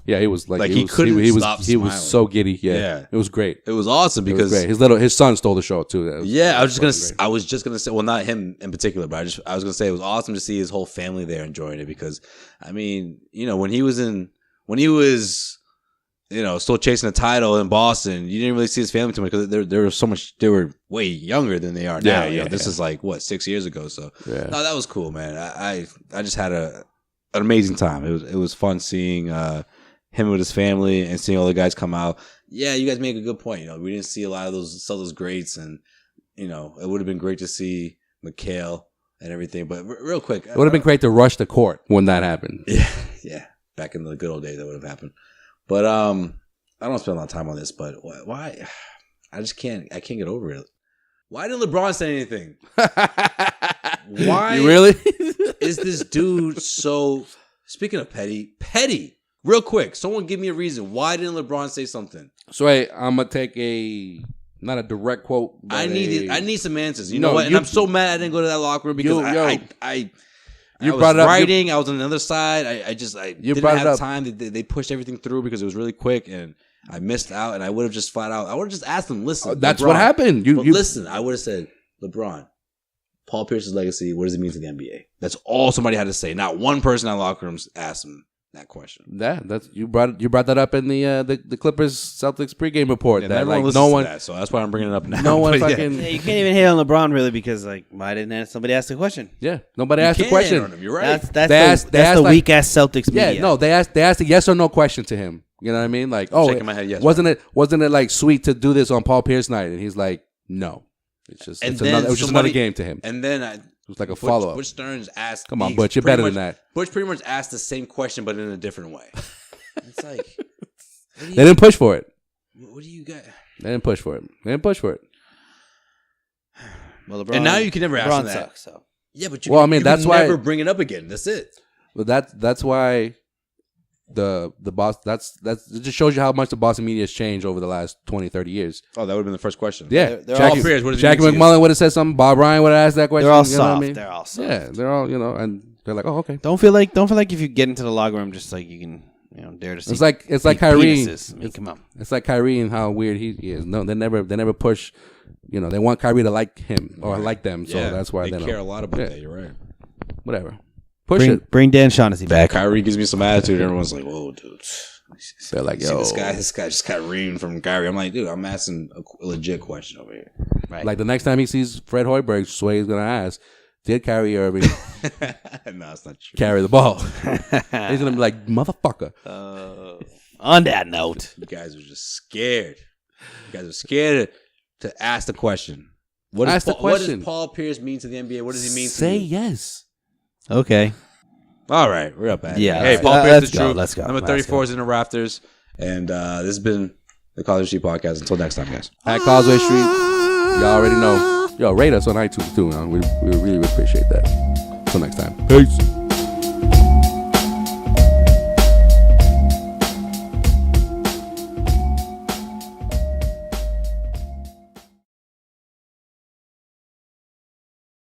Yeah, he was like he couldn't he was stop he was smiling. so giddy. Yeah. Yeah. It was great. It was awesome It was because great. His son stole the show too. That I fucking was just gonna say, well, not him in particular, but I was gonna say it was awesome to see his whole family there enjoying it because, I mean, when he was still chasing the title in Boston, you didn't really see his family too much because they were way younger than they are now. This is like 6 years ago. So no, that was cool, man. I just had an amazing time. It was fun seeing him with his family and seeing all the guys come out. Yeah, you guys make a good point. We didn't see a lot of those greats, and it would have been great to see McHale and everything. But real quick, it would have been great to rush the court when that happened. Yeah. Back in the good old days, that would have happened. But I don't want to spend a lot of time on this. But why? I can't get over it. Why didn't LeBron say anything? Why? You really? Is this dude so? Speaking of petty. Real quick, someone give me a reason. Why didn't LeBron say something? So hey, I'm gonna take not a direct quote. I need some answers. You know what? And I'm so mad I didn't go to that locker room because I was writing. I was on the other side. I didn't have time. They pushed everything through because it was really quick, and I missed out. And I would have just flat out. I would have just asked them. Listen, that's LeBron, what happened. Listen. I would have said, LeBron, Paul Pierce's legacy. What does it mean to the NBA? That's all somebody had to say. Not one person in the locker room asked him that question. Yeah, you brought that up in the Clippers Celtics pregame report. Yeah, that everyone like listens no one, to that, so that's why I'm bringing it up now. No one But fucking. Yeah, you can't even hate on LeBron really because why didn't somebody ask the question? Yeah, nobody asked the question. On him. You're right. That's the weak ass Celtics media. Yeah, no, they asked a yes or no question to him. You know what I mean? Like, shaking my head, yes, wasn't it like sweet to do this on Paul Pierce night? And he's like, no, it was just another game to him. And then it was like a follow up. Butch Stearns asked, "Come on, Butch, you're better than that." Butch pretty much asked the same question, but in a different way. It's like they didn't push for it. What do you got? They didn't push for it. Well, LeBron, and now you can never ask him that. Sucks, so. Yeah, but that's why never bring it up again. That's it. Well, that's why the boss. It just shows you how much the Boston media has changed over the last 20, 30 years. Oh, that would have been the first question. Yeah, Jackie McMullen would have said something. Bob Ryan would have asked that question. They're all you know soft. What I mean? They're all soft. Yeah, they're all and they're like, oh, okay. Don't feel like if you get into the locker room, just like you can dare to see. It's like Kyrie. Make him up. It's like Kyrie and how weird he is. No, they never push. They want Kyrie to like him or like them. So that's why they care a lot about that. You're right. Whatever. Push Bring Dan Shaughnessy back. Kyrie gives me some attitude. Everyone's like, whoa, dude. They're like, yo, this guy just got reamed from Kyrie. I'm like, dude, I'm asking a legit question over here. Right. Like the next time he sees Fred Hoiberg, Sway's gonna ask, did Kyrie Irving no, it's not true. carry the ball? He's gonna be like, motherfucker. On that note, you guys are just scared. You guys are scared to ask the question. What does Paul Pierce mean to the NBA? What does he mean to you? Say yes. Okay. All right, we're up at it. Yeah. Hey, Paul Pierce is true. Let's go. Number 34 is in the rafters. And this has been the Causeway Street Podcast. Until next time, guys. At Causeway Street, y'all already know. Yo, rate us on iTunes too. Man. We really appreciate that. Until next time. Peace.